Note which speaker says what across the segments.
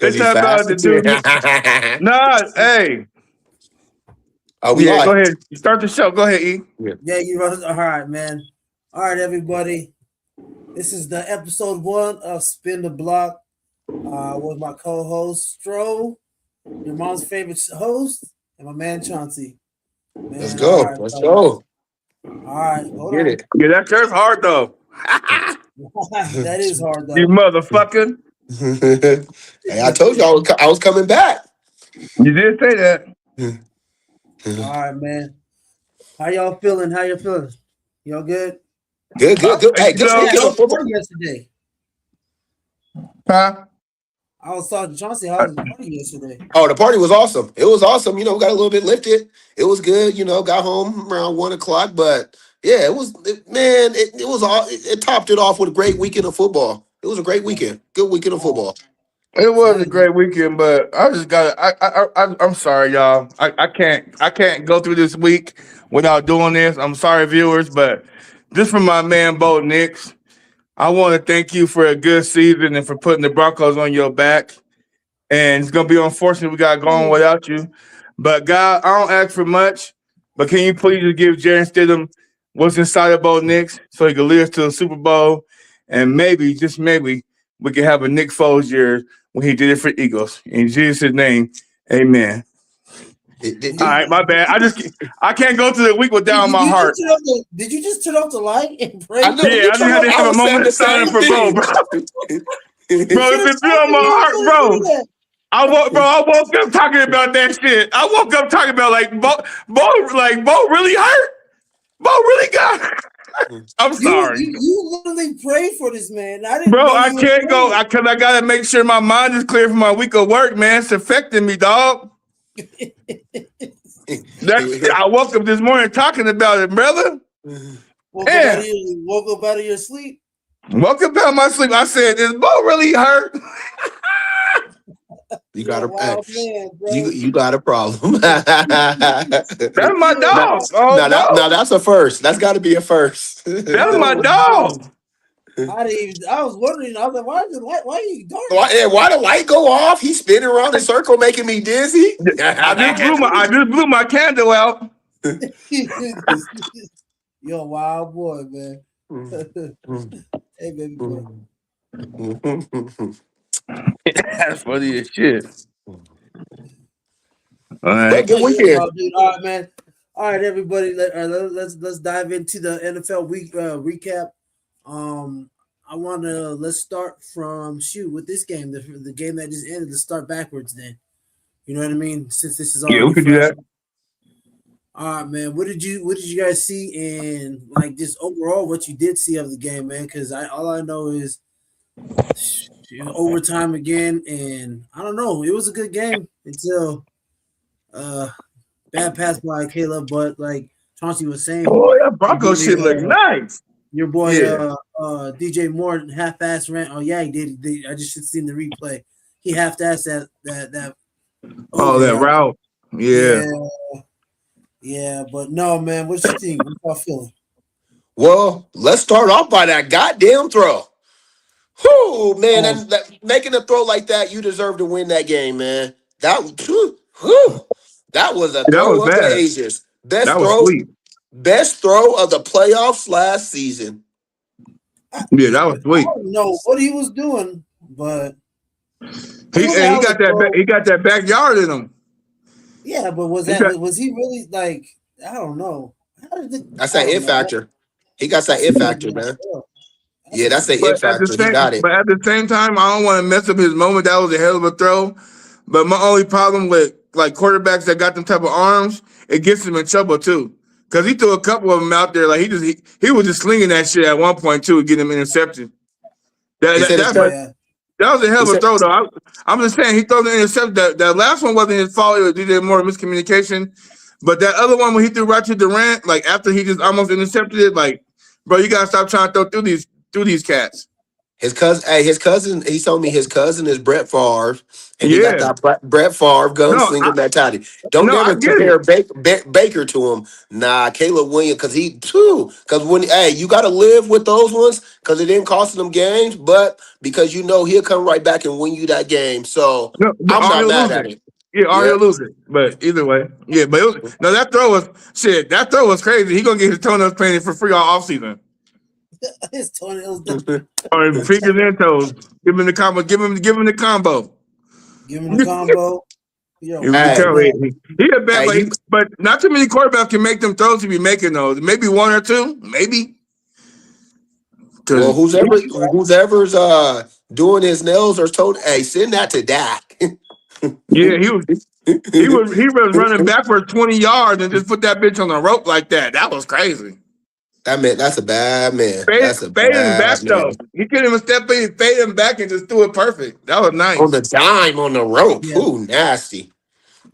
Speaker 1: They talking about the dude. Nah, hey.
Speaker 2: Oh, we
Speaker 1: go ahead. You start the show. Go ahead, E.
Speaker 3: Yeah, you run. All right, man. All right, everybody. This is the episode 1 of Spin the Block with my co-host Stro, your mom's favorite host, and my man Chauncey. Man,
Speaker 2: let's go.
Speaker 3: Right,
Speaker 2: let's go.
Speaker 3: All right, hold
Speaker 2: Get
Speaker 3: on.
Speaker 2: it.
Speaker 1: Yeah, that shirt's hard though.
Speaker 3: That is hard though.
Speaker 1: You motherfucker.
Speaker 2: Hey, I told you I was coming back.
Speaker 1: You did say that.
Speaker 3: All right, man. How y'all feeling? How you feeling? Y'all good?
Speaker 2: Good. Hey, good weekend of football
Speaker 3: yesterday.
Speaker 1: Huh?
Speaker 3: I was talking to Chauncey. How was the party yesterday?
Speaker 2: Oh, the party was awesome. It was awesome. We got a little bit lifted. It was good. Got home around 1:00. But yeah, it was it topped it off with a great weekend of football. It was a great weekend. Good weekend of football.
Speaker 1: It was a great weekend, but I just got I'm sorry, y'all. I can't go through this week without doing this. I'm sorry, viewers, but just from my man Bo Nix, I want to thank you for a good season and for putting the Broncos on your back. And it's gonna be unfortunate we got going without you. But God, I don't ask for much, but can you please just give Jaron Stidham what's inside of Bo Nix so he can lead us to the Super Bowl, and maybe, just maybe, we can have a Nick Foles year when he did it for Eagles. In Jesus' name, amen. All right, my bad. I can't go through the week without my heart.
Speaker 3: Did you just turn off the light and pray?
Speaker 1: I just had to have a moment of silence for Bo, bro. Bro, it's been on my heart, bro. I woke up talking about that shit. I woke up talking about Bo really hurt. Bo really got hurt. I'm sorry.
Speaker 3: You literally prayed for this man. I
Speaker 1: can't go because I gotta make sure my mind is clear for my week of work, man. It's affecting me, dog. I woke up this morning talking about it, brother.
Speaker 3: Woke up out of your sleep.
Speaker 1: Woke up out of my sleep. I said, "Is Bo really hurt?"
Speaker 2: You got you got a problem.
Speaker 1: That's my dog.
Speaker 2: Now that's a first. That's got to be a first.
Speaker 1: That's my dog.
Speaker 3: I was wondering. I was like, why are you dark?
Speaker 2: Why the light go off? He's spinning around in a circle, making me dizzy.
Speaker 1: I just blew my candle out.
Speaker 3: You're a wild boy, man. Hey, baby boy.
Speaker 1: That's funny as shit. All
Speaker 2: right, good weekend.
Speaker 3: All right, man. All right, everybody. Let's dive into the NFL week recap. Let's start from with this game, the game that just ended. Let's start backwards then. You know what I mean? Since this is all
Speaker 1: we could do that.
Speaker 3: All right, man. What did you guys see and just overall what you did see of the game, man? Because all I know is overtime again, and I don't know. It was a good game until bad pass by Caleb, but like Chauncey was saying,
Speaker 1: that Broncos shit look nice.
Speaker 3: Your boy DJ Moore half-ass ran. Oh yeah, he did. I just seen the replay. He half-assed that.
Speaker 1: That route.
Speaker 3: Yeah, but no, man. What you think? What y'all feeling?
Speaker 2: Well, let's start off by that goddamn throw. Whoo, man! Making a throw like that, you deserve to win that game, man. That was a throw of the ages. Best throw of the playoffs last season.
Speaker 1: Yeah, that was sweet.
Speaker 3: I don't know what he was doing, but
Speaker 1: he got that backyard in him.
Speaker 3: Yeah, but was he really I don't know.
Speaker 2: That's that it factor. He got that it factor, man. Yeah, that's the it factor. He got it.
Speaker 1: But at the same time, I don't want to mess up his moment. That was a hell of a throw. But my only problem with quarterbacks that got them type of arms, it gets them in trouble too. Because he threw a couple of them out there. He was just slinging that shit at one point too, getting them intercepted. That was a hell of a throw, though. I'm just saying he threw the interception. That last one wasn't his fault. It was either more miscommunication. But that other one when he threw right to Durant, after he just almost intercepted it, bro, you gotta stop trying to throw through these cats.
Speaker 2: His cousin, hey, his cousin, he told me his cousin is Brett Favre, and he got
Speaker 1: Yeah.
Speaker 2: that Brett Favre
Speaker 1: No,
Speaker 2: gunslinger mentality. Don't
Speaker 1: no, I
Speaker 2: ever
Speaker 1: get it.
Speaker 2: compare Baker to him. Nah, Caleb Williams, because when, hey, you got to live with those ones because it didn't cost them games, but because he'll come right back and win you that game. So
Speaker 1: No, but
Speaker 2: I'm
Speaker 1: or
Speaker 2: not
Speaker 1: he'll
Speaker 2: mad
Speaker 1: lose
Speaker 2: at
Speaker 1: it.
Speaker 2: it.
Speaker 1: Yeah, or
Speaker 2: Yeah.
Speaker 1: he'll lose it. But either way, yeah. But it was, no, that throw was shit. That throw was crazy. He gonna get his toenails painted for free all offseason.
Speaker 3: His toenails.
Speaker 1: Or fingers and toes. Give him the combo. Give him the combo.
Speaker 3: Give him the combo. Yo,
Speaker 1: Give him the
Speaker 2: Hey,
Speaker 1: combo. He a bad,
Speaker 2: hey,
Speaker 1: but not too many quarterbacks can make them throws to be making those. Maybe one or two, maybe.
Speaker 2: well,
Speaker 1: Because
Speaker 2: whoever's doing his nails or told, hey, send that to Dak.
Speaker 1: yeah, he was running backwards 20 yards and just put that bitch on the rope like that. That was crazy.
Speaker 2: That's a bad man. That's a
Speaker 1: Fading back
Speaker 2: bad man.
Speaker 1: though. He couldn't even step in, fading back and just threw it perfect. That was
Speaker 2: On
Speaker 1: nice.
Speaker 2: the dime, on the rope.
Speaker 3: Yeah.
Speaker 2: Ooh, nasty.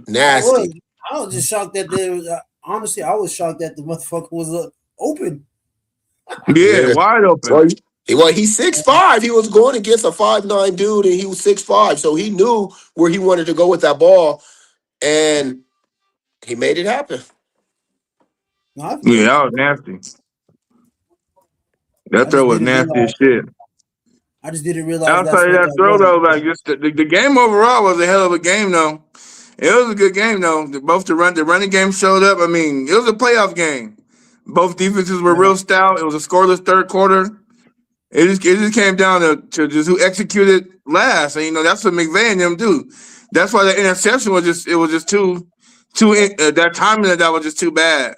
Speaker 3: I
Speaker 2: Nasty.
Speaker 3: was just shocked that there was. Honestly, I was shocked that the motherfucker was open.
Speaker 1: Yeah, wide open.
Speaker 2: Well, he's 6'5". He was going against a 5'9" dude, and he was 6'5", so he knew where he wanted to go with that ball, and he made it happen.
Speaker 1: Yeah, that was nasty. That throw was nasty as shit.
Speaker 3: I just didn't realize.
Speaker 1: Outside of that throw though, like just the game overall was a hell of a game though. It was a good game though. Both the running game showed up. I mean, it was a playoff game. Both defenses were real stout. It was a scoreless third quarter. It just came down to just who executed last, and that's what McVay and them do. That's why the interception was just too that timing that was just too bad.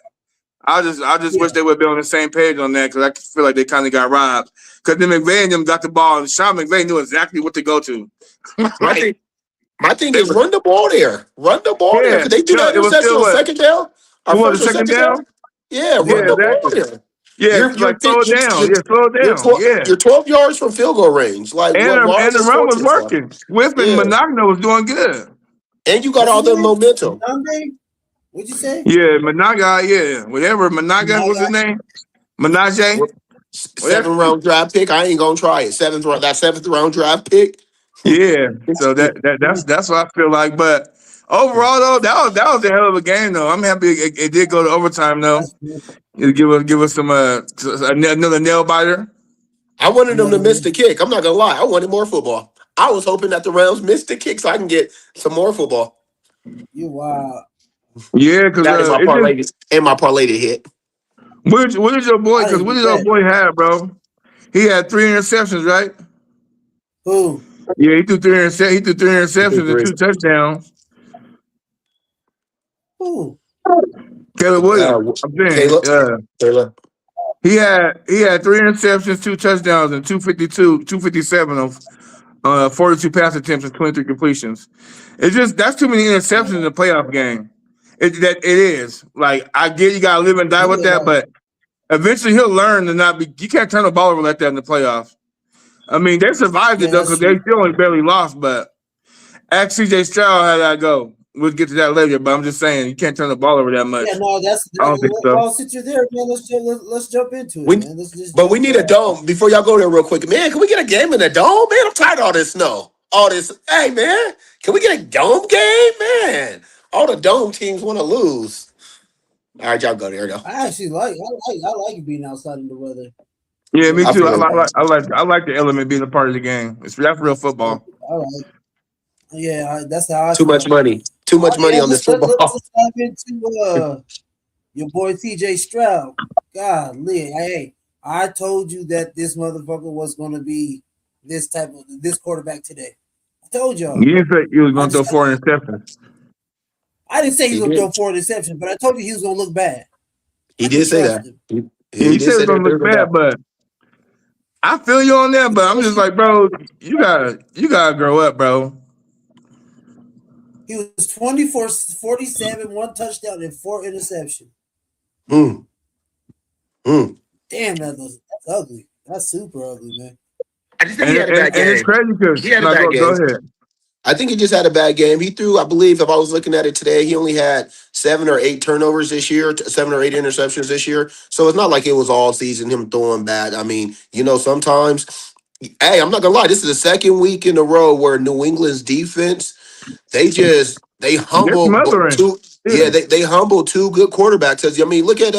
Speaker 1: I just wish they would be on the same page on that because I feel like they kind of got robbed. Because then McVay and them got the ball, and Sean McVay knew exactly what to go to.
Speaker 2: My thing is run the ball there. Run the ball there. Could they do that
Speaker 1: it was
Speaker 2: interception
Speaker 1: still
Speaker 2: on second down?
Speaker 1: Was the second down?
Speaker 2: Yeah, run the ball there.
Speaker 1: Yeah, slow it down. Slow it down.
Speaker 2: You're 12 yards from field goal range. Like,
Speaker 1: and the run was working. Swift and Monogno was doing good.
Speaker 2: And you got all the momentum.
Speaker 3: What'd you say?
Speaker 1: Yeah, Managa, yeah. Whatever. Managa, what's his name? Menage?
Speaker 2: 7th round draft pick. I ain't gonna try it. That 7th round draft pick.
Speaker 1: Yeah. So that's what I feel like. But overall though, that was a hell of a game though. I'm happy it did go to overtime though. Give us some another nail biter.
Speaker 2: I wanted them to miss the kick. I'm not gonna lie. I wanted more football. I was hoping that the Rams missed the kick so I can get some more football.
Speaker 3: You wild.
Speaker 1: Yeah, because
Speaker 2: that is my parlay and my parlay to hit.
Speaker 1: What did your boy? Because what did your boy have, bro? He had 3 interceptions, right?
Speaker 3: Who?
Speaker 1: Yeah, he threw 3 interceptions and 2 touchdowns.
Speaker 3: Who?
Speaker 1: Caleb Williams. I'm saying,
Speaker 2: Caleb.
Speaker 1: He had 3 interceptions, 2 touchdowns, and 257 of 42 pass attempts and 23 completions. That's too many interceptions in the playoff game. It is. Like, I get you gotta live and die with that, but eventually he'll learn to not be. You can't turn the ball over like that in the playoffs. I mean, they survived it though because they still only barely lost. But ask CJ Stroud how that go. We'll get to that later, but I'm just saying you can't turn the ball over that much.
Speaker 3: Yeah, no, I don't think so. Since you're there, man, let's jump into it, man.
Speaker 2: We need a dome before y'all go there real quick, man. Can we get a game in a dome, man? I'm tired of all this snow. All this, hey man, can we get a dome game, man? All the dome teams want to lose. All right, y'all go there. Though.
Speaker 3: I actually like being outside in the weather.
Speaker 1: Yeah, me too. I like the element being a part of the game. That's real football.
Speaker 3: All right. Yeah, that's how I
Speaker 2: Too much money. Too much money on this football.
Speaker 3: Let's dive into your boy TJ Stroud. Golly, hey, I told you that this motherfucker was going to be this quarterback today. I told y'all.
Speaker 1: You didn't say he was going to throw 4 interceptions.
Speaker 3: I didn't say he was going to throw 4 interceptions, but I told you he was going to look bad.
Speaker 2: He did say that.
Speaker 1: He said he was going to look bad, but I feel you on that. But I'm just like, bro, you gotta grow up, bro.
Speaker 3: He was 24-47, 1 touchdown and 4 interceptions.
Speaker 2: Damn,
Speaker 3: that's ugly. That's super ugly, man.
Speaker 2: I just think he had a bad game.
Speaker 1: And it's crazy because
Speaker 2: he had a bad game.
Speaker 1: Go ahead.
Speaker 2: I think he just had a bad game. He threw, I believe, if I was looking at it today, he only had 7 or 8 turnovers this year, 7 or 8 interceptions this year. So it's not like it was all season him throwing bad. I mean, sometimes Hey, I'm not gonna lie. This is the second week in a row where New England's defense they
Speaker 1: They're
Speaker 2: humbled
Speaker 1: smothering.
Speaker 2: two.
Speaker 1: Yeah.
Speaker 2: Yeah, they humbled two good quarterbacks. I mean, look at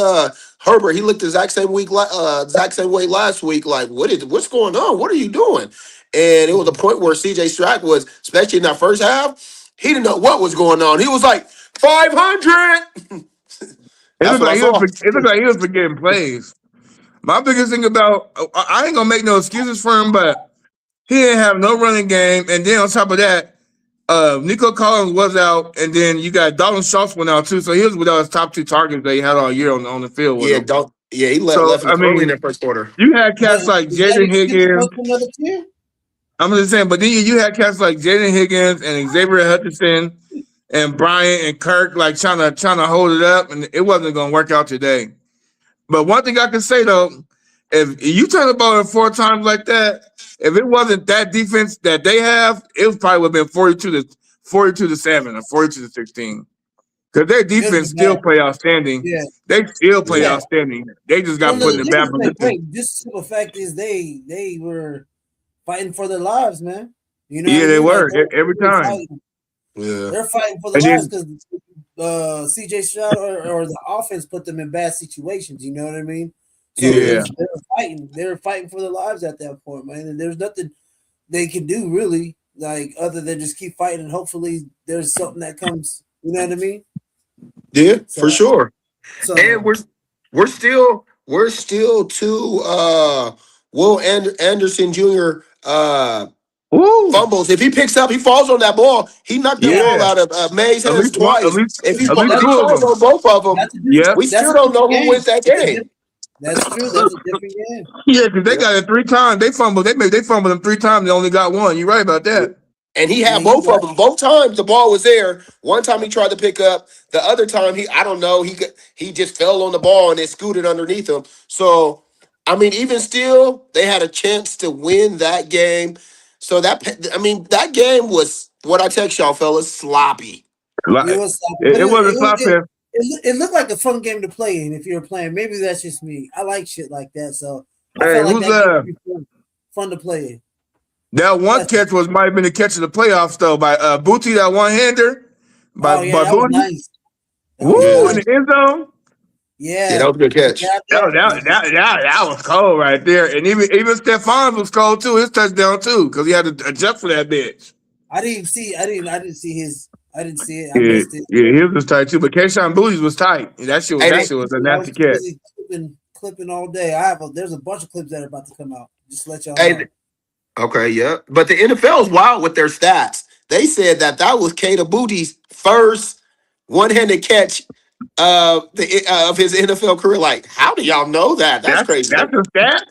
Speaker 2: Herbert. He looked the exact same way last week. Like, what's going on? What are you doing? And it was a point where C.J. Stroud was, especially in that first half, he didn't know what was going on. He was like 500.
Speaker 1: It
Speaker 2: That's
Speaker 1: looked
Speaker 2: what I
Speaker 1: like
Speaker 2: saw.
Speaker 1: he was forgetting plays. My biggest thing about I ain't gonna make no excuses for him, but he didn't have no running game, and then on top of that, Nico Collins was out, and then you got Dalton Schultz went out too, so he was without his top two targets that he had all year on the field with
Speaker 2: Yeah,
Speaker 1: him.
Speaker 2: don't. Yeah, he
Speaker 1: So
Speaker 2: left
Speaker 1: I
Speaker 2: early in
Speaker 1: mean,
Speaker 2: that first quarter.
Speaker 1: you had
Speaker 3: But
Speaker 1: cats like
Speaker 3: is that
Speaker 1: Jaden
Speaker 3: excuse to go
Speaker 1: Higgins.
Speaker 3: to another tier?
Speaker 1: I'm just saying, but then you had cats like Jaden Higgins and Xavier Hutchinson and Bryant and Kirk like trying to hold it up, and it wasn't gonna work out today. But one thing I can say though, if you turn the ball in 4 times like that, if it wasn't that defense that they have, it would probably would have been 42-7 or 42-16. Because their
Speaker 3: It would
Speaker 1: defense
Speaker 3: be
Speaker 1: still
Speaker 3: bad.
Speaker 1: play outstanding.
Speaker 3: Yeah,
Speaker 1: They still play
Speaker 2: Yeah.
Speaker 3: yeah.
Speaker 1: outstanding. They just
Speaker 3: Well,
Speaker 1: got put in a
Speaker 3: the
Speaker 1: bad
Speaker 3: defense played
Speaker 1: position.
Speaker 3: great. Just the fact is they were fighting for their lives, man. You know what
Speaker 1: Yeah,
Speaker 3: I
Speaker 1: they
Speaker 3: mean? Like
Speaker 1: were every
Speaker 3: they were
Speaker 1: time.
Speaker 3: fighting.
Speaker 2: Yeah.
Speaker 3: They're fighting for their
Speaker 1: And
Speaker 3: lives
Speaker 1: then
Speaker 3: because CJ Stroud or the offense put them in bad situations. You know what I mean? So
Speaker 2: Yeah.
Speaker 1: yeah,
Speaker 3: they were fighting. They were fighting for their lives at that point, man. And there's nothing they can do really, like other than just keep fighting. And hopefully, there's something that comes. You know what I mean?
Speaker 2: Yeah,
Speaker 3: So,
Speaker 2: for sure. And
Speaker 3: so
Speaker 2: we're still to Anderson Jr.
Speaker 1: woo,
Speaker 2: Fumbles. If he picks up, he falls on that ball. He knocked that ball
Speaker 1: yeah.
Speaker 2: out of May's
Speaker 1: At
Speaker 2: hands
Speaker 1: least one,
Speaker 2: twice.
Speaker 1: at least
Speaker 2: If
Speaker 3: that's
Speaker 2: he
Speaker 1: two of
Speaker 2: falls
Speaker 1: them.
Speaker 2: on both of them,
Speaker 3: that's a
Speaker 1: Yep.
Speaker 2: we
Speaker 3: that's
Speaker 2: still
Speaker 3: a
Speaker 2: don't know
Speaker 3: different
Speaker 2: who
Speaker 3: game.
Speaker 2: wins that game.
Speaker 3: That's true. That's a different game.
Speaker 1: Yeah, because they
Speaker 2: Yeah.
Speaker 1: got it 3 times. They fumbled. They fumbled them 3 times. They only got one. You're right about that.
Speaker 2: And he
Speaker 3: Yeah,
Speaker 2: had
Speaker 3: you
Speaker 2: both of
Speaker 3: right.
Speaker 2: them. Both times the ball was there. One time he tried to pick up. The other time I don't know. He just fell on the ball and it scooted underneath him. So, I mean, even still, they had a chance to win that game. So that game was what I text y'all fellas, sloppy.
Speaker 3: It
Speaker 1: Like,
Speaker 3: was, but
Speaker 1: it wasn't slot fest.
Speaker 3: it looked like a fun game to play in if you were playing. Maybe that's just me. I like shit like that, so I
Speaker 1: Hey,
Speaker 3: felt like
Speaker 1: who's
Speaker 3: that game would be fun to play in.
Speaker 1: that one
Speaker 3: That's,
Speaker 1: catch might have been the catch of the playoffs though by Booty, that one hander
Speaker 3: oh yeah,
Speaker 1: by
Speaker 3: that was
Speaker 1: Booty.
Speaker 3: nice. That was
Speaker 2: Yeah.
Speaker 1: Woo, in
Speaker 3: nice.
Speaker 1: the end zone.
Speaker 2: Yeah, that
Speaker 3: Yeah,
Speaker 2: was a good catch.
Speaker 3: yeah,
Speaker 1: That was cold right there. And even Stephon was cold too. His touchdown too, because he had to adjust for that bitch.
Speaker 3: I didn't see. I didn't see his. I didn't see it. I
Speaker 1: Yeah,
Speaker 3: missed it.
Speaker 1: yeah, his was tight too. But Keyshawn Booty's was tight.
Speaker 2: Hey,
Speaker 1: That
Speaker 2: they,
Speaker 1: shit was a
Speaker 3: I
Speaker 1: nasty
Speaker 3: was too
Speaker 1: catch.
Speaker 3: busy clipping all day. There's a bunch of clips that are about to come out. Just to let y'all
Speaker 2: hey,
Speaker 3: know.
Speaker 2: okay, yeah. But the NFL is wild with their stats. They said that was Kata Booty's first one-handed catch of his NFL career. Like, how do y'all know that? That's crazy.
Speaker 1: That's a stat.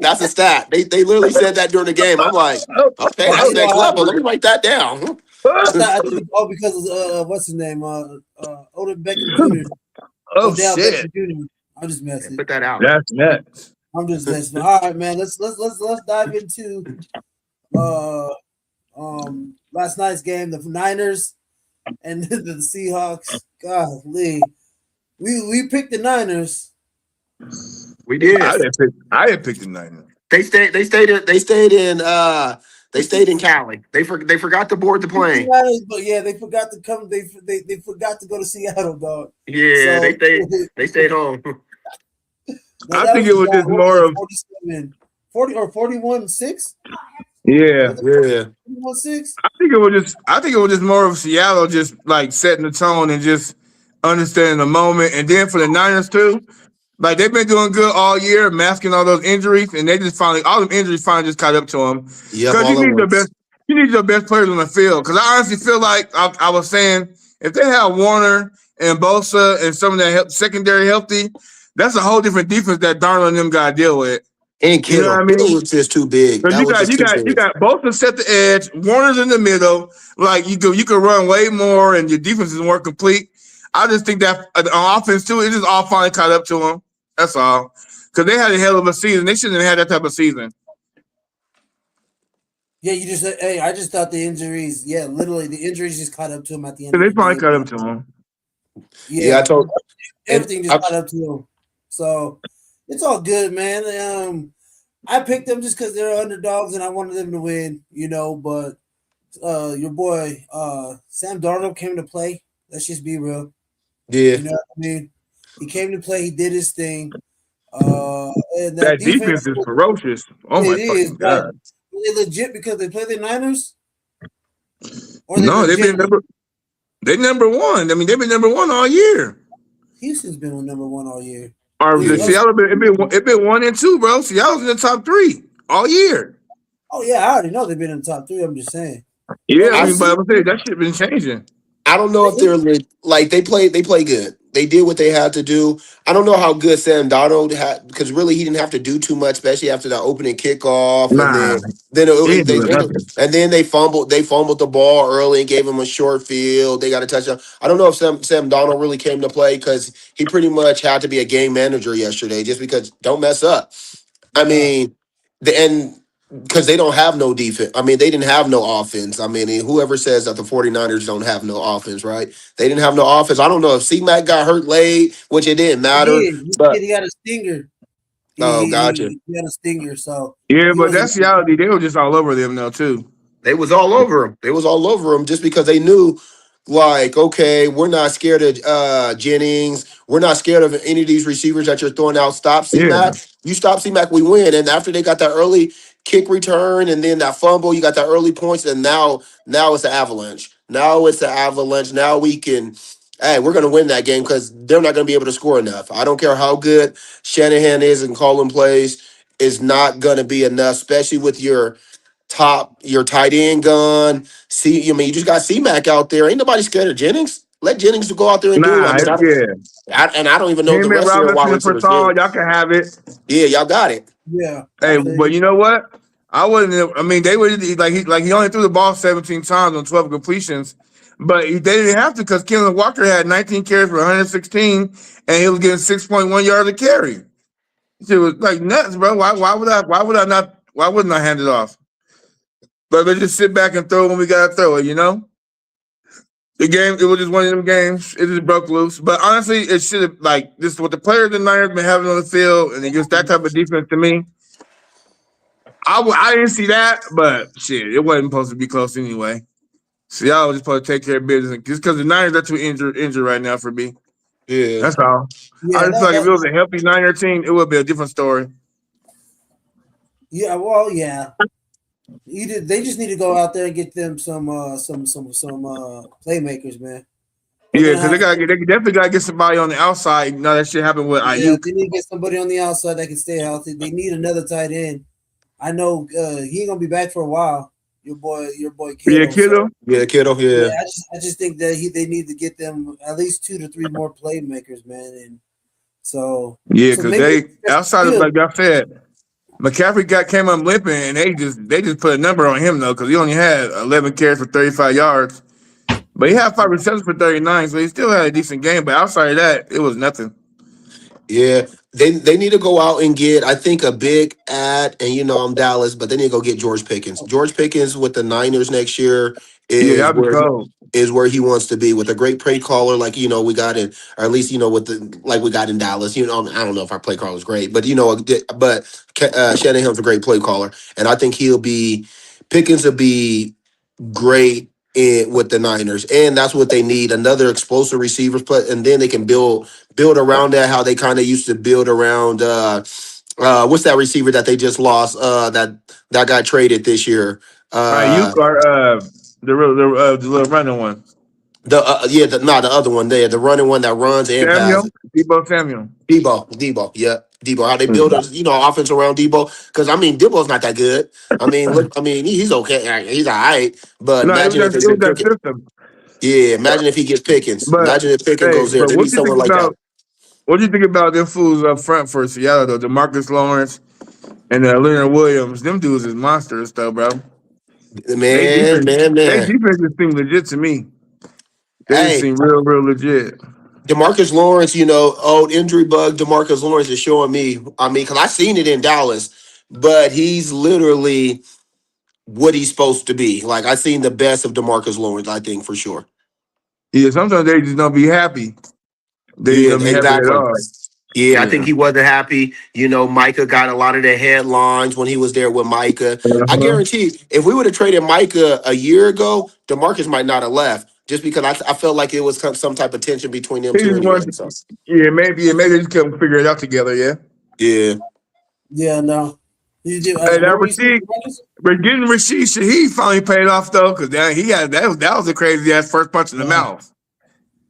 Speaker 2: That's a stat. They literally said that during the game. I'm like, okay,
Speaker 3: Oh,
Speaker 2: that's
Speaker 3: you know
Speaker 2: next
Speaker 3: how
Speaker 2: level. Let me write that down.
Speaker 3: I thought because what's his name? Odell Beckham Jr.
Speaker 1: Oh
Speaker 3: Odell
Speaker 1: shit,
Speaker 3: Beckham Jr. I'm just messing.
Speaker 2: Put that out.
Speaker 1: that's nuts.
Speaker 3: I'm just messing. All right, man. Let's dive into uh last night's game, the Niners and the Seahawks. Golly. We picked the Niners.
Speaker 2: We did.
Speaker 1: I didn't pick the Niners.
Speaker 2: They stayed in Cali. They forgot to board the plane.
Speaker 3: But yeah, they forgot to come. They forgot to go to Seattle, dog.
Speaker 2: Yeah,
Speaker 3: So,
Speaker 2: they stayed home.
Speaker 1: I think it was just more of
Speaker 3: 40 or 41-6.
Speaker 1: yeah.
Speaker 2: Yeah.
Speaker 3: 41-6.
Speaker 1: I think it was just more of Seattle just like setting the tone and just understanding the moment. And then for the Niners too, like they've been doing good all year, masking all those injuries, and they just all them injuries finally just caught up to them.
Speaker 2: Yep,
Speaker 1: Because
Speaker 2: all at once.
Speaker 1: you need your best players on the field. Because I honestly feel like I was saying, if they have Warner and Bosa and some of that secondary healthy, that's a whole different defense that Darnold and them got to deal with.
Speaker 2: And
Speaker 1: You know
Speaker 2: Kittle.
Speaker 1: what I mean?
Speaker 2: Kittle was just too big.
Speaker 1: Because
Speaker 2: That was just too
Speaker 1: you
Speaker 2: big.
Speaker 1: got both to set the edge. Warner's in the middle. Like you could run way more, and your defense is more complete. I just think that on offense too, it just all finally caught up to them. That's all. Because they had a hell of a season. They shouldn't have had that type of season.
Speaker 3: Yeah, you just hey, I just thought the injuries. Yeah, literally the injuries just caught up to him at the end.
Speaker 1: They finally caught up to them.
Speaker 2: Yeah, I told
Speaker 3: everything just caught up to him. So it's all good, man. I picked them just because they're underdogs and I wanted them to win, but your boy Sam Darnold came to play. Let's just be real.
Speaker 2: Yeah.
Speaker 3: You know what I mean? He came to play, he did his thing. And
Speaker 1: That defense is ferocious. Oh my fucking god!
Speaker 3: Are they legit because they play the Niners? Or
Speaker 1: No, they've been number one. I mean, they've been number one all year.
Speaker 3: Houston's been number one all year.
Speaker 1: Or Seattle been 1 and 2, bro. Seattle's in the top 3 all year.
Speaker 3: Oh yeah, I already know they've been in the top 3. I'm just saying.
Speaker 1: Yeah, but I'm saying that shit been changing.
Speaker 2: I don't know if they're like they play good. They did what they had to do. I don't know how good Sam Darnold had because really he didn't have to do too much, especially after that opening kickoff. And then they fumbled the ball early and gave him a short field. They got a touchdown. I don't know if Sam Darnold really came to play because he pretty much had to be a game manager yesterday, just because don't mess up. I mean, because they don't have no defense. I mean, they didn't have no offense. I mean, whoever says that the 49ers don't have no offense, right? They didn't have no offense. I don't know if C-Mac got hurt late, which it didn't matter.
Speaker 3: But he got a stinger.
Speaker 2: Gotcha.
Speaker 3: He got a stinger, so.
Speaker 1: Yeah, but that's reality. They were just all over them, though, too.
Speaker 2: They was all over him. They was all over him just because they knew, like, okay, we're not scared of Jennings. We're not scared of any of these receivers that you're throwing out. Stop C-Mac. Yeah. You stop C-Mac, we win. And after they got that early kick return and then that fumble, you got that early points, and now it's the Avalanche. Now we can, hey, we're going to win that game because they're not going to be able to score enough. I don't care how good Shanahan is and calling plays, is not going to be enough, especially with your tight end gun. You just got C-Mac out there. Ain't nobody scared of Jennings. Let Jennings go out there and do it. I don't even know the rest of their wide receivers.
Speaker 1: Y'all can have it.
Speaker 2: Yeah, y'all got it.
Speaker 3: Yeah.
Speaker 1: Hey, but you know what? I wouldn't. I mean, they would he only threw the ball 17 times on 12 completions, but they didn't have to because Kenneth Walker had 19 carries for 116, and he was getting 6.1 yards a carry. It was like nuts, bro. Why wouldn't I hand it off? But let's just sit back and throw when we gotta throw it, The game, it was just one of them games. It just broke loose. But honestly, it should have, this is what the players in the Niners been having on the field, and against that type of defense to me. I didn't see that, but shit, it wasn't supposed to be close anyway. So y'all was just supposed to take care of business. Just because the Niners are too injured right now for me.
Speaker 2: Yeah.
Speaker 1: That's all. I just feel like if it was a healthy Niner team, it would be a different story.
Speaker 3: Yeah, well, yeah. They just need to go out there and get them some playmakers, man.
Speaker 1: Yeah, because they definitely gotta get somebody on the outside. You know that shit happened with Ayuk.
Speaker 3: They need to get somebody on the outside that can stay healthy. They need another tight end. I know he ain't gonna be back for a while. Your boy Kittle.
Speaker 1: Yeah, Kittle.
Speaker 2: Kittle. Yeah.
Speaker 3: I just think that they need to get them at least 2 to 3 more playmakers, man. And so
Speaker 1: because they outside of like I said. McCaffrey came up limping, and they just put a number on him though, because he only had 11 carries for 35 yards, but he had 5 receptions for 39, so he still had a decent game. But outside of that, it was nothing.
Speaker 2: Yeah, they need to go out and get, I think, a big ad, and I'm Dallas, but they need to go get George Pickens. George Pickens with the Niners next year is where he wants to be, with a great play caller like we got in, or at least we got in Dallas. I don't know if our play caller is great, but Shanahan's a great play caller, and I think Pickens will be great with the Niners, and that's what they need, another explosive receivers, and then they can build around that, how they kind of used to build around what's that receiver that they just lost that got traded this year?
Speaker 1: You are the little running one.
Speaker 2: The other one there, the running one that runs and passes.
Speaker 1: Samuel.
Speaker 2: Debo, yeah. Debo, how they build offense around Debo, because Debo's not that good. He's okay, he's all right, but imagine if he gets Pickens. Imagine if Pickens goes there. They need someone like that.
Speaker 1: What do you think about them fools up front for Seattle though? DeMarcus Lawrence and Leonard Williams. Them dudes is monsters though, bro.
Speaker 2: Man.
Speaker 1: Their defense just seem legit to me. They seem real legit.
Speaker 2: DeMarcus Lawrence, old injury bug. DeMarcus Lawrence is showing me. Because I seen it in Dallas, but he's literally what he's supposed to be. Like, I seen the best of DeMarcus Lawrence, I think, for sure.
Speaker 1: Yeah, sometimes they just don't be happy. They don't be happy at all.
Speaker 2: Yeah, I think he wasn't happy. You know, Micah got a lot of the headlines when he was there with Micah. I
Speaker 1: Uh-huh.
Speaker 2: guarantee if we would have traded Micah a year ago, DeMarcus might not have left just because I felt like it was some type of tension between them
Speaker 1: He
Speaker 2: two
Speaker 1: just
Speaker 2: anyway.
Speaker 1: wanted,
Speaker 2: So,
Speaker 1: maybe they just couldn't figure it out together. Yeah.
Speaker 2: yeah.
Speaker 3: Yeah, no. You do.
Speaker 1: Hey,
Speaker 3: What
Speaker 1: that
Speaker 3: were you saying?
Speaker 1: Rasheed, but getting Rasheed Shaheed finally paid off though, because he had that was a crazy ass first punch in the mouth.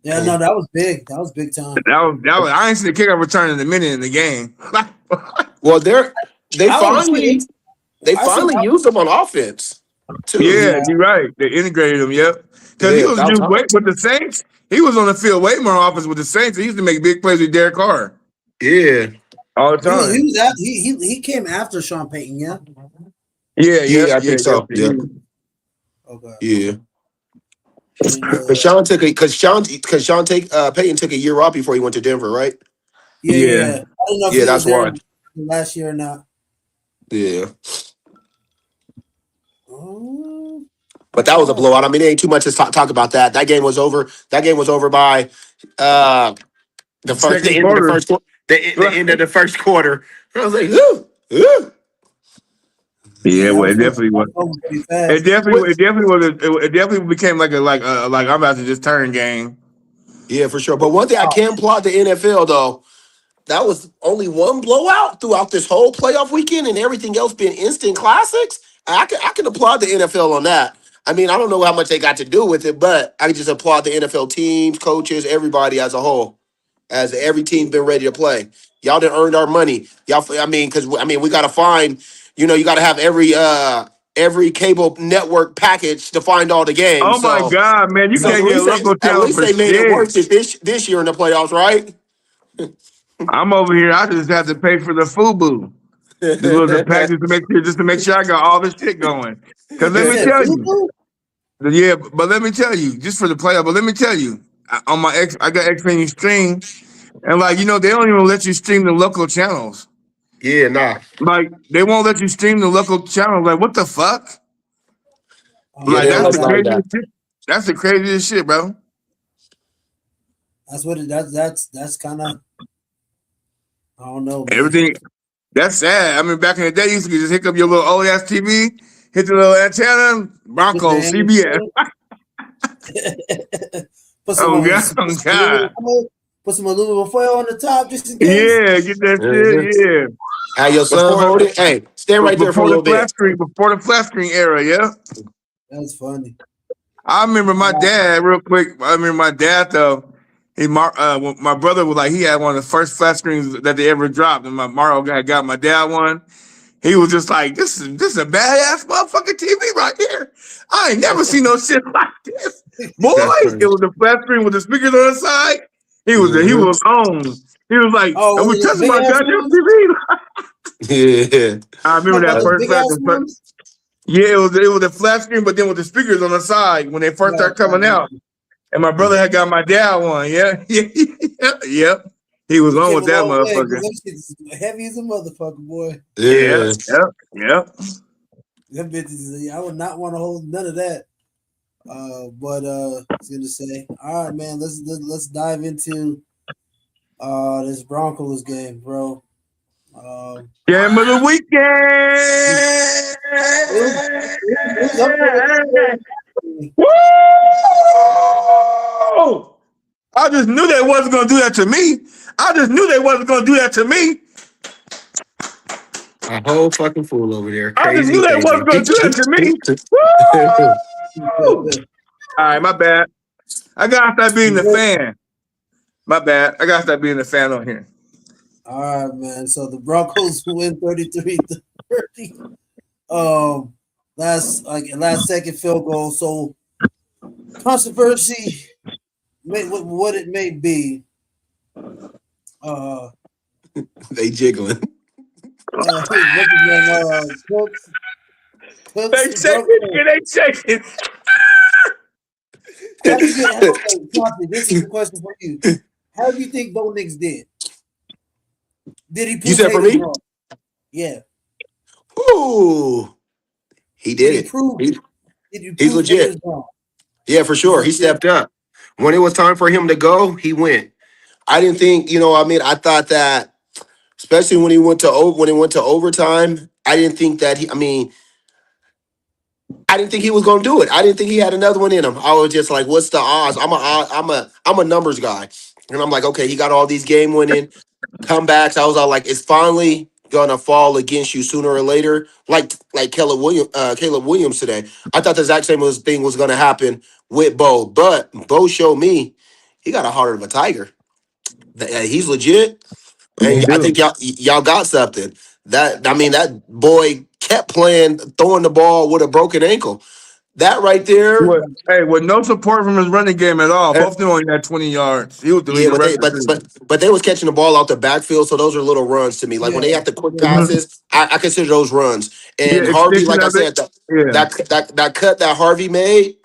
Speaker 3: Yeah, no, that was big. That was big time.
Speaker 1: That was I ain't seen the kickoff return in a minute in the game.
Speaker 2: Well, they
Speaker 3: I don't see
Speaker 2: finally used him on offense too.
Speaker 1: Yeah,
Speaker 3: Yeah.
Speaker 1: you're right. They integrated him. Yep, because he
Speaker 2: Yeah,
Speaker 1: was
Speaker 2: about
Speaker 1: used
Speaker 2: time.
Speaker 1: way with the Saints. He was on the field way more often with the Saints. He used to make big plays with Derek Carr
Speaker 2: Yeah.
Speaker 1: all the
Speaker 3: He was,
Speaker 1: time.
Speaker 3: he came after Sean Payton, yeah.
Speaker 2: Yeah, I think so. Yeah.
Speaker 3: Okay.
Speaker 2: Yeah.
Speaker 3: I didn't know
Speaker 2: Because Sean Payton took a year off before he went to Denver, right?
Speaker 3: Yeah. I don't know if
Speaker 2: Yeah,
Speaker 3: he
Speaker 2: that's
Speaker 3: was there
Speaker 2: why.
Speaker 3: last year or not.
Speaker 2: Yeah.
Speaker 3: Oh,
Speaker 2: But that was a blowout. I mean, there ain't too much to talk about that. That game was over. That game was over by the
Speaker 1: Second
Speaker 2: end of the
Speaker 1: quarter.
Speaker 2: first quarter. The end of the first quarter. I was like, ooh.
Speaker 1: Yeah, well, it
Speaker 3: that
Speaker 1: definitely was.
Speaker 3: was pretty fast.
Speaker 1: It definitely became like I'm about to just turn game.
Speaker 2: Yeah, for sure. But one thing I can applaud the NFL though, that was only one blowout throughout this whole playoff weekend, and everything else being instant classics. I can applaud the NFL on that. I mean, I don't know how much they got to do with it, but I just applaud the NFL teams, coaches, everybody as a whole. As every team been ready to play, y'all done earned our money. Y'all, because we got to find. You got to have every cable network package to find all the games.
Speaker 1: Oh my
Speaker 2: So,
Speaker 1: God, man, you
Speaker 2: so
Speaker 1: can't get local
Speaker 2: at
Speaker 1: channel
Speaker 2: least
Speaker 1: for
Speaker 2: they made it
Speaker 1: shit.
Speaker 2: worth it this year in the playoffs, right?
Speaker 1: I'm over here. I just have to pay for the FUBU. The pack just to make sure I got all the shit going. Because let
Speaker 3: You
Speaker 1: me
Speaker 3: said
Speaker 1: tell you,
Speaker 3: FUBU?
Speaker 1: yeah, but let me tell you, just for the playoff. But let me tell you, on my I got Xfinity Stream, and they don't even let you stream the local channels.
Speaker 2: Yeah, nah.
Speaker 1: Like they won't let you stream the local channels. Like what the fuck?
Speaker 2: Yeah,
Speaker 1: Like
Speaker 2: they don't
Speaker 1: that's
Speaker 2: let
Speaker 1: the
Speaker 2: you do
Speaker 1: craziest
Speaker 2: that.
Speaker 1: shit. That's the craziest shit, bro.
Speaker 3: That's what that's kind of, I don't know, man.
Speaker 1: Everything that's sad. I mean, back in the day, you used to just hook up your little old ass TV, hit the little antenna, Broncos, CBS.
Speaker 3: Put some
Speaker 1: Oh God, oh God.
Speaker 3: put some aluminum foil on the top just in case.
Speaker 1: Yeah, get that
Speaker 2: Mhm.
Speaker 1: shit. Yeah.
Speaker 2: Have your son hold it. Hey, stand right there for a little bit.
Speaker 1: Before the flat screen era, yeah.
Speaker 3: That's funny.
Speaker 1: I remember my dad real quick. I remember my dad though. When my brother was like he had one of the first flat screens that they ever dropped, and my Mario guy got my dad one. He was just like, "This is a badass motherfucking TV right here. I ain't never seen no shit like this, boy." It was a flat screen with the speakers on the side. He was on. He was like,
Speaker 3: Oh,
Speaker 1: "Are
Speaker 3: one
Speaker 1: we
Speaker 3: of those
Speaker 1: touching
Speaker 3: big
Speaker 1: my
Speaker 3: ass
Speaker 1: goddamn
Speaker 3: ones?
Speaker 1: TV?"
Speaker 2: Yeah.
Speaker 1: I remember
Speaker 3: Talk about
Speaker 1: that
Speaker 3: those
Speaker 1: first
Speaker 3: big
Speaker 1: flat.
Speaker 3: ass ones?
Speaker 1: Yeah, it was a flat screen, but then with the speakers on the side when they first started coming out. And my brother had got my dad one. Yeah, yep. He was
Speaker 3: You
Speaker 1: on
Speaker 3: came
Speaker 1: with
Speaker 3: a
Speaker 1: that
Speaker 3: long way.
Speaker 1: motherfucker.
Speaker 3: Them shit's heavy as a motherfucker, boy.
Speaker 1: Yeah,
Speaker 2: Yeah.
Speaker 1: yep.
Speaker 3: Them bitches, I would not want to hold none of that. But I was gonna say, all right, man, let's dive into this Broncos game, bro.
Speaker 1: Game of the
Speaker 3: It was up
Speaker 1: weekend.
Speaker 3: there.
Speaker 1: Woo! I just knew they wasn't gonna do that to me.
Speaker 2: A whole fucking fool over there.
Speaker 1: I just
Speaker 2: Crazy,
Speaker 1: knew they
Speaker 2: crazy.
Speaker 1: wasn't gonna do that to me. Woo! All right, my bad. I gotta stop being the fan. My bad. I gotta stop being the fan on here.
Speaker 3: All right, man. So the Broncos win 33-30. Last second field goal. So controversy, what it may be.
Speaker 2: They jiggling.
Speaker 3: What's his name? Cooks.
Speaker 1: They shaking.
Speaker 3: How do you get? Coffee, this is the question for you. How do you think Bo Nix did? Did he prove
Speaker 2: You said for
Speaker 3: haters
Speaker 2: me?
Speaker 3: wrong? Yeah.
Speaker 2: Ooh. He did it. He's legit. Yeah, for sure. He stepped up. When it was time for him to go, he went. I didn't think, I thought that, especially when he went to overtime, I didn't think that I didn't think he was going to do it. I didn't think he had another one in him. I was just like, what's the odds? I'm a numbers guy, and I'm like, okay, he got all these game winning comebacks. I was all like, it's finally gonna fall against you sooner or later, like Caleb Williams today. I thought the exact same thing was gonna happen with Bo, but Bo showed me he got a heart of a tiger. He's legit,
Speaker 1: He
Speaker 2: and I
Speaker 1: do.
Speaker 2: think y'all got something. That boy kept playing, throwing the ball with a broken ankle. That right there.
Speaker 1: With no support from his running game at all. Both of them only had 20 yards. He was the
Speaker 2: Yeah,
Speaker 1: leading
Speaker 2: but they
Speaker 1: rusher
Speaker 2: but
Speaker 1: too.
Speaker 2: but they was catching the ball out the backfield, so those are little runs to me. Like when they
Speaker 3: Yeah.
Speaker 2: have the quick
Speaker 1: Mhm.
Speaker 2: passes, I consider those runs.
Speaker 1: Yeah,
Speaker 2: And Harvey,
Speaker 1: extension
Speaker 2: like I
Speaker 1: of it.
Speaker 2: said, that
Speaker 1: Yeah.
Speaker 2: that cut that Harvey made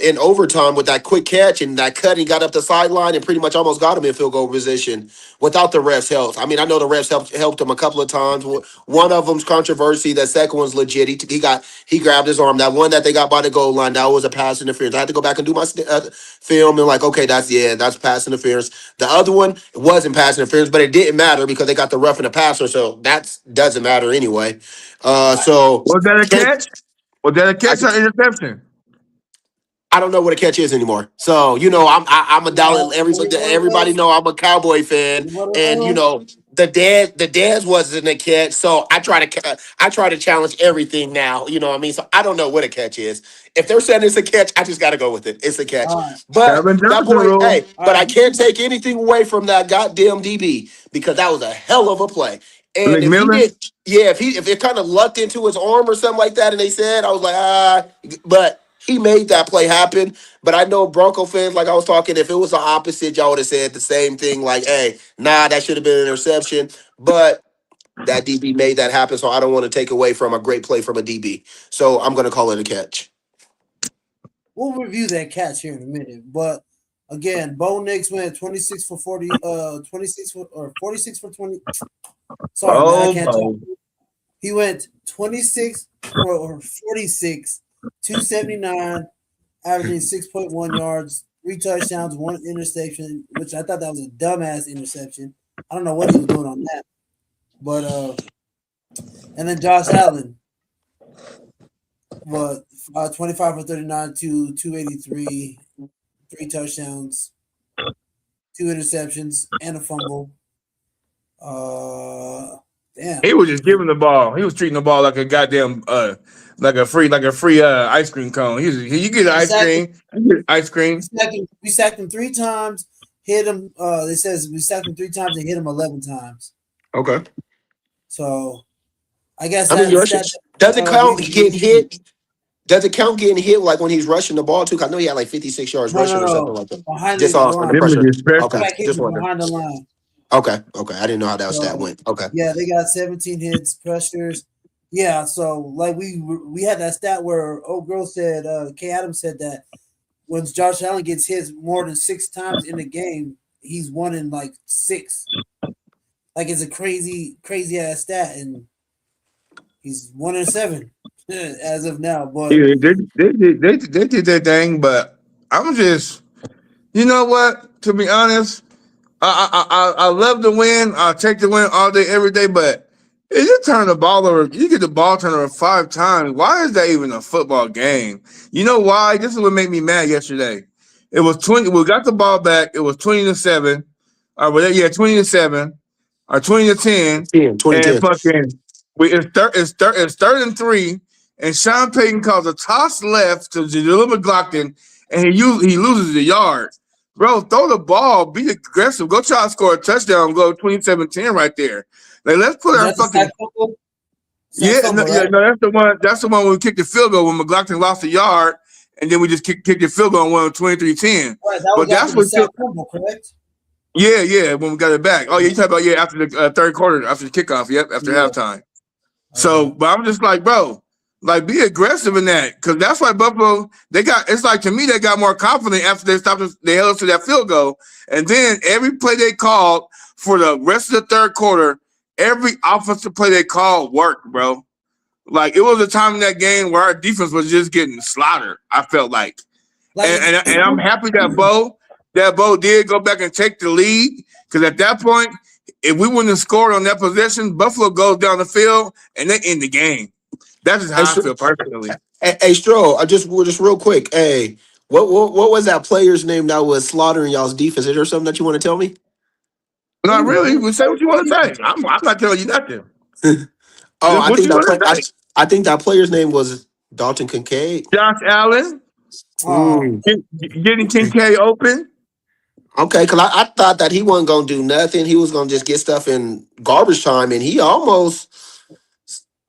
Speaker 2: in overtime with that quick catch and that cut, he got up the sideline and pretty much almost got him in field goal position without the refs' help. I mean, I know the refs helped him a couple of times. One of them's controversy. The second one's legit. He grabbed his arm. That one that they got by the goal line, that was a pass interference. I had to go back and do my film and like, okay, that's pass interference. The other one, it wasn't pass interference, but it didn't matter because they got the rough and the passer, so that doesn't matter anyway. So
Speaker 1: Was that a
Speaker 2: can't
Speaker 1: catch? Was that a
Speaker 2: I,
Speaker 1: catch or interception?
Speaker 2: I don't know what a catch is anymore. So I'm a dollar. Everybody know I'm a Cowboy fan, and the dads wasn't a catch. So I try to challenge everything now. You know what I mean? So I don't know what a catch is. If they're saying it's a catch, I just got to go with it. It's a catch.
Speaker 3: All right.
Speaker 2: But
Speaker 1: Calvin
Speaker 2: that
Speaker 1: Johnson
Speaker 2: boy,
Speaker 1: rule.
Speaker 2: hey,
Speaker 3: All
Speaker 2: but I
Speaker 3: right.
Speaker 2: can't take anything away from that goddamn DB because that was a hell of a play. And if he
Speaker 1: McMillan.
Speaker 2: did, if it kind of lucked into his arm or something like that, and they said, I was like, but he made that play happen. But I know Bronco fans, like I was talking, if it was the opposite, y'all would have said the same thing, like, hey, nah, that should have been an interception. But that DB made that happen, so I don't want to take away from a great play from a DB. So I'm going to call it a catch.
Speaker 3: We'll review that catch here in a minute. But again, Bo Nix went 26 for 40, 26 for, or 46 for 20. Sorry, man, I can't talk. He went 26 for 46, 279, averaging 6.1 yards, 3 touchdowns, 1 interception, which I thought that was a dumbass interception. I don't know what he was doing on that. But and then Josh Allen, what 25 for 39 to 283, 3 touchdowns, 2 interceptions, and a fumble. Damn.
Speaker 1: He was just giving the ball. He was treating the ball like a goddamn like a free ice cream cone. You get ice cream. You get ice cream.
Speaker 3: We sacked him 3 times, hit him. It says we sacked him 3 times and hit him 11 times.
Speaker 2: Okay.
Speaker 3: So I guess
Speaker 2: does it count getting hit? Does it count getting hit like when he's rushing the ball too? I know he had like 56 yards rushing or something like that.
Speaker 3: Behind
Speaker 2: Just
Speaker 3: the
Speaker 2: under
Speaker 3: line.
Speaker 2: pressure. Okay. Just
Speaker 3: behind the line.
Speaker 2: Okay. I didn't know how that stat went. Okay.
Speaker 3: Yeah, they got 17 hits, pressures. Yeah, so like we had that stat where old girl said, Kay Adams said that when Josh Allen gets hit more than 6 times in a game, he's won in like 6. Like it's a crazy ass stat, and he's 1 in 7 as of now. But
Speaker 1: Yeah, they did their thing, but I'm just, you know what? To be honest, I love the win. I'll take the win all day, every day. But if you turn the ball over, you get the ball turned over 5 times. Why is that even a football game? You know why? This is what made me mad yesterday. It was 20. We got the ball back. It was 20-7. 20-7 or 20-10.
Speaker 2: 2010.
Speaker 1: And fucking, it's third and 3. And Sean Payton calls a toss left to Jaleel McLaughlin, and he loses the yard. Bro, throw the ball, be aggressive, go try to score a touchdown, go 27-10 right there. Like, let's put our fucking
Speaker 3: fumble,
Speaker 1: no, that's the one. That's the one when we kicked the field goal when McLaughlin lost the yard, and then we just kicked the field goal and won 23-10.
Speaker 3: Right, but that's what fumble, correct?
Speaker 1: Yeah, when we got it back. Oh, yeah, you talking about after the third quarter, after the kickoff, after halftime. So, but I'm just like, bro, like be aggressive in that, because that's why Buffalo it's like, to me, they got more confident after they stopped. They held us to that field goal, and then every play they called for the rest of the third quarter, every offensive play they called worked, bro. Like it was a time in that game where our defense was just getting slaughtered. I felt like and I'm happy that that Bo did go back and take the lead, because at that point, if we wouldn't have scored on that possession, Buffalo goes down the field and they end the game. That's just how I feel personally.
Speaker 2: Hey, Stro, just real quick. Hey, what was that player's name that was slaughtering y'all's defense? Is there something that you want to tell me?
Speaker 1: Not really. We say what you want to say. I'm not telling you nothing.
Speaker 2: Oh, I think that player's name was Dalton Kincaid.
Speaker 1: Josh Allen. Getting Kincaid open.
Speaker 2: Okay, because I thought that he wasn't going to do nothing. He was going to just get stuff in garbage time, and he almost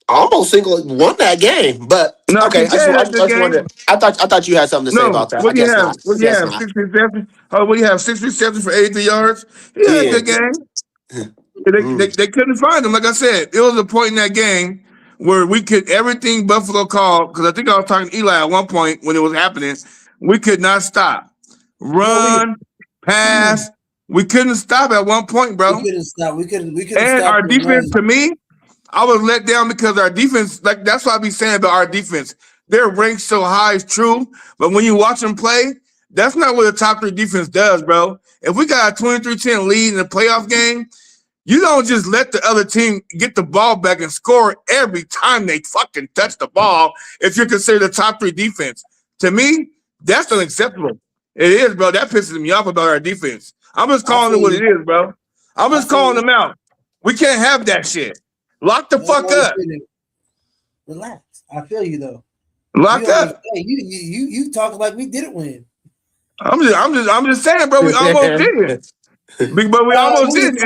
Speaker 2: won that game. But
Speaker 1: no,
Speaker 2: okay, I just
Speaker 1: game.
Speaker 2: wondered. I thought you had something to say about that.
Speaker 1: What do you have?
Speaker 2: Not.
Speaker 1: What do you have? 6 receptions. Oh, what do you have? 6 receptions for 83 yards. He had a good game. They couldn't find him. Like I said, it was a point in that game where we could everything Buffalo called, because I think I was talking to Eli at one point when it was happening. We could not stop. Run, pass. We couldn't stop at one point, bro.
Speaker 3: We couldn't stop. We couldn't
Speaker 1: and
Speaker 3: stop
Speaker 1: our defense, to me, I was let down because our defense, like that's what I be saying about our defense. Their rank so high is true, but when you watch them play, that's not what a top 3 defense does, bro. If we got a 23-10 lead in a playoff game, you don't just let the other team get the ball back and score every time they fucking touch the ball if you're considered a top 3 defense. To me, that's unacceptable. It is, bro. That pisses me off about our defense. I'm just calling it what it is, bro. I'm just calling them out. We can't have that shit. Lock the fuck up.
Speaker 3: Relax. I feel you though.
Speaker 1: Lock up.
Speaker 3: You talk like we didn't win.
Speaker 1: I'm just saying, bro. We almost did. But we almost did,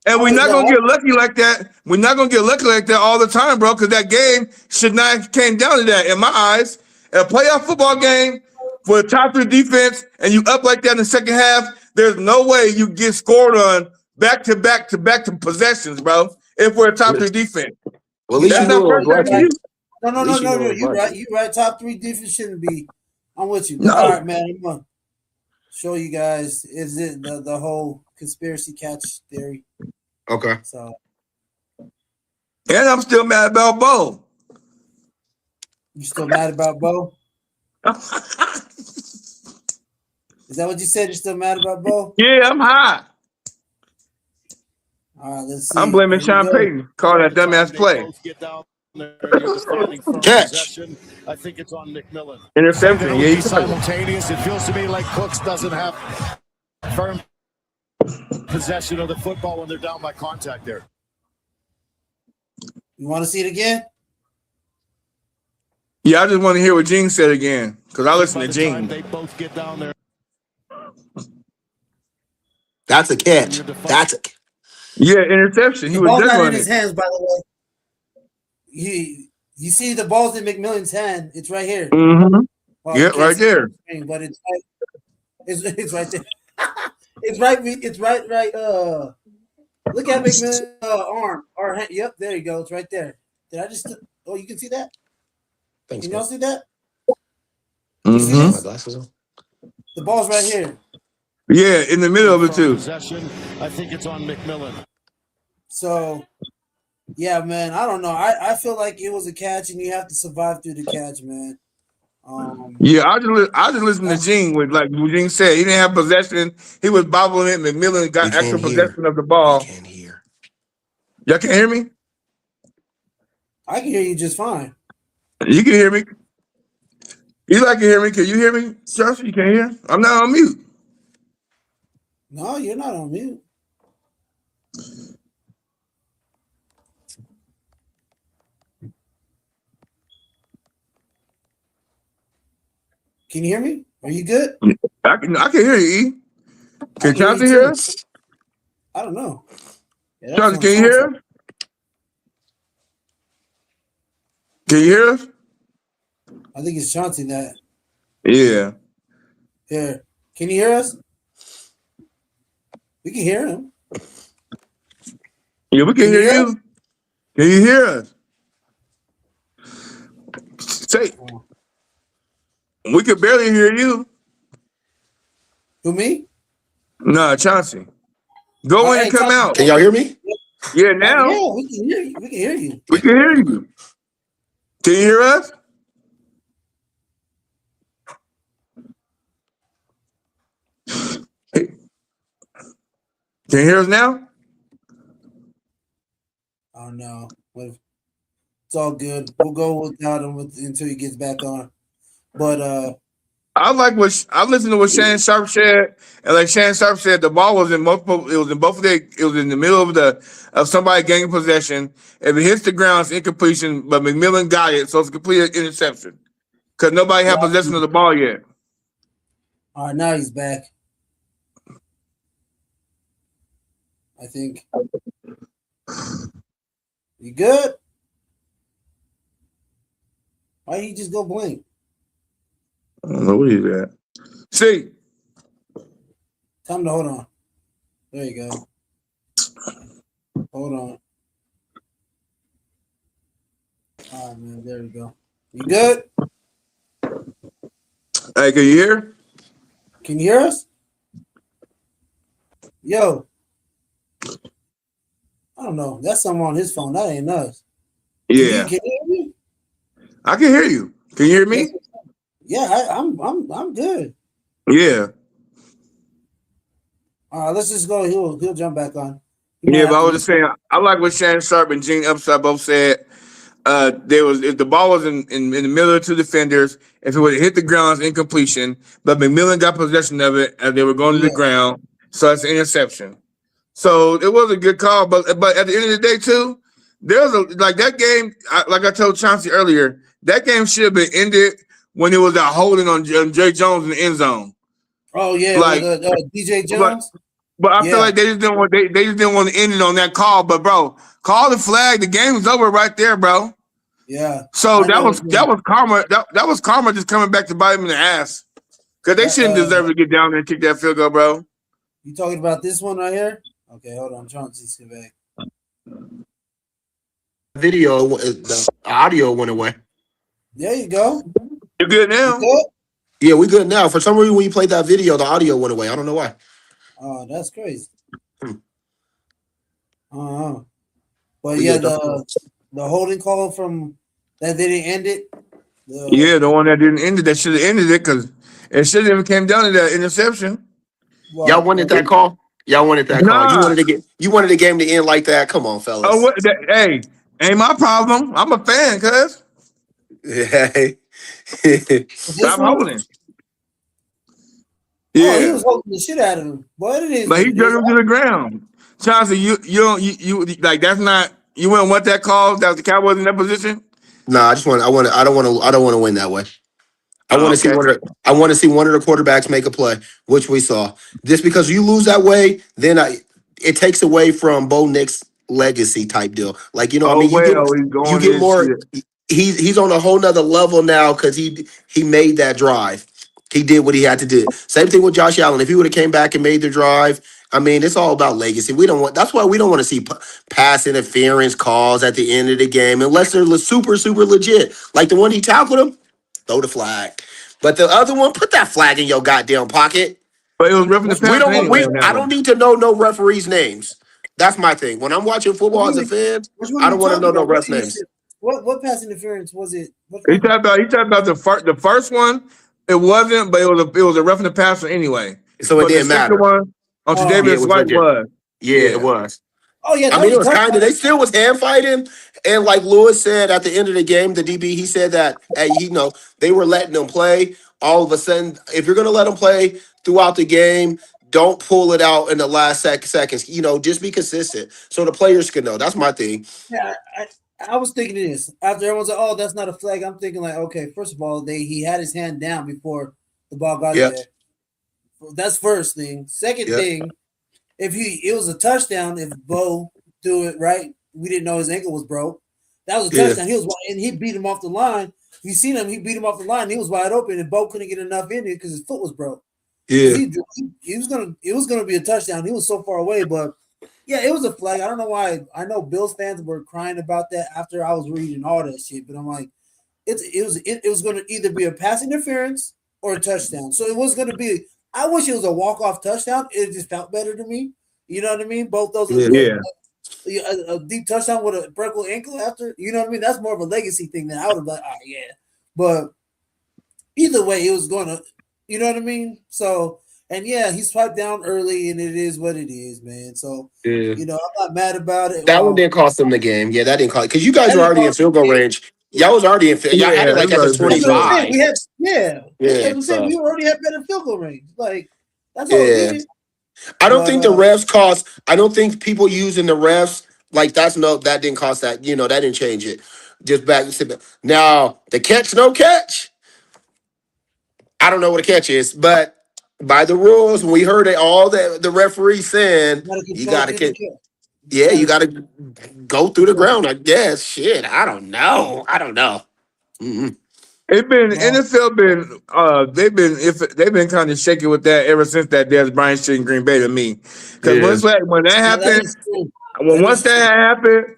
Speaker 1: and we're not gonna get lucky like that. We're not gonna get lucky like that all the time, bro. Because that game should not have came down to that. In my eyes, a playoff football game for a top 3 defense, and you up like that in the second half, there's no way you get scored on back to back possessions, bro. If we're a top 3 defense,
Speaker 2: well, at least you knew it was lucky.
Speaker 3: No. You're right. You're right. Top 3 defense shouldn't be. I'm with you. No. All right, man. I'm gonna show you guys. Is it the whole conspiracy catch theory?
Speaker 2: Okay.
Speaker 3: So,
Speaker 1: and I'm still mad about Bo.
Speaker 3: You still mad about Bo? Is that what you said? You're still mad about Bo?
Speaker 1: Yeah, I'm hot.
Speaker 3: All right, let's see.
Speaker 1: I'm blaming Sean Payton. Call that dumbass play.
Speaker 2: Catch.
Speaker 4: I think it's on McMillan.
Speaker 1: Interception. Yeah, he's
Speaker 4: simultaneous. It feels to me like Cooks doesn't have firm possession of the football when they're down by contact there.
Speaker 3: You want to see it again?
Speaker 1: Yeah, I just want to hear what Gene said again, because I listen to Gene.
Speaker 4: They both get down there.
Speaker 2: That's a catch. That's a catch.
Speaker 1: Yeah, interception. He
Speaker 3: the
Speaker 1: was
Speaker 3: ball's
Speaker 1: just
Speaker 3: not in
Speaker 1: running.
Speaker 3: his hands, by the way. You see the ball's in McMillan's hand. It's right here.
Speaker 1: Mm-hmm.
Speaker 3: Well,
Speaker 1: yeah, right there.
Speaker 3: But it's right there. It's right. Look at McMillan's arm or hand. Yep, there you go. It's right there. Did I just? Oh, you can see that.
Speaker 2: Thanks,
Speaker 3: can y'all see that?
Speaker 1: Mm-hmm.
Speaker 2: My glasses on.
Speaker 3: The ball's right here.
Speaker 1: Yeah, in the middle of it too.
Speaker 4: Possession. I think it's on McMillan.
Speaker 3: So, yeah, man. I don't know. I feel like it was a catch, and you have to survive through the catch, man.
Speaker 1: Yeah, I just listened to Gene with like Gene said. He didn't have possession. He was bobbling it. McMillan got extra possession of the ball.
Speaker 2: I can't hear.
Speaker 1: Y'all can hear me?
Speaker 3: I can hear you just fine.
Speaker 1: You can hear me. Eli can hear me. Can you hear me, Josh? You can't hear? I'm not on mute.
Speaker 3: No, you're not on mute. Can you hear me? Are you good?
Speaker 1: I can hear you, E. Can Chauncey hear us?
Speaker 3: I don't know. Yeah,
Speaker 1: Chauncey, can you hear us? Can you hear us?
Speaker 3: I think it's Chauncey that.
Speaker 1: Yeah.
Speaker 3: Here. Can you hear us? We can hear him.
Speaker 1: Yeah, we can hear you. Can you hear us? Say, we can barely hear you.
Speaker 3: Who, me?
Speaker 1: Nah, Chauncey. Go in and come out.
Speaker 2: Can y'all hear me?
Speaker 1: Yeah, now.
Speaker 3: Yeah, we can hear you. We can hear you.
Speaker 1: We can hear you. Can you hear us? Can you hear us now?
Speaker 3: Oh no, it's all good. We'll go without him until he gets back on. But
Speaker 1: I listened to what Shannon Sharp said, and like Shannon Sharp said, the ball was in multiple. It was in both of their. It was in the middle of somebody gaining possession. If it hits the ground, it's incompletion. But McMillan got it, so it's a complete interception because nobody had possession of the ball yet.
Speaker 3: all right, now he's back. I think. You good? Why he just go blank?
Speaker 1: I don't know where he's at. See,
Speaker 3: Tell him to hold on. There you go. Hold on. All right, man. There we go. You good?
Speaker 1: hey, can you hear?
Speaker 3: Can you hear us? Yo. I don't know. That's something on his phone. That ain't us.
Speaker 1: Yeah,
Speaker 3: Can you hear me?
Speaker 1: I can hear you. Can you hear me?
Speaker 3: Yeah, I'm good.
Speaker 1: Yeah.
Speaker 3: All right, let's just go. He'll jump back on. He might
Speaker 1: Yeah,
Speaker 3: have
Speaker 1: but I
Speaker 3: to
Speaker 1: was just saying, I like what Shannon Sharp and Gene Upside both said. If the ball was in the middle of two defenders, if it would have hit the ground, it's incompletion. But McMillan got possession of it as they were going to the ground, so it's an interception. So it was a good call, but at the end of the day, too, there's like that game. Like I told Chauncey earlier, that game should have been ended when it was that holding on Jay Jones in the end zone.
Speaker 3: Oh yeah,
Speaker 1: Like,
Speaker 3: with DJ Jones.
Speaker 1: But I feel like they just didn't want they just didn't want to end it on that call. But bro, call the flag. The game was over right there, bro.
Speaker 3: Yeah.
Speaker 1: So that was karma. That was karma just coming back to bite him in the ass. Because they shouldn't deserve to get down there and kick that field goal, bro.
Speaker 3: You talking about this one right here? Okay, hold on. I'm trying to see back.
Speaker 2: Video, the audio went away.
Speaker 3: There you go.
Speaker 1: You good now?
Speaker 3: You good?
Speaker 2: Yeah, we good now. For some reason, when you played that video, the audio went away. I don't know why.
Speaker 3: Oh, that's crazy.
Speaker 2: Hmm.
Speaker 3: But yeah, the holding call from that they didn't end it.
Speaker 1: The one that didn't end it, that should have ended it because it should have even came down to that interception.
Speaker 2: Well, y'all wanted that call? Y'all wanted that call. You wanted the game to end like that? Come on, fellas.
Speaker 1: Oh, hey, ain't my problem. I'm a fan, cuz.
Speaker 2: Hey.
Speaker 1: Stop holding.
Speaker 3: Yeah. Oh, he was holding the shit out of him. But it is.
Speaker 1: But he drug him to the ground. Chauncey, you like that's not you wouldn't want that call that the Cowboys in that position?
Speaker 2: Nah, I don't want to win that way. I want to see one of the quarterbacks make a play, which we saw. Just because you lose that way, then it takes away from Bo Nix's legacy type deal. Like, you get more. He's on a whole nother level now because he made that drive. He did what he had to do. Same thing with Josh Allen. If he would have came back and made the drive, I mean, it's all about legacy. That's why we don't want to see pass interference calls at the end of the game unless they're super, super legit. Like the one he tackled him, throw the flag. But the other one, put that flag in your goddamn pocket.
Speaker 1: But it was reference to pass anyway.
Speaker 2: I don't need to know no referees' names. That's my thing. When I'm watching football as a fan, I don't want to know no ref names.
Speaker 3: What pass interference was it?
Speaker 1: He talked about the first one. It wasn't, but it was a reference to pass anyway.
Speaker 2: So it didn't matter.
Speaker 1: One on Tre'Davious White was.
Speaker 2: Yeah, it was.
Speaker 3: Oh yeah,
Speaker 2: I mean, it was kind of. They still was hand fighting, and like Lewis said at the end of the game, the DB he said that they were letting them play. All of a sudden, if you're gonna let them play throughout the game, don't pull it out in the last seconds. Just be consistent so the players can know. That's my thing.
Speaker 3: Yeah, I was thinking this after everyone's like, "Oh, that's not a flag." I'm thinking like, okay, first of all, he had his hand down before the ball got there. That's first thing. Second thing, if it was a touchdown, if Bo do it right, we didn't know his ankle was broke. That was a touchdown. He beat him off the line. You seen him? He beat him off the line. He was wide open, and Bo couldn't get enough in it because his foot was broke.
Speaker 2: Yeah,
Speaker 3: he was gonna. It was gonna be a touchdown. He was so far away, but. Yeah, it was a flag. I don't know why. I know Bills fans were crying about that after I was reading all that shit, but I'm like, it was going to either be a pass interference or a touchdown. So it was going to be. I wish it was a walk-off touchdown. It just felt better to me. You know what I mean? Both those. A deep touchdown with a broken ankle after. You know what I mean? That's more of a legacy thing than I would have been like, oh yeah. But either way, it was going to. You know what I mean? So And yeah, he swiped down early, and it is what it is, man. So
Speaker 2: Yeah.
Speaker 3: I'm not mad about it.
Speaker 2: That one didn't cost them the game. Yeah, that didn't cost because you guys
Speaker 3: That
Speaker 2: were
Speaker 3: didn't
Speaker 2: already in
Speaker 3: cost them
Speaker 2: field goal
Speaker 3: the game.
Speaker 2: range. Y'all was already in field. Y'all had it like at the
Speaker 3: That's what I'm saying.
Speaker 2: 25.
Speaker 3: We had that's what I'm saying.
Speaker 2: So
Speaker 3: We already had better field goal range. Like that's all
Speaker 2: yeah.
Speaker 3: it is.
Speaker 2: I don't
Speaker 3: But
Speaker 2: think the refs cost. I don't think people using the refs like that didn't cost that. That didn't change it. Just back now the catch, no catch. I don't know what a catch is, but by the rules, when we heard it, all the referee saying you got to catch. Yeah, you got to go through the ground. I guess. Shit, I don't know. Mm-hmm.
Speaker 1: It's been NFL they've been kind of shaky with that ever since that Dez Bryant shit in Green Bay to me. Because when that happened, once that happened,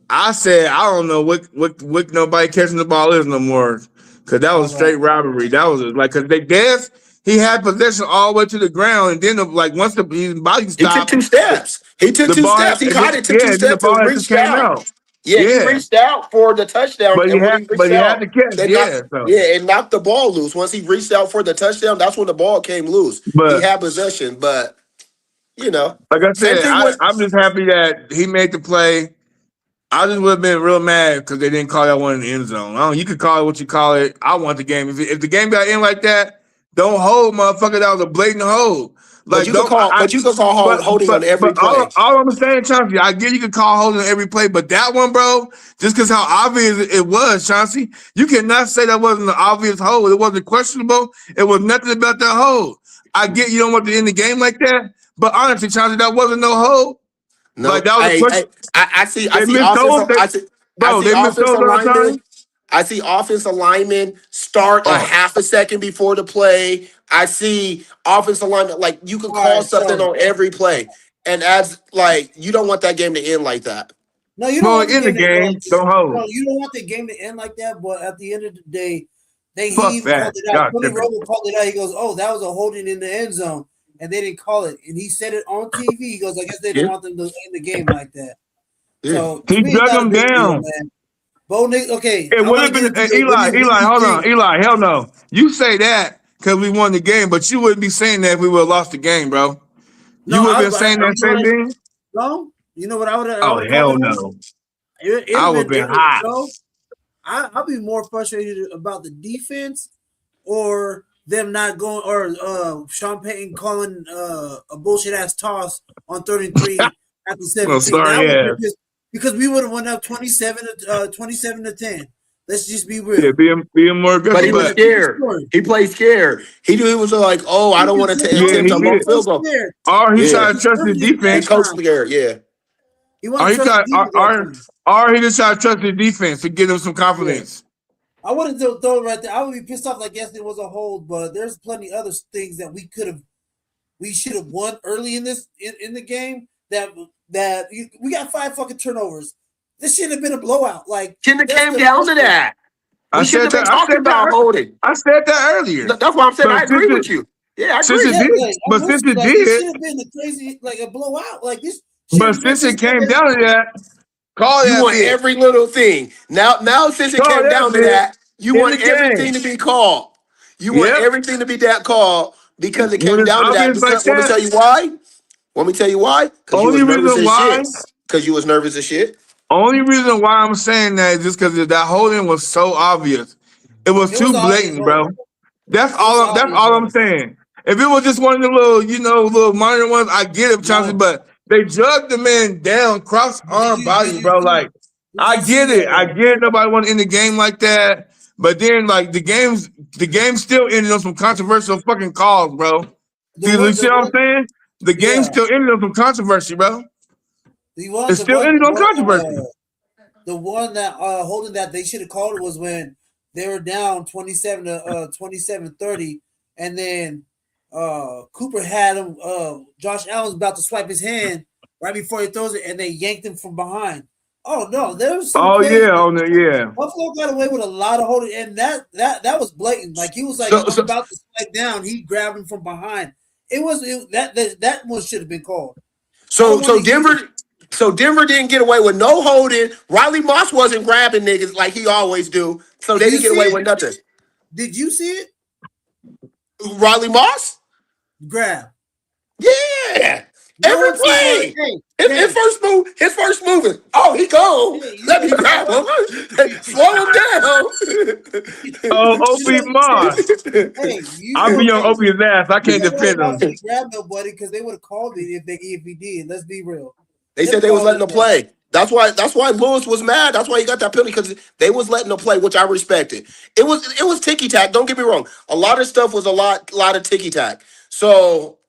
Speaker 1: I said I don't know what nobody catching the ball is no more. Because that was straight robbery. That was like because Dez he had possession all the way to the ground, and then once his body stopped,
Speaker 2: he took 2 steps. He took 2 steps. He caught it, took 2 steps, and reached out. Yeah, he reached out for the touchdown,
Speaker 1: but he
Speaker 2: had
Speaker 1: to catch.
Speaker 2: It knocked the ball loose. Once he reached out for the touchdown, that's when the ball came loose.
Speaker 1: But
Speaker 2: he had possession, but
Speaker 1: like I said, I'm just happy that he made the play. I just would have been real mad because they didn't call that one in the end zone. You could call it what you call it. I want the game. If the game got in like that, don't hold, motherfucker. That was a blatant hold.
Speaker 2: Like you could call holding on every play.
Speaker 1: All I'm saying, Chauncey, I get you could call holding on every play, but that one, bro, just because how obvious it was, Chauncey, you cannot say that wasn't an obvious hold. It wasn't questionable. It was nothing about that hold. I get you don't want to end the game like that, but honestly, Chauncey, that wasn't no hold.
Speaker 2: No, like that was a question. I see offensive linemen start a half a second before the play. I see offensive linemen like you can call something on every play, and as like you don't want that game to end like that.
Speaker 3: No, you don't want
Speaker 1: the game. Don't hold.
Speaker 3: No, you don't want the game to end like that. But at the end of the day, he called it out. Tony Romo called it out. He goes, "Oh, that was a holding in the end zone." And they didn't call it, and he said it on TV. He goes, "I guess they didn't want them to end the game like that." Yeah. So
Speaker 1: he dug them down.
Speaker 3: Bo Nick, okay.
Speaker 1: It would have been Eli. Hold on, Eli. Hell no. You say that because we won the game, but you wouldn't be saying that if we would have lost the game, bro. You would have been saying that same thing.
Speaker 3: No, you know what I would have.
Speaker 1: Oh hell no. I would have been hot.
Speaker 3: I'll be more frustrated about the defense or them not going, or Sean Payton calling a bullshit ass toss on 33 at the 17. Because we would have won up 27 to 10. Let's just be real.
Speaker 1: Yeah, being more aggressive.
Speaker 2: But he was scared. He played scared. He knew he was like, oh, I don't want to attempt a field goal.
Speaker 1: Or he tried to trust his defense.
Speaker 2: Coach scared, yeah.
Speaker 1: He just tried to trust his defense to give him some confidence.
Speaker 3: I wouldn't throw it right there. I would be pissed off like yes, it was a hold, but there's plenty other things that we should have won early in the game. That we got 5 fucking turnovers. This should have been a blowout. Like
Speaker 2: shouldn't have came down to that.
Speaker 1: I said that earlier.
Speaker 2: That's why I'm saying I agree with you. Yeah, I agree.
Speaker 1: Since it did,
Speaker 3: it should have been a crazy a blowout like this.
Speaker 1: But since it came down to that.
Speaker 2: You want every little thing. Now since it came down to that, you want everything to be called. You want everything to be that called because it came down to that. Let me tell you why. Want me to tell you why? Because you was nervous as shit.
Speaker 1: Only reason why I'm saying that is just because that holding was so obvious. It was too blatant, bro. That's all I'm saying. If it was just one of the little minor ones, I get it, Chauncey, but they drugged the man down, cross-arm body, bro. Like, I get it. Nobody want to end the game like that. But then, like, the game still ended on some controversial fucking calls, bro. You see what I'm saying? The game still ended on some controversy, bro. It's still ended on controversy.
Speaker 3: The one that holding that they should have called it was when they were down 27-30, and then Cooper had him. Josh Allen's about to swipe his hand right before he throws it, and they yanked him from behind. Oh no, there was some Buffalo got away with a lot of holding, and that was blatant. Like he was like about to swipe down, he grabbed him from behind. That one should have been called.
Speaker 2: So Denver didn't get away with no holding. Riley Moss wasn't grabbing niggas like he always do, so they didn't get away with nothing.
Speaker 3: Did you see it?
Speaker 2: Riley Moss?
Speaker 3: grab.
Speaker 2: Yeah.
Speaker 3: No
Speaker 2: Every
Speaker 3: one said,
Speaker 2: play.
Speaker 3: hey,
Speaker 2: His first move is, oh, he gone.
Speaker 3: hey, you
Speaker 2: Let
Speaker 3: know,
Speaker 2: me grab him. Slow him
Speaker 1: Oh,
Speaker 3: you
Speaker 1: Opie
Speaker 3: know what he
Speaker 1: Moss.
Speaker 3: said?
Speaker 2: down.
Speaker 3: Hey,
Speaker 1: I'll be on Opie's ass. I
Speaker 3: you
Speaker 1: can't
Speaker 3: know what?
Speaker 1: defend
Speaker 3: Why
Speaker 1: him.
Speaker 3: should he grab nobody? Because they would have called it if he did. Let's be real.
Speaker 2: They
Speaker 3: Them
Speaker 2: said they was
Speaker 3: calling
Speaker 2: letting him
Speaker 3: that.
Speaker 2: play. That's why Lewis was mad. That's why he got that penalty, because they was letting him play, which I respected. It was ticky tack. Don't get me wrong. A lot of stuff was a lot of ticky tack. So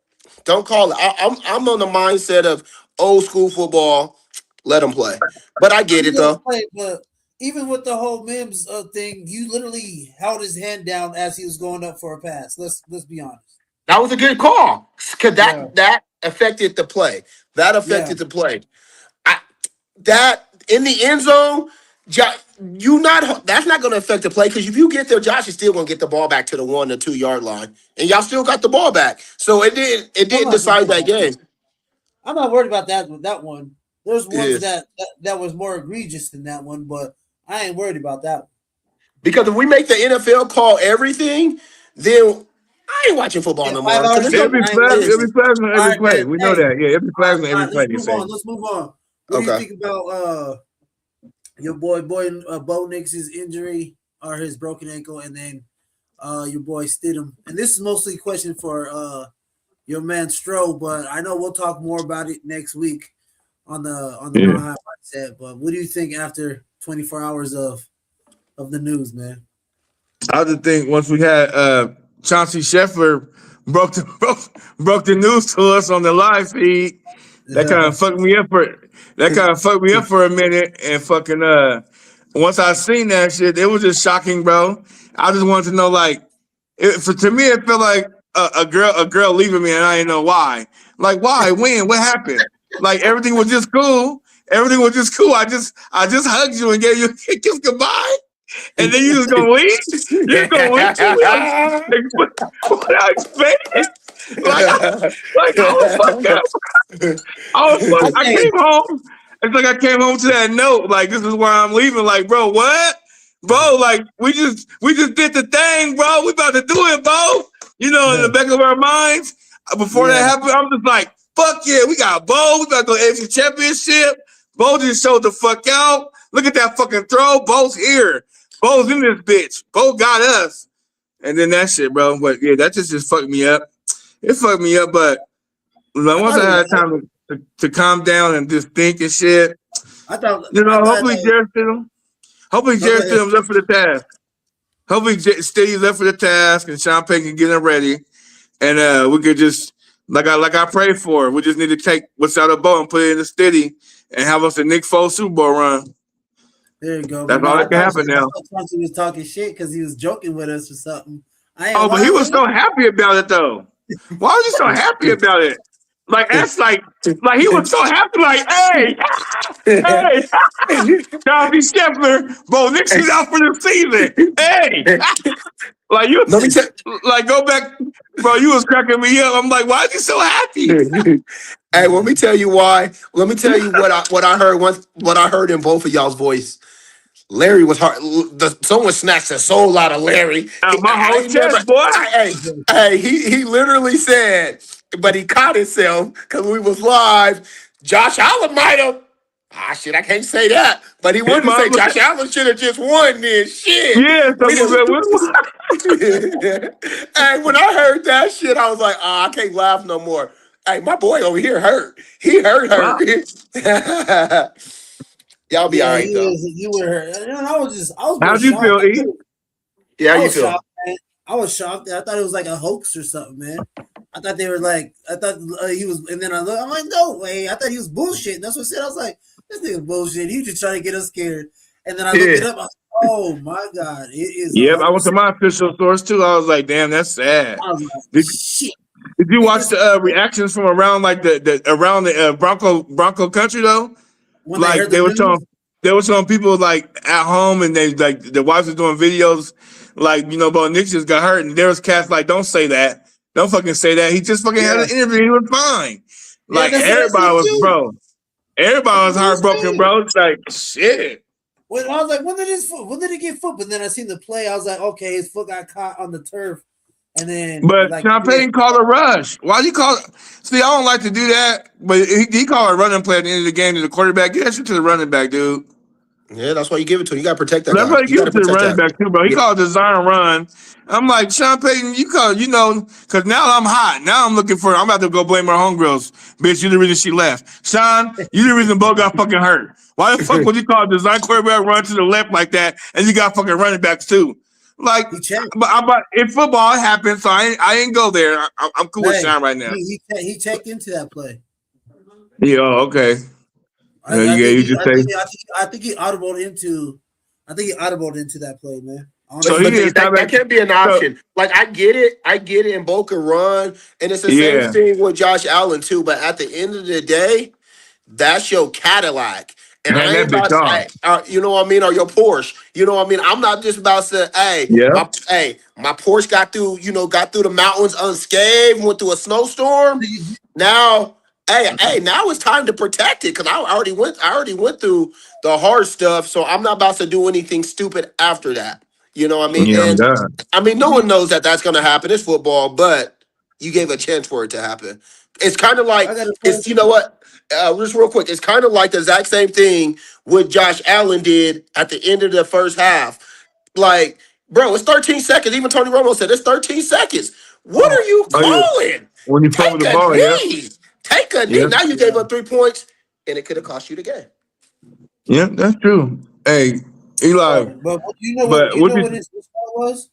Speaker 2: don't call it. I'm on the mindset of old school football. Let him play. But I get
Speaker 3: You
Speaker 2: it
Speaker 3: let him
Speaker 2: though.
Speaker 3: play, but even with the whole Mims thing, you literally held his hand down as he was going up for a pass. Let's be honest.
Speaker 2: That was a good call, because
Speaker 3: Yeah,
Speaker 2: that affected the play. That
Speaker 3: yeah.
Speaker 2: affected the play. I, that in the end zone, that's not going to affect the play, because if you get there, Josh is still going to get the ball back to the 1 to 2 yard line, and y'all still got the ball back. So
Speaker 3: I'm
Speaker 2: didn't
Speaker 3: not
Speaker 2: decide
Speaker 3: worried
Speaker 2: that
Speaker 3: about
Speaker 2: game.
Speaker 3: I'm not worried about that one. There's
Speaker 2: Yeah.
Speaker 3: ones that was more egregious than that one, but I ain't worried about that one.
Speaker 2: Because if we make the NFL call everything, then I ain't watching football
Speaker 3: Yeah,
Speaker 2: no
Speaker 3: 5
Speaker 2: more. Because
Speaker 3: hours
Speaker 2: it's
Speaker 1: It'll
Speaker 3: straight.
Speaker 2: no
Speaker 1: be
Speaker 3: I ain't
Speaker 1: flag.
Speaker 3: watching
Speaker 1: It'll
Speaker 3: it.
Speaker 1: be flags on
Speaker 3: All
Speaker 1: every
Speaker 3: right,
Speaker 1: play. We know
Speaker 3: hey,
Speaker 1: that. Yeah, it'll be flags on every play. They
Speaker 3: let's move
Speaker 1: say.
Speaker 3: on. Let's move on. What do you
Speaker 2: okay.
Speaker 3: think about your boy Bo Nix's injury or his broken ankle, and then your boy Stidham? And this is mostly a question for your man Stroh, but I know we'll talk more about it next week on the
Speaker 1: Yeah.
Speaker 3: Mile High Mindset. But what do you think after 24 hours of the news, man?
Speaker 1: I just think once we had Chauncey Sheffler broke the news to us on the live feed, that kind of fucked me up for a minute. And fucking once I seen that shit, it was just shocking, bro. I just wanted to know, like, to me it felt like a girl leaving me, and I didn't know why. Like, why? When? What happened? Like, everything was just cool. Everything was just cool. I just hugged you and gave you a kiss goodbye. And then you just gonna leave? You just gonna leave me without explaining? I was fucked up. I
Speaker 3: Okay,
Speaker 1: came home. It's like I came home to that note. Like, this is where I'm leaving. Like, bro, what? Bro, like, we just did the thing, bro. We about to do it, bro. You know, in the back of our minds. Before that happened, I'm just like, fuck yeah, we got Bo. We about to go AFC Championship. Bo just showed the fuck out. Look at that fucking throw. Bo's here. Bo's in this bitch. Bo got us. And then that shit, bro. But yeah, that just fucked me up. It fucked me up, but once I had time to calm down and just think and shit,
Speaker 3: I thought
Speaker 1: hopefully Jared Stidham's up for the task. Hopefully Steady's up for the task and Sean Payton can get him ready. And we could just, like I prayed for, we just need to take what's out of Bo and put it in the Steady and have us a Nick Foles Super Bowl run.
Speaker 3: There you go.
Speaker 1: That's all that can happen now.
Speaker 3: I thought he was talking shit because he was joking with us or something.
Speaker 1: But he was so happy about it though. Why was he so happy about it? Like, that's like he was so happy. Like, hey, Chauncey Sheffler, Bo Nixon's out for the season. Hey, like you, like go back, bro. You was cracking me up. I'm like, why is he so happy?
Speaker 2: Hey, let me tell you why. Let me tell you what I heard once. What I heard in both of y'all's voice. Larry was hard. Someone snatched the soul out of Larry.
Speaker 1: My whole chest, boy.
Speaker 2: He literally said, but he caught himself because we was live. Josh Allen might have. Shit, I can't say that. But he wanted to say Josh Allen should have just won this shit.
Speaker 1: Yeah,
Speaker 2: Hey, when I heard that shit, I was like, I can't laugh no more. Hey, my boy over here hurt. He hurt. Y'all be all right though.
Speaker 3: You were hurt. I was
Speaker 1: How'd you feel, E?
Speaker 2: Yeah,
Speaker 3: I
Speaker 2: you
Speaker 3: was
Speaker 2: feel?
Speaker 3: shocked, man. I was shocked. I thought it was like a hoax or something, man. I thought they were like, I thought he was, and then I'm like, no way. I thought he was bullshit. That's what I said. I was like, this nigga's bullshit. He was just trying to get us scared. And then I looked it up. I was like, oh my God. It is.
Speaker 1: Yep, I went to my official source too. I was like, damn, that's sad.
Speaker 3: I was like, shit.
Speaker 1: Did you watch the reactions from around like the Bronco country though?
Speaker 3: When
Speaker 1: like they were showing people like at home, and they like the wives were doing videos like, Bo Nix just got hurt, and there was cats like, don't say that, don't fucking say that. He just fucking had an interview. He was fine. Like everybody was heartbroken, bro. It's like shit.
Speaker 3: When I was like, when did he get foot? But then I seen the play. I was like, okay, his foot got caught on the turf. And then,
Speaker 1: But
Speaker 3: like,
Speaker 1: Sean Payton called a rush. Why do you call it? See, I don't like to do that, but he called a running play at the end of the game to the quarterback. Get that shit to the running back, dude.
Speaker 2: Yeah, that's why you give it to him. You got to protect that
Speaker 1: That's
Speaker 2: guy.
Speaker 1: why you
Speaker 2: You
Speaker 1: give
Speaker 2: got
Speaker 1: it
Speaker 2: to
Speaker 1: to the
Speaker 2: protect
Speaker 1: running
Speaker 2: that.
Speaker 1: back, too, bro. He
Speaker 2: Yeah.
Speaker 1: called a design run. I'm like, Sean Payton, because now I'm hot. Now I'm about to go blame our homegirls. Bitch, you the reason she left. Sean, you the reason Bo got fucking hurt. Why the fuck would you call a design quarterback run to the left like that and you got fucking running backs, too? Like, but in football, it happens, so I ain't go there. I'm cool with Sean right now.
Speaker 3: He checked into that play.
Speaker 1: Yeah, okay.
Speaker 3: I think he audibled into that play, man.
Speaker 1: So
Speaker 2: that can't be an option. Like I get it, and Bo can run, and it's the same thing with Josh Allen too. But at the end of the day, that's your Cadillac. And I ain't about to, you know what I mean, or your Porsche. You know what I mean? I'm not just about to say, my Porsche got through the mountains unscathed, went through a snowstorm. Now, now it's time to protect it because I already went through the hard stuff. So I'm not about to do anything stupid after that. You know what I mean?
Speaker 1: Yeah,
Speaker 2: and I mean, no one knows that that's going to happen. It's football, but you gave a chance for it to happen. It's kind of like you know what? Just real quick, it's kind of like the exact same thing what Josh Allen did at the end of the first half. Like, bro, it's 13 seconds. Even Tony Romo said it's 13 seconds. What are you calling?
Speaker 1: When you fumble the ball,
Speaker 2: Take a knee. Now you gave up 3 points, and it could have cost you the game.
Speaker 1: Yeah, that's true. Hey, Eli.
Speaker 3: But you know what his fault was?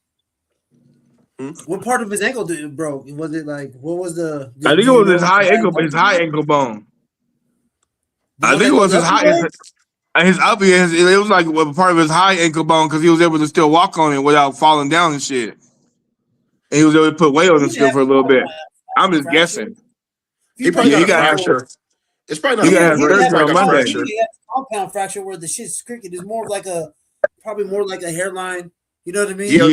Speaker 3: What part of his ankle broke? Was it like what was the?
Speaker 1: I think it was his high ankle bone. I think it was his high. It was like part of his high ankle bone because he was able to still walk on it without falling down and shit. And he was able to put weight on it still for a little bit. I'm just guessing.
Speaker 2: He probably got a fracture. It's probably not.
Speaker 1: He got surgery on Monday.
Speaker 3: He had a compound fracture where the shit's cricket is probably more like a hairline. You know what I mean?
Speaker 2: Yeah,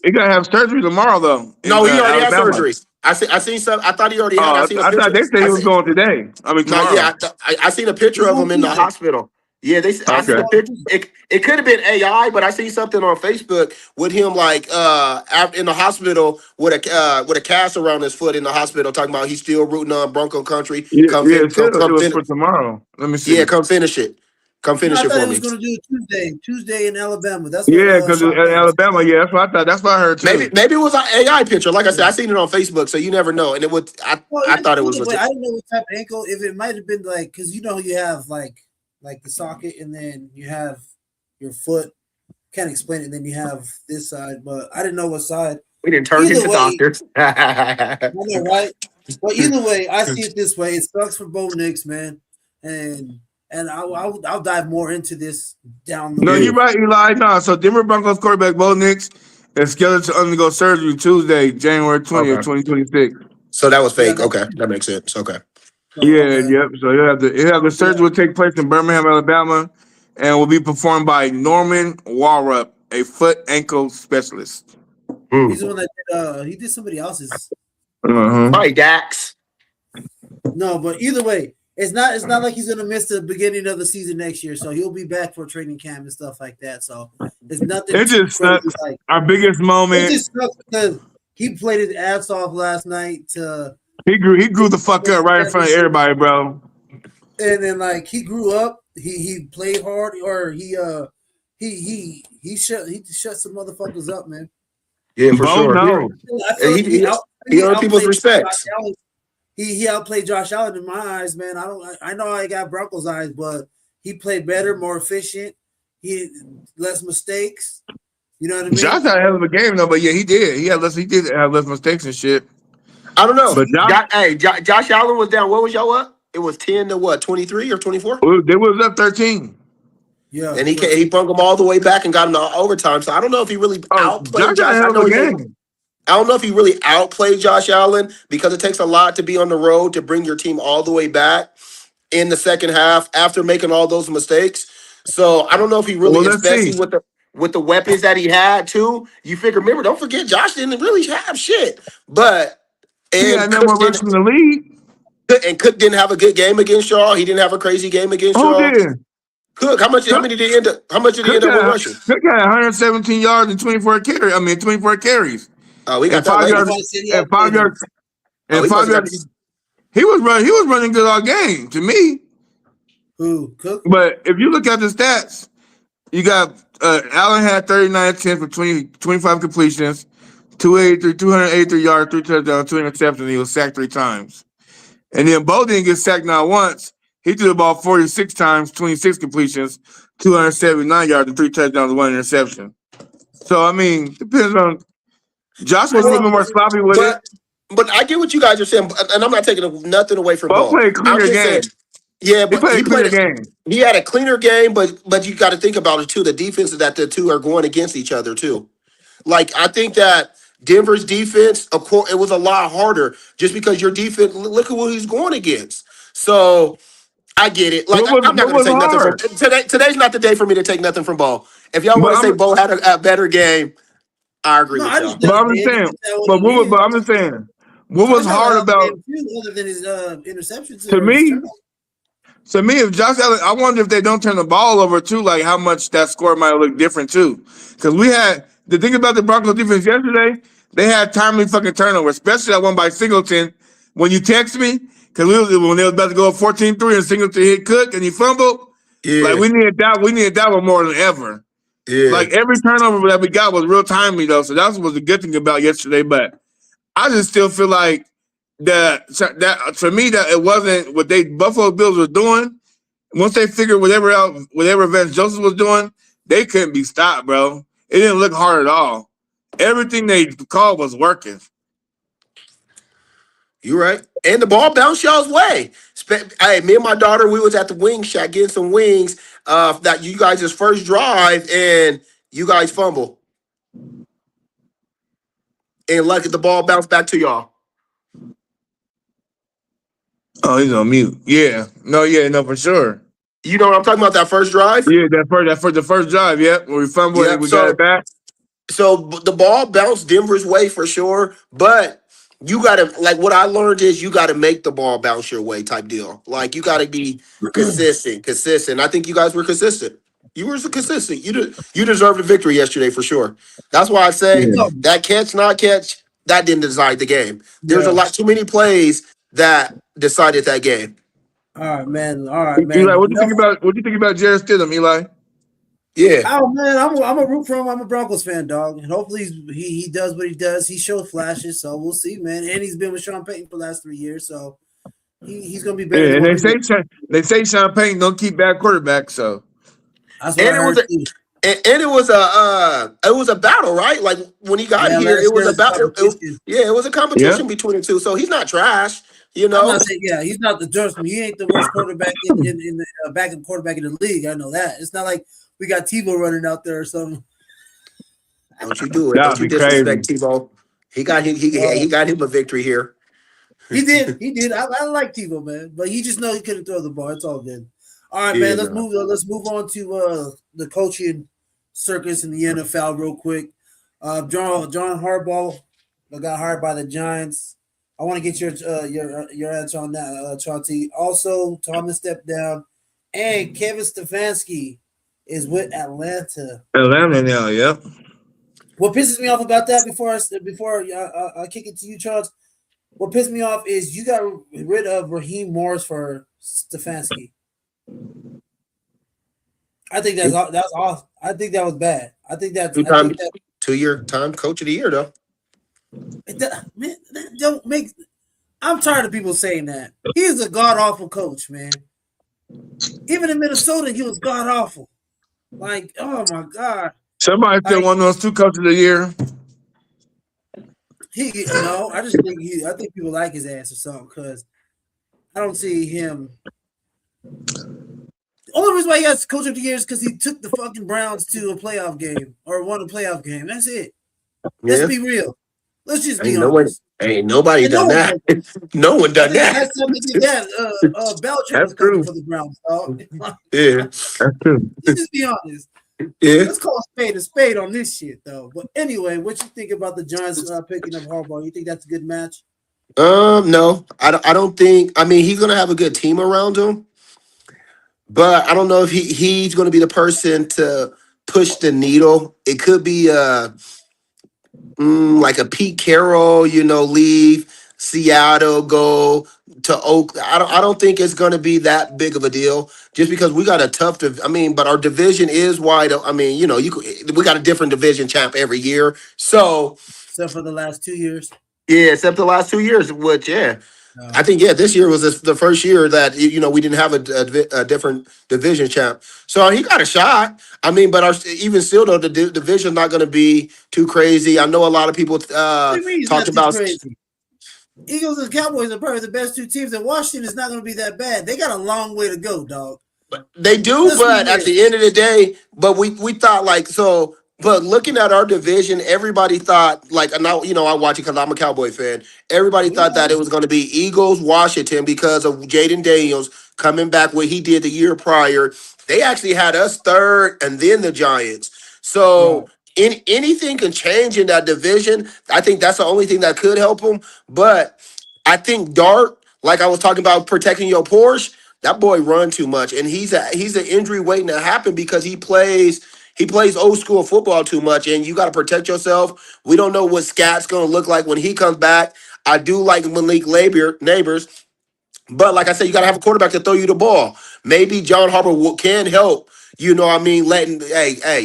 Speaker 1: he gotta have surgery tomorrow though.
Speaker 2: No, he already had surgery. I seen some. I thought he already had.
Speaker 1: I thought they said he was going today. I mean, tomorrow.
Speaker 2: No, yeah, I seen a picture of him in the hospital. Yeah, I seen a picture. It could have been AI, but I seen something on Facebook with him like in the hospital with a cast around his foot in the hospital, talking about he's still rooting on Bronco Country.
Speaker 1: It was for tomorrow. Let me see.
Speaker 2: Yeah, come finish it. Come finish it for me.
Speaker 3: I thought he was going to do Tuesday in Alabama. That's
Speaker 1: because in Alabama. Yeah, that's what I thought. That's what I heard too.
Speaker 2: Maybe it was an AI picture. Like I said, I seen it on Facebook, so you never know. And it would. I thought it was legit.
Speaker 3: I didn't know what type of ankle. If it might have been like, because you have like the socket, and then you have your foot. Can't explain it. And then you have this side, but I didn't know what side.
Speaker 2: We didn't turn into doctors.
Speaker 3: I know, right? But either way, I see it this way. It sucks for Bo Nix, man, and I'll dive more into this down the way.
Speaker 1: No, you're right, Eli. No, so Denver Broncos quarterback Bo Nix is scheduled to undergo surgery Tuesday, January 20th, 2026.
Speaker 2: So that was fake. Okay, that makes sense. Okay.
Speaker 1: Yep. So the surgery will take place in Birmingham, Alabama, and will be performed by Norman Walrup, a foot ankle specialist.
Speaker 3: He's the one that he did somebody else's.
Speaker 2: Probably Dax.
Speaker 3: No, but either way. It's not like he's gonna miss the beginning of the season next year, so he'll be back for training camp and stuff like that. So it's nothing.
Speaker 1: It just sucks. Like, our biggest moment.
Speaker 3: It just sucks because he played his ass off last night.
Speaker 1: He grew the fuck up right in front of everybody, bro.
Speaker 3: And then like he grew up, he played hard, or he shut some motherfuckers up, man.
Speaker 2: Yeah, for sure. No. He earned people's respect.
Speaker 3: He outplayed Josh Allen in my eyes, man. I know I got Broncos eyes, but he played better, more efficient. He less mistakes. You know what I mean?
Speaker 1: Josh had a hell of a game though, but yeah, he did. He did have less mistakes and shit.
Speaker 2: I don't know. But Josh Allen was down. What was y'all up? It was 10 to what? 23 or 24?
Speaker 1: They was up 13.
Speaker 2: Yeah, and he brung them all the way back and got them to overtime. So I don't know if he really outplayed Josh Allen. I don't know if he really outplayed Josh Allen because it takes a lot to be on the road to bring your team all the way back in the second half after making all those mistakes. So I don't know if he really, especially with the weapons that he had too. You figure, remember, don't forget, Josh didn't really have shit. But
Speaker 1: number one from the league.
Speaker 2: And Cook didn't have a good game against y'all. He didn't have a crazy game against y'all.
Speaker 1: Did?
Speaker 2: Cook, how much did he end up with rushing?
Speaker 1: Cook had 117 yards and 24 carries.
Speaker 2: Oh, we got
Speaker 1: And
Speaker 2: that
Speaker 1: five
Speaker 2: late.
Speaker 1: yards, and 5 yards,
Speaker 2: Oh,
Speaker 1: and
Speaker 2: he must
Speaker 1: 5
Speaker 2: have got.
Speaker 1: yards. He was running good all game to me.
Speaker 3: Who? Cook?
Speaker 1: But if you look at the stats, you got Allen had 39 attempts for 25 completions, 283 yards, 3 touchdowns, 2 interceptions. He was sacked 3 times. And then Bo didn't get sacked not once. He threw the ball 46 times, 26 completions, 279 yards, and 3 touchdowns, 1 interception. So, I mean, depends on. Josh was a little bit more sloppy with it.
Speaker 2: But I get what you guys are saying, and I'm not taking nothing away from
Speaker 1: Bo
Speaker 2: Bo.
Speaker 1: played a
Speaker 2: I'm
Speaker 1: cleaner
Speaker 2: just
Speaker 1: game.
Speaker 2: saying, yeah,
Speaker 1: He
Speaker 2: but
Speaker 1: played a cleaner game.
Speaker 2: He had a cleaner game, but you got to think about it too. The defenses that the two are going against each other too. Like I think that Denver's defense, of course, it was a lot harder just because your defense. Look at what he's going against. So I get it. Like I'm not going to
Speaker 1: What was
Speaker 2: take nothing from
Speaker 1: hard?
Speaker 2: today. Today's not the day for me to take nothing from Bo. If y'all want to say Bo had a better game, I agree
Speaker 3: No,
Speaker 2: with
Speaker 3: I
Speaker 2: y'all.
Speaker 3: just
Speaker 1: But
Speaker 3: know
Speaker 1: I'm
Speaker 3: he
Speaker 1: just
Speaker 3: did.
Speaker 1: saying.
Speaker 3: He did what
Speaker 1: But
Speaker 3: he did.
Speaker 1: I'm just saying. What was
Speaker 3: Josh Allen
Speaker 1: hard
Speaker 3: had a
Speaker 1: about
Speaker 3: game too, other than his interceptions
Speaker 1: to
Speaker 3: or his
Speaker 1: me?
Speaker 3: turnovers.
Speaker 1: To me, if Josh Allen, I wonder if they don't turn the ball over too, like how much that score might look different too. Because we had the thing about the Broncos defense yesterday, they had timely fucking turnover, especially that one by Singleton. When you text me, because when they was about to go 14-3 and Singleton hit Cook and he fumbled, like
Speaker 2: Yeah,
Speaker 1: we needed that one more than ever.
Speaker 2: yeah.
Speaker 1: Like every turnover that we got was real timely though, so that was a good thing about yesterday. But I just still feel like that for me that it wasn't what they Buffalo Bills were doing. Once they figured whatever Vance Joseph was doing, they couldn't be stopped, bro. It didn't look hard at all. Everything they called was working.
Speaker 2: You right. And the ball bounced y'all's way. Hey, me and my daughter, we was at the wing shack getting some wings. That you guys' first drive, and you guys fumble, and lucky the ball bounced back to y'all.
Speaker 1: Oh, he's on mute. Yeah, no, for sure.
Speaker 2: You know what I'm talking about? That first drive.
Speaker 1: Yeah, the first drive. Yep, when we fumbled and
Speaker 2: Yep.
Speaker 1: we got it back.
Speaker 2: So the ball bounced Denver's way for sure, but you gotta like what I learned is you gotta make the ball bounce your way type deal. Like you gotta be consistent. I think you guys were consistent. You were consistent. You deserved a victory yesterday for sure. That's why I say
Speaker 1: Yeah.
Speaker 2: that catch, not catch, that didn't decide the game. There's a
Speaker 3: Yeah.
Speaker 2: lot too many plays that decided that game.
Speaker 3: All right, man. All right, man.
Speaker 1: Eli, what do you think about Jared Stidham, Eli?
Speaker 2: Yeah.
Speaker 3: Oh man, I'm a root for him. I'm a Broncos fan, dog, and hopefully he does what he does. He showed flashes, so we'll see, man. And he's been with Sean Payton for the last 3 years, so he's gonna be better.
Speaker 1: Yeah,
Speaker 3: Than
Speaker 1: and
Speaker 3: what
Speaker 1: they say Sean Payton don't keep bad quarterbacks, so
Speaker 3: That's what
Speaker 2: And
Speaker 3: I
Speaker 2: it was
Speaker 3: heard
Speaker 2: a
Speaker 3: too.
Speaker 2: and it was a battle, right? Like when he got
Speaker 3: Yeah,
Speaker 2: here,
Speaker 3: last
Speaker 2: it was
Speaker 3: year
Speaker 2: a
Speaker 3: was a
Speaker 2: battle.
Speaker 3: competition.
Speaker 2: It was a competition between the two. So he's not trash, you
Speaker 3: I'm
Speaker 2: know.
Speaker 3: not saying he's not the trust me. He ain't the worst quarterback in the backup quarterback in the league. I know that. It's not like we got Tebow running out there or something.
Speaker 2: Don't you do it?
Speaker 1: that
Speaker 2: Don't
Speaker 1: would
Speaker 2: you
Speaker 1: be crazy.
Speaker 2: disrespect Tebow? He got him. He got him a victory here.
Speaker 3: He did. He did. I like Tebow, man, but he just know he couldn't throw the ball. It's all good. All right,
Speaker 2: Yeah,
Speaker 3: man. Let's
Speaker 2: no.
Speaker 3: move. Let's move on to the coaching circus in the NFL real quick. John Harbaugh got hired by the Giants. I want to get your answer on that, Chauncey. Also, Thomas stepped down, and Kevin Stefanski is with Atlanta.
Speaker 1: Atlanta now, yep.
Speaker 3: What pisses me off about that before I kick it to you, Charles. What pissed me off is you got rid of Raheem Morris for Stefanski. I think that's awesome. I think that was bad. I think that
Speaker 2: 2-year time coach of the year though.
Speaker 3: man, that don't make. I'm tired of people saying that. He's a god awful coach, man. Even in Minnesota, he was god awful. Like, oh my god.
Speaker 1: Somebody said one of those 2 coaches of the year.
Speaker 3: I think people like his ass or something because I don't see him. The only reason why he got coach of the year is because he took the fucking Browns to a playoff game or won a playoff game. That's it. Let's be real. Let's just be honest.
Speaker 2: Ain't nobody done that. No one done that.
Speaker 3: Last time they did that, Belichick was coaching for the Browns.
Speaker 2: Yeah,
Speaker 1: that's true.
Speaker 3: Let's just be honest.
Speaker 2: Yeah.
Speaker 3: Let's call a spade on this shit, though. But anyway, what you think about the Giants picking up Harbaugh? You think that's a good match?
Speaker 2: No, I don't think. I mean, he's gonna have a good team around him, but I don't know if he's gonna be the person to push the needle. It could be like a Pete Carroll, leave Seattle, go to Oak. I don't think it's going to be that big of a deal just because we got a tough. But our division is wide. We got a different division champ every year. So
Speaker 3: Except for the last 2 years.
Speaker 2: yeah, except the last 2 years, which
Speaker 3: No.
Speaker 2: I think this year was the first year that we didn't have a different division champ. So he got a shot. But even still though, the division's not going to be too crazy. I know a lot of people
Speaker 3: What do you mean it's
Speaker 2: talked
Speaker 3: not too
Speaker 2: about.
Speaker 3: crazy? Eagles and Cowboys are probably the best two teams, and Washington is not going to be that bad. They got a long way to go, dog.
Speaker 2: They do,
Speaker 3: Let's be
Speaker 2: but at
Speaker 3: real.
Speaker 2: the end of the day, but we thought so. But looking at our division, everybody thought and now I watch it because I'm a Cowboy fan. Everybody thought that it was going to be Eagles, Washington because of Jaden Daniels coming back what he did the year prior. They actually had us third, and then the Giants. So anything can change in that division. I think that's the only thing that could help them. But I think Dart, like I was talking about protecting your Porsche. That boy run too much, and he's an injury waiting to happen because he plays old school football too much, and you got to protect yourself. We don't know what Scat's going to look like when he comes back. I do like Malik Neighbors, but like I said, you got to have a quarterback to throw you the ball. Maybe John Harbaugh can help. Letting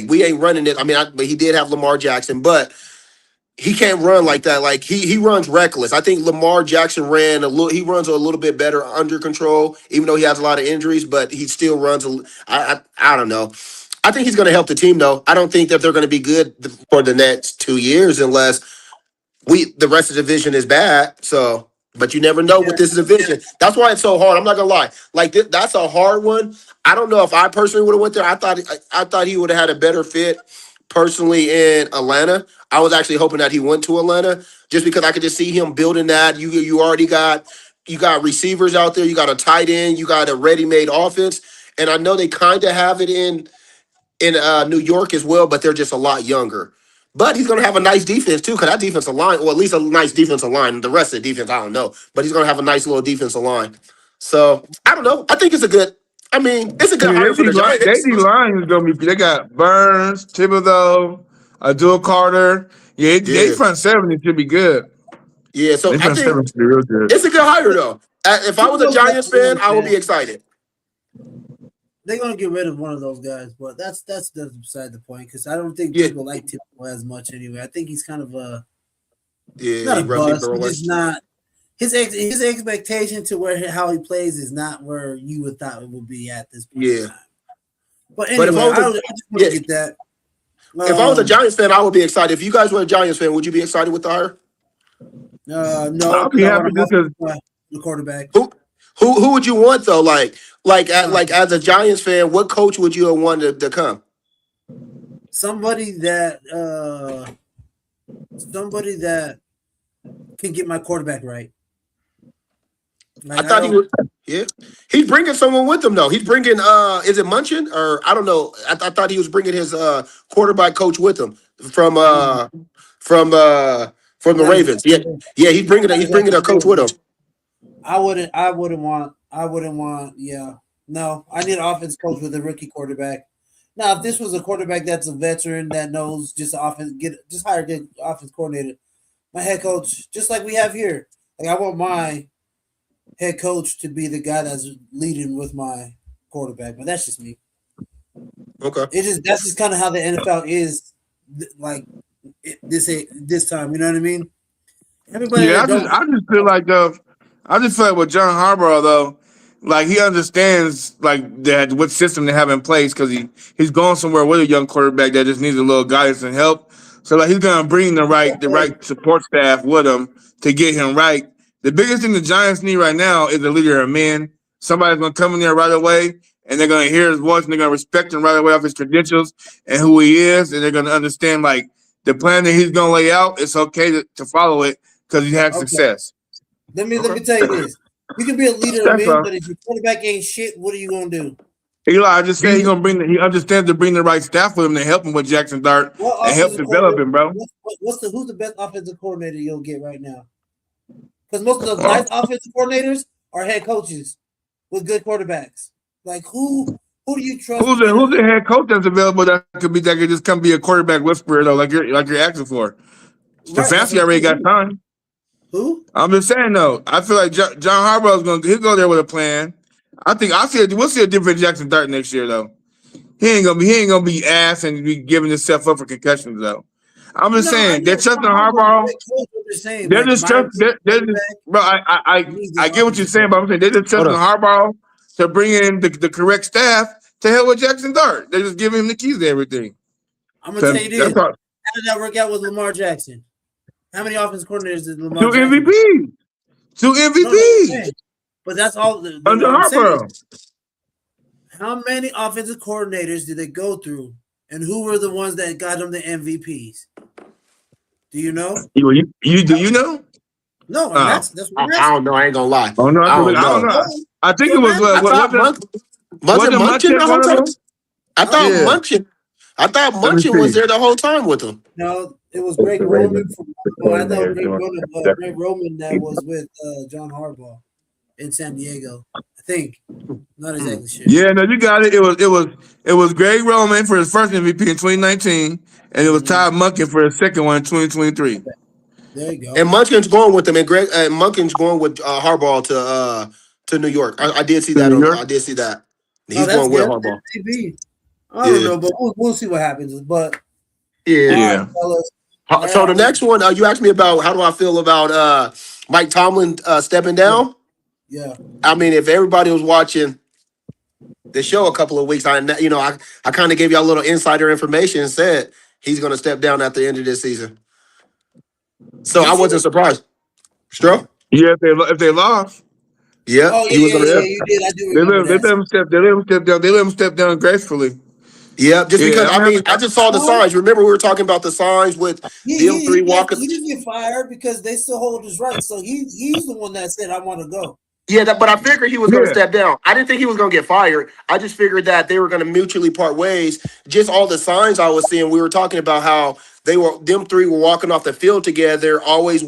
Speaker 2: we ain't running it. But he did have Lamar Jackson, but he can't run like that. Like he runs reckless. I think Lamar Jackson he runs a little bit better under control, even though he has a lot of injuries, but he still runs. I don't know. I think he's going to help the team though. I don't think that they're going to be good for the next 2 years unless the rest of the division is bad. So, but you never know with this division. That's why it's so hard. I'm not gonna lie. That's a hard one. I don't know if I personally would have went there. I thought he would have had a better fit personally in Atlanta. I was actually hoping that he went to Atlanta just because I could just see him building that. You already got receivers out there. You got a tight end. You got a ready-made offense, and I know they kind of have it in New York as well, but they're just a lot younger. But he's going to have a nice defense too, because that defensive line, or at least a nice defensive line. The rest of the defense, I don't know, but he's going to have a nice little defensive line. So I don't know. I think it's a good. It's a good hire for the
Speaker 1: They
Speaker 2: Giants.
Speaker 1: D line is gonna be. They got Burns, Thibodeau, Abdul Carter. Yeah, they
Speaker 2: Yeah,
Speaker 1: front seven. It should be good.
Speaker 2: yeah. So
Speaker 1: They
Speaker 2: I
Speaker 1: front
Speaker 2: think
Speaker 1: seven should be real good.
Speaker 2: it's a good hire though. If I was a Giants fan, I would be excited.
Speaker 3: They're gonna get rid of one of those guys, but that's beside the point because I don't think
Speaker 2: Yeah,
Speaker 3: people like Thibodeau as much anyway. I think he's kind of
Speaker 2: yeah.
Speaker 3: not
Speaker 2: He
Speaker 3: a
Speaker 2: rubs people
Speaker 3: bust.
Speaker 2: the wrong way.
Speaker 3: He's just not his expectation to how he plays is not where you would thought it would be at this point in
Speaker 2: Yeah,
Speaker 3: time. But
Speaker 2: but
Speaker 3: anyway, I just want to get that.
Speaker 2: if I was a Giants fan, I would be excited. If you guys were a Giants fan, would you be excited with the hire?
Speaker 3: No,
Speaker 1: I'll be
Speaker 3: because I
Speaker 1: happy
Speaker 3: want
Speaker 1: because
Speaker 3: the quarterback.
Speaker 2: Who would you want though? Like
Speaker 3: Uh,
Speaker 2: as a Giants fan, what coach would you have wanted to come?
Speaker 3: somebody that can get my quarterback right.
Speaker 2: I thought he would. Yeah, he's bringing someone with him though. He's bringing is it Munchin or I don't know. I thought he was bringing his quarterback coach with him from the Ravens. Yeah, yeah. He's bringing a coach with him.
Speaker 3: I wouldn't want. Yeah, no. I need an offense coach with a rookie quarterback. Now, if this was a quarterback that's a veteran that knows just hire a good offense coordinator. My head coach, just like we have here. Like I want my head coach to be the guy that's leading with my quarterback, but that's just me.
Speaker 2: Okay.
Speaker 3: That's just kind of how the NFL is. Like this time, you know what I mean? Everybody
Speaker 1: yeah,
Speaker 3: that
Speaker 1: I just feel like with John Harbaugh though, like he understands like that what system they have in place because he's going somewhere with a young quarterback that just needs a little guidance and help. So like he's gonna bring the right support staff with him to get him right. The biggest thing the Giants need right now is a leader of men. Somebody's gonna come in there right away and they're gonna hear his voice and they're gonna respect him right away off his credentials and who he is, and they're gonna understand like the plan that he's gonna lay out. It's okay to follow it because he had success.
Speaker 3: Let me tell you this. You can be a leader of men, but if your quarterback ain't shit, what are you gonna do?
Speaker 1: Eli, I just said he understands to bring the right staff with him to help him with Jackson Dart and help develop him, bro.
Speaker 3: Who's the best offensive coordinator you'll get right now? Because most of those nice offensive coordinators are head coaches with good quarterbacks. Like who do you trust?
Speaker 1: Who's the head coach that's available that could just come be a quarterback whisperer though, like you're asking for? Stefanski already got signed.
Speaker 3: Who?
Speaker 1: I'm just saying though. I feel like John Harbaugh's he'll go there with a plan. We'll see a different Jackson Dart next year though. He ain't gonna be ass and be giving himself up for concussions though. I'm just saying they're trusting Harbaugh. They're just bro. I get what you're saying, but I'm saying they're just trusting Harbaugh to bring in the correct staff to hell with Jackson Dart. They're just giving him the keys to everything.
Speaker 3: I'm gonna tell you this. How did that work out with Lamar Jackson? How many offensive coordinators did Lamar Jackson?
Speaker 1: Two MVPs.
Speaker 3: No, but that's all.
Speaker 1: Under Harbaugh.
Speaker 3: How many offensive coordinators did they go through, and who were the ones that got them the MVPs? Do you know?
Speaker 1: Do you know?
Speaker 3: No, that's what
Speaker 2: I don't know. I ain't gonna lie.
Speaker 1: Oh no, I don't know. I think it was
Speaker 2: wasn't Munchen the whole time? I thought Munchen was there the whole time with him.
Speaker 3: No, it was Greg Roman. I thought Greg Roman that was with John Harbaugh in San Diego. I think. Not exactly sure.
Speaker 1: Yeah, no, you got it. It was Greg Roman for his first MVP in 2019, and it was Todd Monken for his second one in 2023.
Speaker 3: There you go.
Speaker 2: And Munkin's going with them, and Munkin's going with Harbaugh to New York. I did see that. I did see that. He's going with Harbaugh.
Speaker 3: I don't know, but we'll see what happens. But
Speaker 2: yeah. Right, so the next one, you asked me about how do I feel about Mike Tomlin stepping down.
Speaker 3: Yeah.
Speaker 2: I mean, if everybody was watching the show a couple of weeks, I kind of gave y'all a little insider information and said he's going to step down at the end of this season. So I wasn't surprised. Stro?
Speaker 1: Yeah, if they lost.
Speaker 2: Yeah.
Speaker 3: Oh, you did. I do remember
Speaker 1: they let him step down gracefully.
Speaker 2: Yeah, just because I just saw the signs. Remember, we were talking about the signs with them three walking.
Speaker 3: He didn't get fired because they still hold his rights. So he's the one that said, "I want to go."
Speaker 2: Yeah, but I figured he was going to step down. I didn't think he was going to get fired. I just figured that they were going to mutually part ways. Just all the signs I was seeing, we were talking about how them three were walking off the field together, always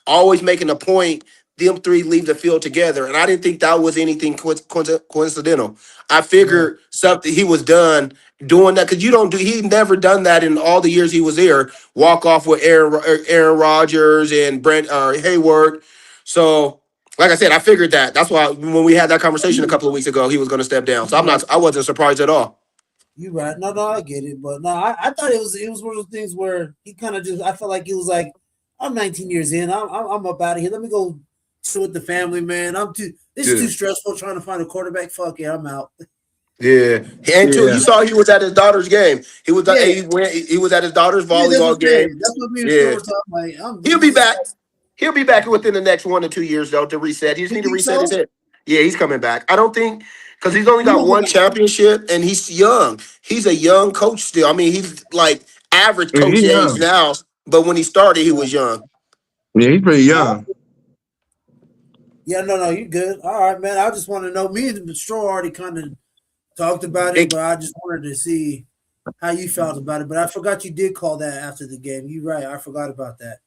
Speaker 2: always making a point. Them three leave the field together, and I didn't think that was anything coincidental. I figured something he was done doing that because he never done that in all the years he was there. Walk off with Aaron Rodgers and Brent Hayward. So, like I said, I figured that. That's why when we had that conversation a couple of weeks ago, he was going to step down. So I wasn't surprised at all.
Speaker 3: You're right. No, I get it, but no, I thought it was one of those things where he kind of I felt like he was like, I'm 19 years in, I'm up out of here. Let me go chill with the family, man. This is too stressful trying to find a quarterback. Fuck it, I'm out.
Speaker 2: Yeah, and too, you saw he was at his daughter's game. He was he was at his daughter's volleyball game.
Speaker 3: That's what me and Phil were talking about.
Speaker 2: He'll be back. He'll be back within the next 1 to 2 years though to reset. He just need to reset his head. Yeah, he's coming back. I don't think because he's only got one championship and he's young. He's a young coach still. I mean, he's like average coach age now, but when he started, he was young.
Speaker 1: Yeah, he's pretty young.
Speaker 3: Yeah, no, you good. All right, man. I just want to know. Me and Stro already kind of talked about it, but I just wanted to see how you felt about it. But I forgot you did call that after the game. You're right. I forgot about that.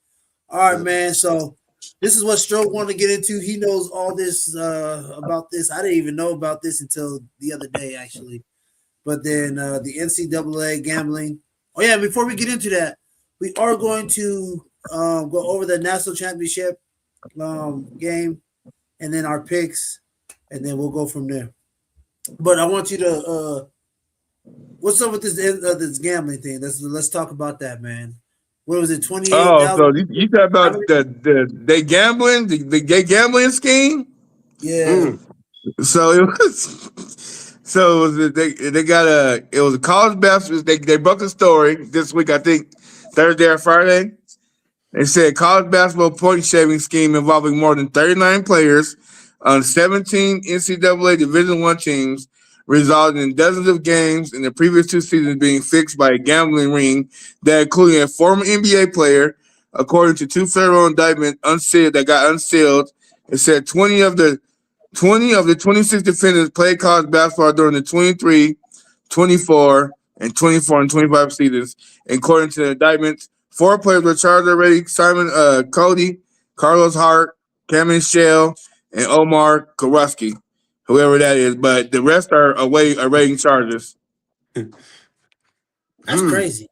Speaker 3: All right, man. So this is what Stro wanted to get into. He knows all this about this. I didn't even know about this until the other day, actually. But then the NCAA gambling. Oh, yeah, before we get into that, we are going to go over the national championship game and then our picks, and then we'll go from there. But I want you to what's up with this gambling thing? Let's talk about that, man. What was it, 28?
Speaker 1: Oh, so you talk about the gambling, the gay gambling scheme?
Speaker 3: Yeah.
Speaker 1: So it was. So they got it was a college basketball. They broke a story this week, I think Thursday or Friday. They said college basketball point shaving scheme involving more than 39 players on 17 NCAA Division I teams resulted in dozens of games in the previous 2 seasons being fixed by a gambling ring that included a former NBA player. According to 2 federal indictments that got unsealed, it said 20 of the 26 defendants played college basketball during the 23, 24, and 24 and 25 seasons. According to the indictments, 4 players were charged already: Simon Cody, Carlos Hart, Cameron Shell, and Omar Kowalski, whoever that is. But the rest are awaiting charges.
Speaker 3: That's crazy.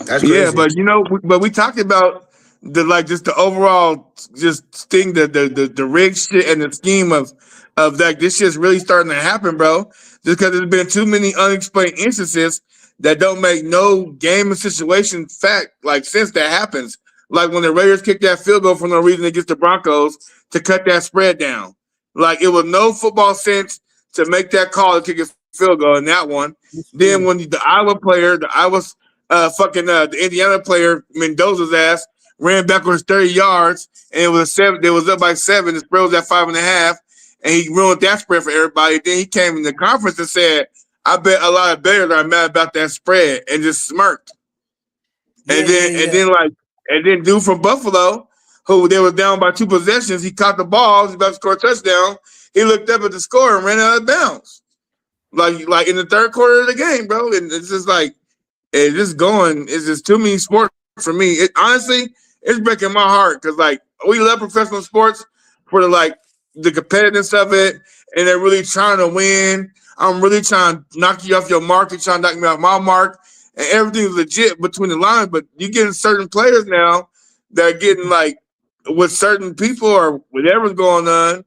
Speaker 2: That's
Speaker 1: Yeah,
Speaker 2: crazy.
Speaker 1: but but we talked about just the overall just thing, the rig shit and the scheme of that. This shit's really starting to happen, bro. Just because there's been too many unexplained instances that don't make no game and situation fact sense that happens. Like when the Raiders kicked that field goal for no reason against the Broncos to cut that spread down. Like it was no football sense to make that call to kick a field goal in that one. Then when the Iowa player, the Indiana player Mendoza's ass ran backwards 30 yards and it was 7. They was up by 7. The spread was at 5.5, and he ruined that spread for everybody. Then he came in the conference and said, "I bet a lot of bettors are mad about that spread," and just smirked. And then dude from Buffalo, who they was down by 2 possessions, he caught the ball, he was about to score a touchdown. He looked up at the score and ran out of bounds. Like in the third quarter of the game, bro. And it's just it's just going. It's just too many sports for me. It honestly, it's breaking my heart because we love professional sports for the competitiveness of it, and they're really trying to win. I'm really trying to knock you off your mark. You're trying to knock me off my mark, and everything's legit between the lines. But you're getting certain players now that are getting with certain people or whatever's going on.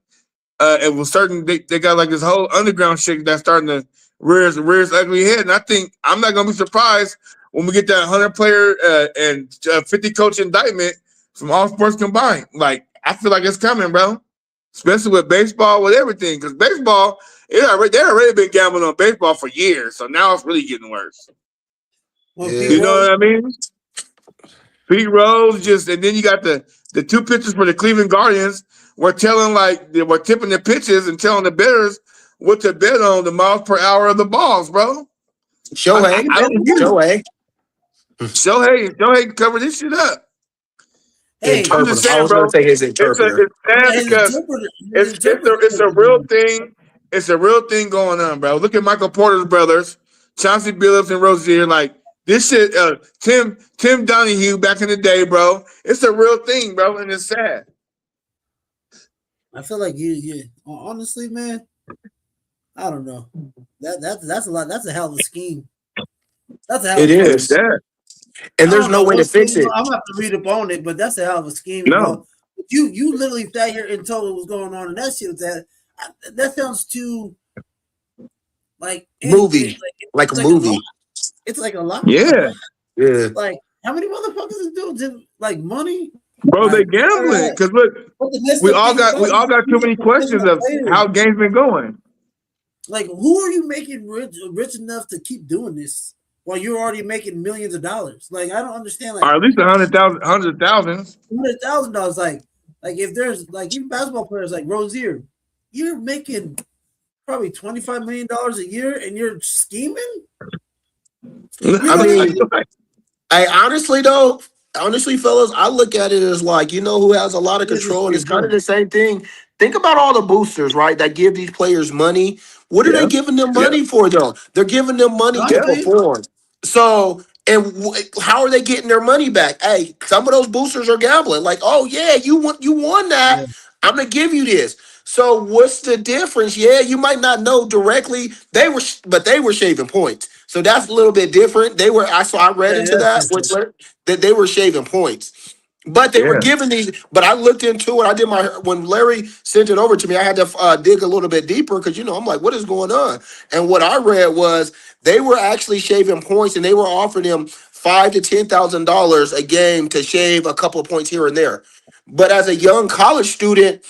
Speaker 1: And with certain, they got this whole underground shit that's starting to rear its ugly head. And I think I'm not gonna be surprised when we get that 100-player and 50-coach indictment from all sports combined. I feel like it's coming, bro. Especially with baseball, with everything, because baseball, they already been gambling on baseball for years. So now it's really getting worse. You know what I mean? Pete Rose and then you got the 2 pitchers for the Cleveland Guardians. We're tipping the pitches and telling the bettors what to bet on the miles per hour of the balls, bro.
Speaker 2: Shohei
Speaker 1: covered this shit up.
Speaker 3: Hey,
Speaker 1: I'm just saying, bro.
Speaker 2: Say his interpreter.
Speaker 1: It's sad because it's a real thing. It's a real thing going on, bro. Look at Michael Porter's brothers, Chauncey Billups and Rozier. This shit, Tim Donahue back in the day, bro. It's a real thing, bro, and it's sad.
Speaker 3: I feel like you honestly, man. I don't know. That's a lot. That's a hell of a scheme. That's a hell of a scheme.
Speaker 2: And there's no way to fix it.
Speaker 3: I'm gonna have to read up on it, but that's a hell of a scheme.
Speaker 1: No.
Speaker 3: You literally sat here and told what's going on, and that shit was that sounds too
Speaker 2: movie, like a movie.
Speaker 3: It's like a lot.
Speaker 1: Yeah.
Speaker 3: Like how many motherfuckers is doing money?
Speaker 1: Bro, they gambling because look, we all got too many questions of how games been going.
Speaker 3: Who are you making rich enough to keep doing this while you're already making millions of dollars? I don't understand.
Speaker 1: Or at least $100,000.
Speaker 3: $100,000. If there's even basketball players like Rozier, you're making probably $25 million a year, and you're scheming.
Speaker 2: Honestly, fellas, I look at it as who has a lot of control, and it's kind of the same thing. Think about all the boosters, right, that give these players money. What are they giving them money for, though? They're giving them money to perform. So, how are they getting their money back? Hey, some of those boosters are gambling. Oh yeah, you won that. Yeah. I'm gonna give you this. So what's the difference? Yeah, you might not know directly. They were shaving points. So that's a little bit different. I read into that they were shaving points. But they were giving these. But I looked into it. When Larry sent it over to me, I had to dig a little bit deeper because I'm like, what is going on? And what I read was they were actually shaving points, and they were offering them $5,000 to $10,000 a game to shave a couple of points here and there. But as a young college student,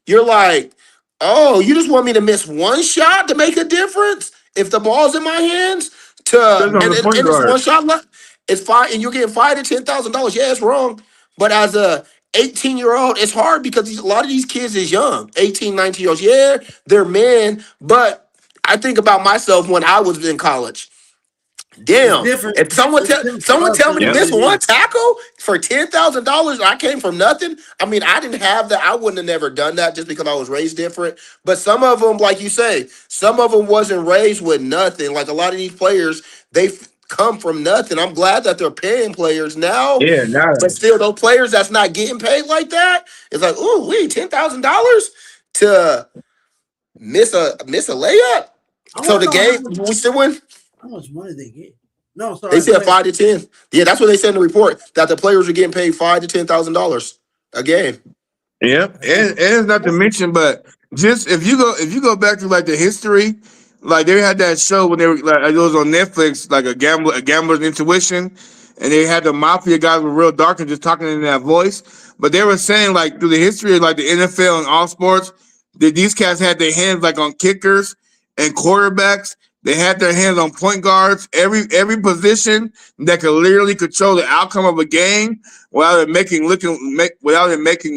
Speaker 2: you're like, oh, you just want me to miss one shot to make a difference? If the ball's in my hands, and it's one shot left, it's fine, and you're getting $5,000 to $10,000. Yeah, it's wrong. But as a 18-year-old, it's hard because a lot of these kids is young, 18, 19-year-olds. Yeah, they're men, but I think about myself when I was in college. Damn! If someone tell me to miss one tackle for $10,000, I came from nothing. I mean, I didn't have that. I wouldn't have never done that just because I was raised different. But some of them, like you say, some of them wasn't raised with nothing. Like a lot of these players, they come from nothing. I'm glad that they're paying players now.
Speaker 1: Yeah,
Speaker 2: but still, those players that's not getting paid like that, it's like, ooh, $10,000 to miss a layup. So the game, we still win.
Speaker 3: How much money they get? No,
Speaker 2: They
Speaker 3: sorry. Go
Speaker 2: said
Speaker 3: ahead.
Speaker 2: 5 to 10. Yeah, that's what they said in the report, that the players are getting paid $5,000 to $10,000 a game.
Speaker 1: Yeah, and it's not to mention, but just if you go back to like the history, like they had that show when they were like it was on Netflix, like a gambler's intuition, and they had the mafia guys were real dark and just talking in that voice. But they were saying like through the history of like the NFL and all sports, that these cats had their hands like on kickers and quarterbacks. They had their hands on point guards, every position that could literally control the outcome of a game without it making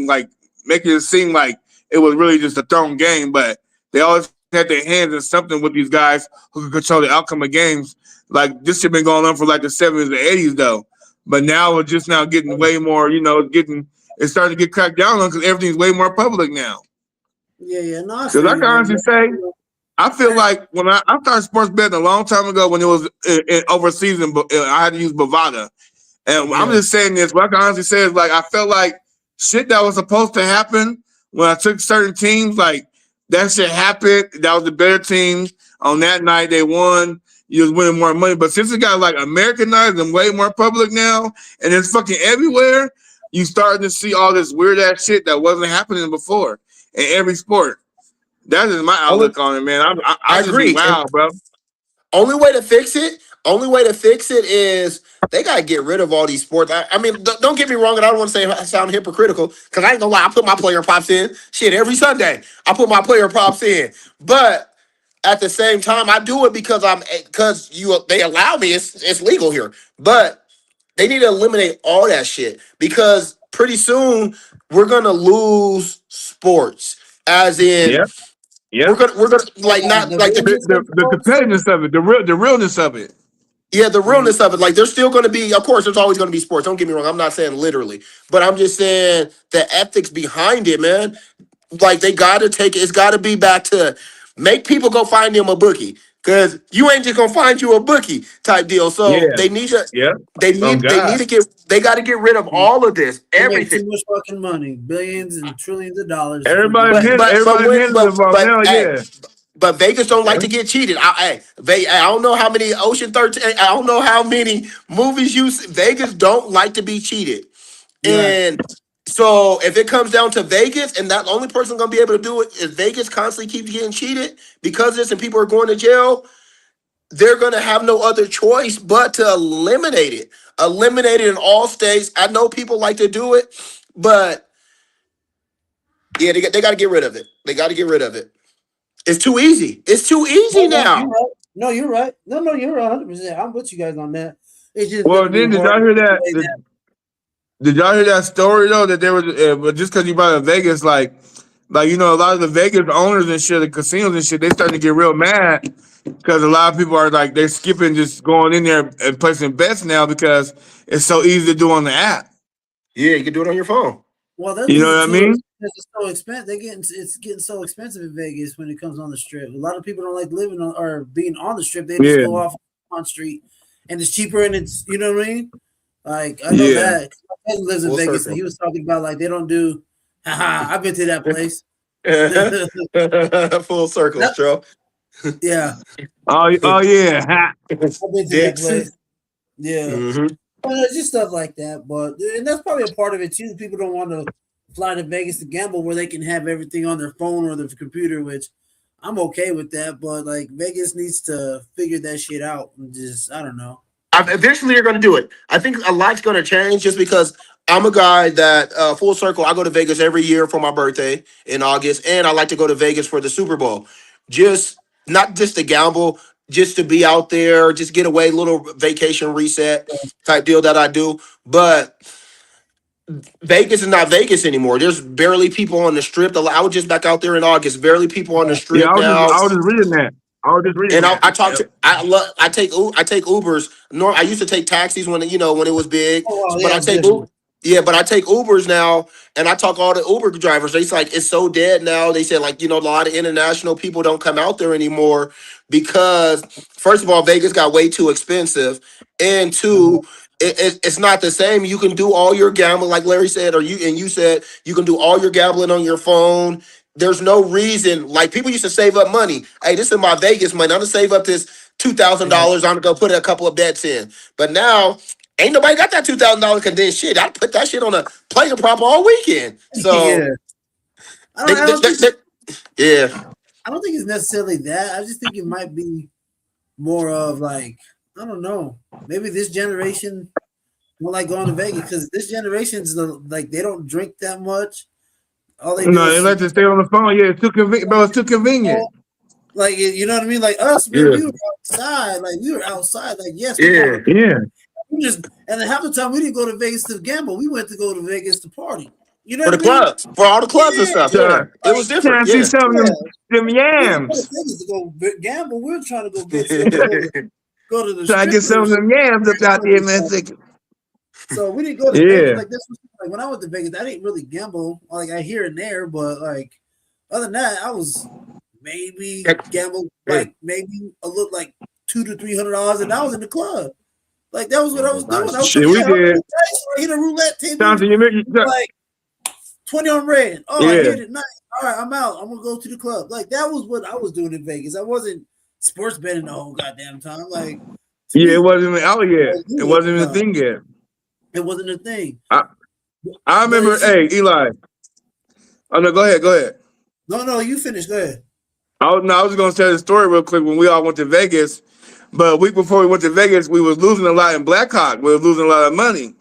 Speaker 1: like making it seem like it was really just a thrown game, but they always had their hands in something with these guys who could control the outcome of games. Like this shit been going on for like the 70s and 80s though. But now it's just now getting way more, it's starting to get cracked down on because everything's way more public now.
Speaker 3: Yeah. No, I
Speaker 1: Because
Speaker 3: feel
Speaker 1: I
Speaker 3: you,
Speaker 1: can
Speaker 3: man.
Speaker 1: honestly say, I feel like when I started sports betting a long time ago when it was in overseas, and I had to use Bovada. And I'm just saying this. What I can honestly say is like I felt like shit that was supposed to happen when I took certain teams, like that shit happened. That was the better team. On that night, they won. You was winning more money. But since it got like Americanized and way more public now, and it's fucking everywhere, you starting to see all this weird ass shit that wasn't happening before in every sport. That is my outlook on it, man. I just
Speaker 2: agree.
Speaker 1: be wow, bro.
Speaker 2: Only way to fix it is they got to get rid of all these sports. I mean, don't get me wrong, and I don't want to say I sound hypocritical because I ain't gonna lie. I put my player props in shit every Sunday. I put my player props in, but at the same time, I do it because they allow me. It's legal here, but they need to eliminate all that shit because pretty soon we're gonna lose sports. As in,
Speaker 1: Yeah, yeah.
Speaker 2: we're gonna like not
Speaker 3: The
Speaker 2: like
Speaker 3: realness of
Speaker 1: The
Speaker 3: sports.
Speaker 1: competitiveness of it, the realness of it.
Speaker 2: yeah, the realness of it. Like, there's still going to be, of course, there's always going to be sports. Don't get me wrong. I'm not saying literally, but I'm just saying the ethics behind it, man. Like, they got to take it. It's got to be back to make people go find them a bookie because you ain't just going to find you a bookie type deal. So
Speaker 1: Yeah,
Speaker 2: they need to,
Speaker 1: yeah.
Speaker 2: they need to they got to get rid of all of this,
Speaker 3: They make
Speaker 2: everything.
Speaker 3: too much fucking money, billions and trillions of dollars.
Speaker 1: Everybody's
Speaker 2: But but but
Speaker 1: everybody's
Speaker 2: when,
Speaker 1: hands involved now.
Speaker 2: hey,
Speaker 1: Yeah,
Speaker 2: but Vegas don't like to get cheated. I don't know how many Ocean 13. I don't know how many movies Vegas don't like to be cheated.
Speaker 3: Yeah.
Speaker 2: And so if it comes down to Vegas, and that the only person gonna be able to do it is Vegas constantly keeps getting cheated because of this, and people are going to jail. They're gonna have no other choice but to eliminate it. Eliminate it in all states. I know people like to do it, but yeah, they got to get rid of it. They got to get rid of it. It's too easy. It's too easy
Speaker 3: No, you're
Speaker 2: now.
Speaker 3: right. No, you're right. No, you're 100%. I'm with you guys on that. It's just
Speaker 1: well,
Speaker 3: gonna be
Speaker 1: then did
Speaker 3: hard
Speaker 1: y'all
Speaker 3: to
Speaker 1: hear
Speaker 3: take
Speaker 1: that?
Speaker 3: away that.
Speaker 1: Did y'all hear that story though? That there was, but just because you brought up Vegas, like a lot of the Vegas owners and shit, the casinos and shit, they starting to get real mad because a lot of people are like they're skipping just going in there and placing bets now because it's so easy to do on the app.
Speaker 2: Yeah, you can do it on your phone.
Speaker 3: Well, that's
Speaker 1: You know what I mean?
Speaker 3: It's so expensive. It's getting so expensive in Vegas when it comes on the strip. A lot of people don't like living on or being on the strip. They just
Speaker 1: Yeah,
Speaker 3: go off on street, and it's cheaper, and it's you know what I mean. Like I know
Speaker 1: yeah.
Speaker 3: that my cousin lives in
Speaker 2: Full
Speaker 3: Vegas,
Speaker 2: circle.
Speaker 3: and he was talking about like they don't do. Haha, I've been to that place.
Speaker 2: Full circle, Stro.
Speaker 3: Yeah,
Speaker 1: Oh yeah. Ha.
Speaker 3: I've been to that
Speaker 2: Dicks.
Speaker 3: place. Yeah.
Speaker 2: Mm-hmm.
Speaker 3: Well, it's just stuff like that, but and that's probably a part of it too. People don't want to fly to Vegas to gamble where they can have everything on their phone or their computer, which I'm okay with that. But like Vegas needs to figure that shit out and just I don't know.
Speaker 2: Eventually, you're going to do it. I think a lot's going to change just because I'm a guy that full circle. I go to Vegas every year for my birthday in August, and I like to go to Vegas for the Super Bowl. Just not just to gamble, just to be out there, just get away, little vacation reset type deal that I do. But Vegas is not Vegas anymore. There's barely people on the strip. I was just back out there in August. Barely people on the
Speaker 1: Yeah,
Speaker 2: strip now.
Speaker 1: I was just reading that.
Speaker 2: And I talk to I take Ubers. I used to take taxis when when it was big,
Speaker 3: Oh, well,
Speaker 2: but
Speaker 3: yeah,
Speaker 2: I take
Speaker 3: different.
Speaker 2: but I take Ubers now, and I talk to all the Uber drivers. They say like it's so dead now. They said like a lot of international people don't come out there anymore because first of all, Vegas got way too expensive, and two, it's not the same. You can do all your gambling, like Larry said, you said you can do all your gambling on your phone. There's no reason. Like people used to save up money. Hey, this is my Vegas money. I'm gonna save up this $2,000. I'm gonna go put a couple of bets in. But now, ain't nobody got that $2,000 condensed shit. I put that shit on a playing prop all weekend. So
Speaker 3: Yeah. I don't think it's necessarily that. I just think it might be more of like, I don't know. Maybe this generation don't like going to Vegas because this generation's like they don't drink that much. All they do
Speaker 1: They
Speaker 3: is
Speaker 1: like to stay on the phone. Yeah, it's too convenient, bro. It's too convenient.
Speaker 3: like you know what I mean? Like us, man, we were outside. Like we were outside. Like yes, we just and then half the time we didn't go to Vegas to gamble. We went to go to Vegas to party. You know
Speaker 2: for
Speaker 3: what
Speaker 2: the
Speaker 3: I mean?
Speaker 2: clubs, for all the clubs and stuff. Yeah, it was different.
Speaker 1: Trying to see some of them
Speaker 3: We
Speaker 1: yams.
Speaker 3: didn't go to Vegas to go gamble. We were trying to go get some, go to the
Speaker 1: Trying to get some of them yams up out there, man.
Speaker 3: So we didn't go to Vegas. Like this was like when I went to Vegas, I didn't really gamble. Like I here and there, but like other than that, I was maybe gamble like maybe a little like $200 to $300, and I was in the club. Like that was what I was doing. I was
Speaker 1: we did.
Speaker 3: I hit a roulette table.
Speaker 1: Like
Speaker 3: 20 on red. Oh, I hit it. Nice. All right, I'm out. I'm gonna go to the club. Like that was what I was doing in Vegas. I wasn't sports betting the whole goddamn time. Like
Speaker 1: it wasn't out yet. It wasn't even a thing yet.
Speaker 3: It wasn't a thing.
Speaker 1: I remember. Hey, Eli. Oh no, go ahead.
Speaker 3: No, you finish. Go ahead.
Speaker 1: I was gonna tell the story real quick when we all went to Vegas. But a week before we went to Vegas, we was losing a lot in Blackhawk. We were losing a lot of money.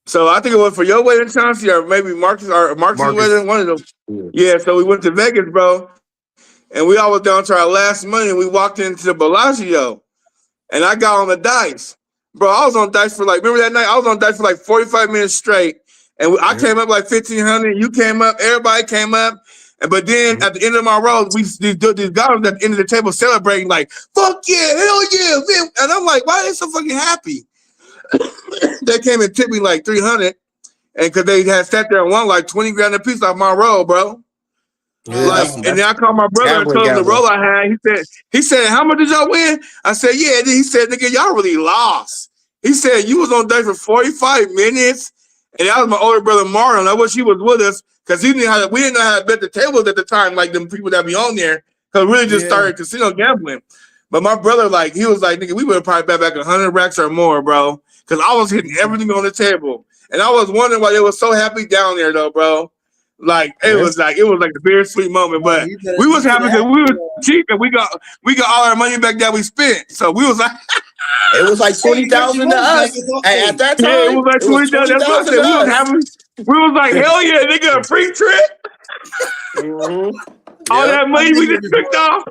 Speaker 1: So I think it was for your wedding, Chauncey, or maybe Marcus' wedding, one of them. Yeah, so we went to Vegas, bro. And we all was down to our last money, and we walked into the Bellagio. And I got on the dice. Bro, I was on dice for remember that night? I was on dice for 45 minutes straight. And I came up like 1,500. You came up. Everybody came up. But then at the end of my row, these guys at the end of the table celebrating like, fuck yeah, hell yeah, man. And I'm like, why are they so fucking happy? They came and tipped me like 300, and because they had sat there and won like 20 grand a piece off my roll, bro. And then I called my brother and told him the roll I had. He said, how much did y'all win? I said, yeah. And then he said, nigga, y'all really lost. He said, you was on dice for 45 minutes, and that was my older brother Marlon. I wish he was with us. Because we didn't know how to bet the tables at the time, like them people that be on there. Because we really just started casino gambling. But my brother, he was like, nigga, we would have probably bet back 100 racks or more, bro. Because I was hitting everything on the table. And I was wondering why they were so happy down there, though, bro. It was like a bittersweet moment. But we was happy because we was cheap and we got all our money back that we spent. So we was like,
Speaker 2: it was like 20,000 to us at that time.
Speaker 1: Yeah, it was like 20,000. That's what I said. We was happy. We was like, hell yeah, nigga, a free trip. All that money we just picked off.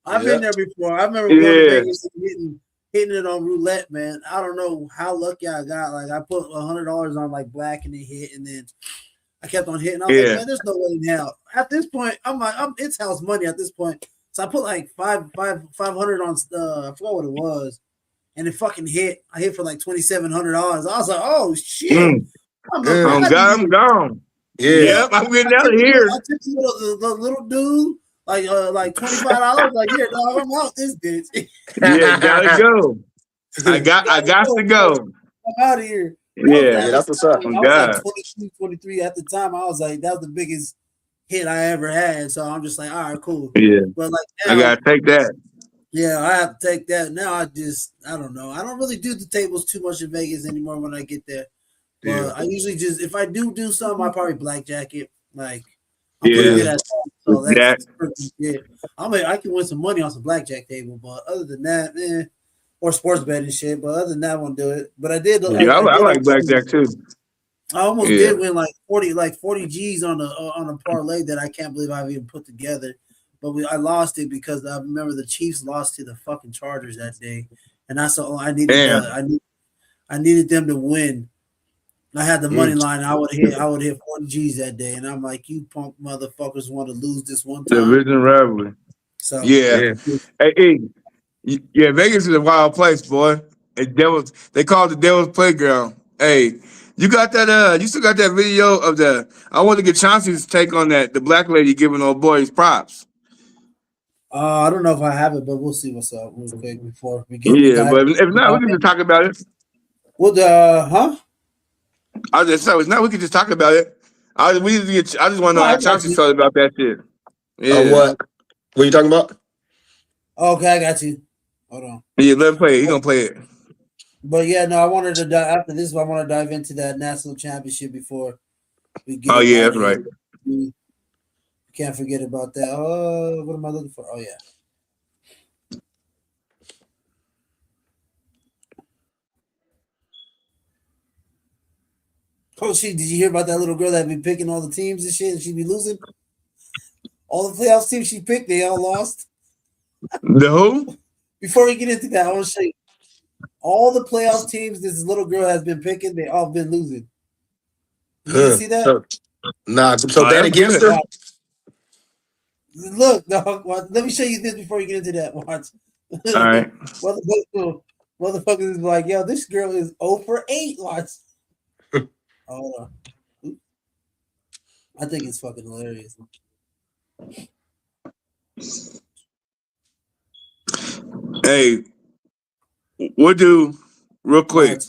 Speaker 3: I've been there before. I remember going to Vegas and hitting it on roulette, man. I don't know how lucky I got. Like I put $100 on black and it hit, and then I kept on hitting. I was like, man, there's no way now. At this point, I'm it's house money at this point. So I put like 500 on I forgot what it was, and it fucking hit. I hit for like $2,700. I was like, oh shit. I'm
Speaker 1: gone. Yeah, I'm getting out of here.
Speaker 3: I took the little dude, like $25. Like, here, dog, I'm out this bitch.
Speaker 1: Yeah, gotta go. I got to go.
Speaker 3: I'm out of here.
Speaker 2: Yeah, that's what's up.
Speaker 3: I was like 22, 23 at the time. I was like, that was the biggest hit I ever had. So I'm just like, all right, cool.
Speaker 1: Yeah,
Speaker 3: but now,
Speaker 1: I gotta take that.
Speaker 3: Yeah, I have to take that. Now I don't know. I don't really do the tables too much in Vegas anymore when I get there. But I usually just, if I do something, I probably blackjack it. Like, I'm pretty good at that. So that's pretty good. I can win some money on some blackjack table, but other than that, or sports betting shit. But other than that, I won't do it. But I did.
Speaker 1: I like blackjack too.
Speaker 3: I almost did win like 40 G's on a parlay that I can't believe I've even put together. But I lost it because I remember the Chiefs lost to the fucking Chargers that day, and I needed them to win. I had the money line. I would hit 40 G's that day, and I'm like, you punk motherfuckers want to lose this one time.
Speaker 1: Division rivalry.
Speaker 3: So
Speaker 1: Hey, Vegas is a wild place, boy. They call it the Devil's Playground. Hey, you got that? You still got that video of the? I want to get Chauncey's take on that. The black lady giving old boys props.
Speaker 3: I don't know if I have it, but we'll see what's up real quick before we get.
Speaker 1: But if not, we can just talk about it.
Speaker 3: Well,
Speaker 1: I was just saying, if not, we can just talk about it. I just want to know how Chauncey felt about that shit.
Speaker 2: Yeah. What are you talking about?
Speaker 3: Okay, I got you. Hold on.
Speaker 1: Yeah, let him play it. He gonna play it.
Speaker 3: But yeah, no, I wanted to after this. I want to dive into that national championship before we get.
Speaker 1: Oh yeah,
Speaker 3: out
Speaker 1: that's
Speaker 3: of
Speaker 1: right.
Speaker 3: here. We can't forget about that. Oh, what am I looking for? Oh yeah. Oh shit! Did you hear about that little girl that be picking all the teams and shit, and she be losing? All the playoff teams she picked, they all lost.
Speaker 1: The who?
Speaker 3: Before we get into that, I want to show you all the playoff teams this little girl has been picking. They all been losing. You didn't see that?
Speaker 2: So bet
Speaker 1: that's
Speaker 2: against
Speaker 1: good.
Speaker 2: her.
Speaker 3: Look, dog. Let me show you this before you get into that. Watch.
Speaker 1: All right.
Speaker 3: Motherfuckers is like, yo, this girl is 0 for 8. Watch. Hold on. I think it's fucking hilarious.
Speaker 1: Hey, we'll do real quick.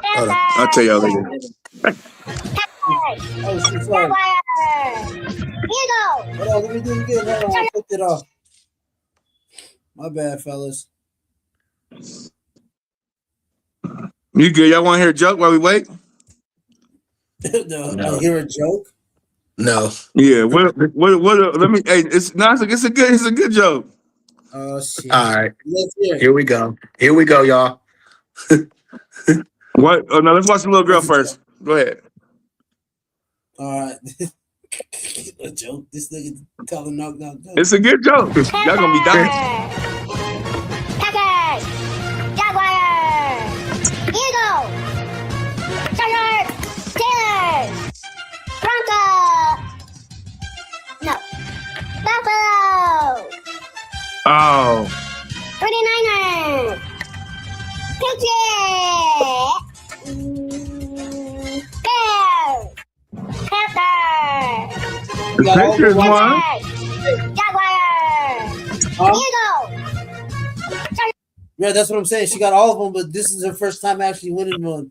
Speaker 2: Hold on.
Speaker 1: I'll tell y'all later.
Speaker 3: Oh, shit, sorry. Hold on, let me do it again. Hold on, I flipped it off. My bad, fellas.
Speaker 1: You good? Y'all want to hear a joke while we wait?
Speaker 3: No. I hear a joke.
Speaker 2: No.
Speaker 1: Yeah. What? Let me. Hey, it's a good joke.
Speaker 3: Oh shit!
Speaker 2: All right.
Speaker 3: Let's hear it.
Speaker 2: Here we go, y'all.
Speaker 1: What? Oh no, let's watch the little girl first. Go ahead.
Speaker 3: All right. A joke. This nigga telling knock.
Speaker 1: It's a good joke. Y'all gonna be dying.
Speaker 5: Packers, Jaguars, Eagles, Chargers, Steelers, Broncos, no, Buffalo,
Speaker 1: Oh.
Speaker 5: 49ers, Patriots, Bears, Panthers,
Speaker 1: The Patriots won.
Speaker 5: Jaguars, Eagles.
Speaker 3: Yeah, that's what I'm saying. She got all of them, but this is her first time actually winning one.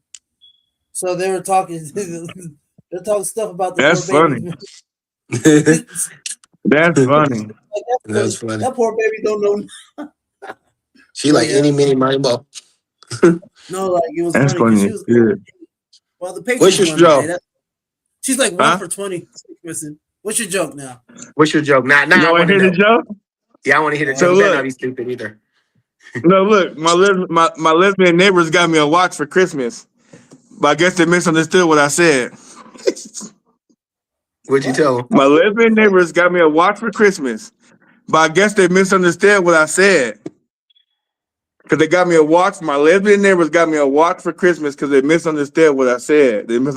Speaker 3: So they were talking. They're talking stuff about the
Speaker 1: That's
Speaker 3: poor baby.
Speaker 1: That's funny.
Speaker 3: Like,
Speaker 2: That's funny.
Speaker 3: That poor baby don't know.
Speaker 2: She like any mini money ball.
Speaker 3: No, like it was
Speaker 1: That's
Speaker 3: funny because
Speaker 1: funny.
Speaker 3: she was.
Speaker 1: Yeah.
Speaker 3: Well, the
Speaker 2: What's
Speaker 3: Patriots
Speaker 2: your
Speaker 3: won
Speaker 2: joke?
Speaker 3: today. She's like 1
Speaker 1: Huh?
Speaker 3: for 20. Listen, what's your joke now?
Speaker 2: What's your joke? Nah,
Speaker 1: You
Speaker 2: I
Speaker 1: want
Speaker 2: want
Speaker 1: to
Speaker 2: to
Speaker 1: hear
Speaker 2: know.
Speaker 1: the joke?
Speaker 2: Yeah, I want to hear the
Speaker 1: So
Speaker 2: joke. Better
Speaker 1: look.
Speaker 2: not be stupid either.
Speaker 1: No, look. My lesbian neighbors got me a watch for Christmas, but I guess they misunderstood what I said.
Speaker 2: What'd you tell them?
Speaker 1: My lesbian neighbors got me a watch for Christmas, but I guess they misunderstood what I said. Because they got me a watch. My lesbian neighbors got me a watch for Christmas because they misunderstood what I said. Because I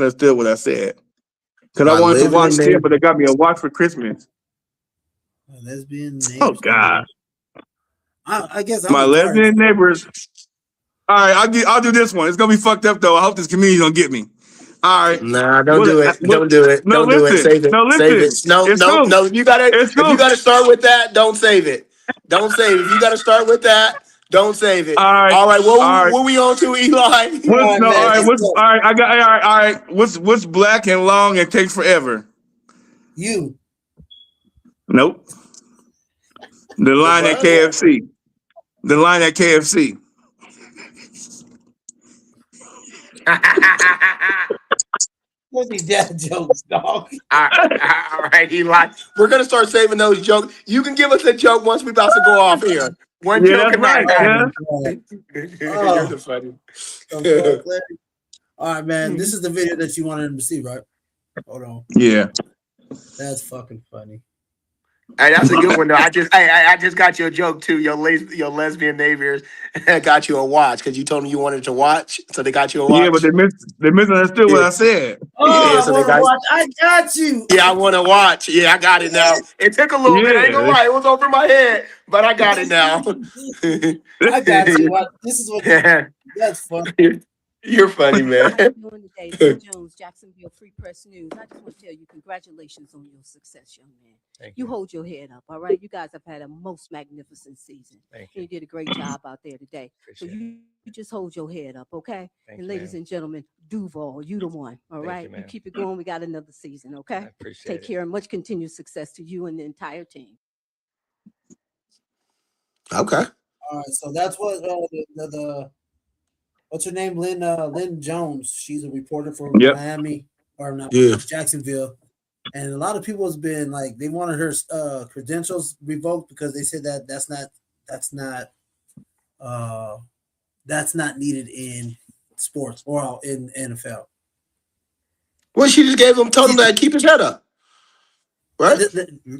Speaker 2: My
Speaker 1: wanted to watch
Speaker 2: lesbian
Speaker 1: too,
Speaker 2: neighbor-
Speaker 1: but they got me a watch for Christmas.
Speaker 3: Lesbian neighbors.
Speaker 1: Oh, God.
Speaker 3: I guess I'm
Speaker 1: My
Speaker 3: retarded.
Speaker 1: lesbian neighbors. All right, I'll do this one. It's going to be fucked up, though. I hope this comedian's going to get me. All right.
Speaker 2: Nah, don't do it. Don't do it.
Speaker 1: No,
Speaker 2: Don't do it.
Speaker 1: listen.
Speaker 2: Save it.
Speaker 1: No, listen.
Speaker 2: Save it. No,
Speaker 1: It's
Speaker 2: no,
Speaker 1: cool.
Speaker 2: no. If you gotta start with that, don't save it. Don't save it. If you gotta start with that, don't save it.
Speaker 1: All right.
Speaker 2: All right.
Speaker 1: All right.
Speaker 2: What we on to, Eli?
Speaker 1: All right. What's black and long and takes forever?
Speaker 3: You.
Speaker 1: Nope. The line at KFC. The line at KFC.
Speaker 3: What's these dad jokes, dog?
Speaker 2: All right, Eli. We're gonna start saving those jokes. You can give us a joke once we about to go off here. One joke
Speaker 1: that's
Speaker 2: a night.
Speaker 1: right.
Speaker 3: Oh.
Speaker 2: You're the funny.
Speaker 3: All right, man. This is the video that you wanted to see, right? Hold on.
Speaker 1: Yeah.
Speaker 3: That's fucking funny.
Speaker 2: Hey, that's a good one though. I just got you a joke too. Your lesbian neighbors got you a watch because you told them you wanted to watch, so they got you a watch.
Speaker 1: Yeah, but they misunderstood what I said.
Speaker 3: Oh,
Speaker 2: so
Speaker 3: I want to watch. I got you.
Speaker 2: Yeah, I want to watch. Yeah, I got it now. It took a little bit. I ain't gonna lie, it was over my head, but I got it now.
Speaker 3: I got you. This is what. That's funny.
Speaker 2: You're funny, man.
Speaker 6: How you doing today? Bill Jones, Jacksonville Free Press News. I just want to tell you congratulations on your success, young man.
Speaker 7: Thank
Speaker 6: You hold your head up, all right? You guys have had a most magnificent season.
Speaker 7: Thank
Speaker 6: You
Speaker 7: you.
Speaker 6: did a great job out there today. So
Speaker 7: Appreciate it.
Speaker 6: you just hold your head up, okay?
Speaker 7: Thank
Speaker 6: And
Speaker 7: you,
Speaker 6: ladies
Speaker 7: ma'am.
Speaker 6: and gentlemen, Duval, you the one, all
Speaker 7: Thank
Speaker 6: right?
Speaker 7: you,
Speaker 6: You
Speaker 7: ma'am.
Speaker 6: keep it going. We got another season,
Speaker 7: I
Speaker 6: okay?
Speaker 7: appreciate
Speaker 6: Take
Speaker 7: it.
Speaker 6: care and much continued success to you and the entire team.
Speaker 2: Okay.
Speaker 3: All right, so that's what the what's her name? Lynn Jones. She's a reporter for
Speaker 1: Yep.
Speaker 3: Miami or not
Speaker 2: Yeah.
Speaker 3: Jacksonville. And a lot of people has been like they wanted her credentials revoked because they said that that's not needed in sports or in NFL.
Speaker 2: Well, she just told him to keep his head up. Right?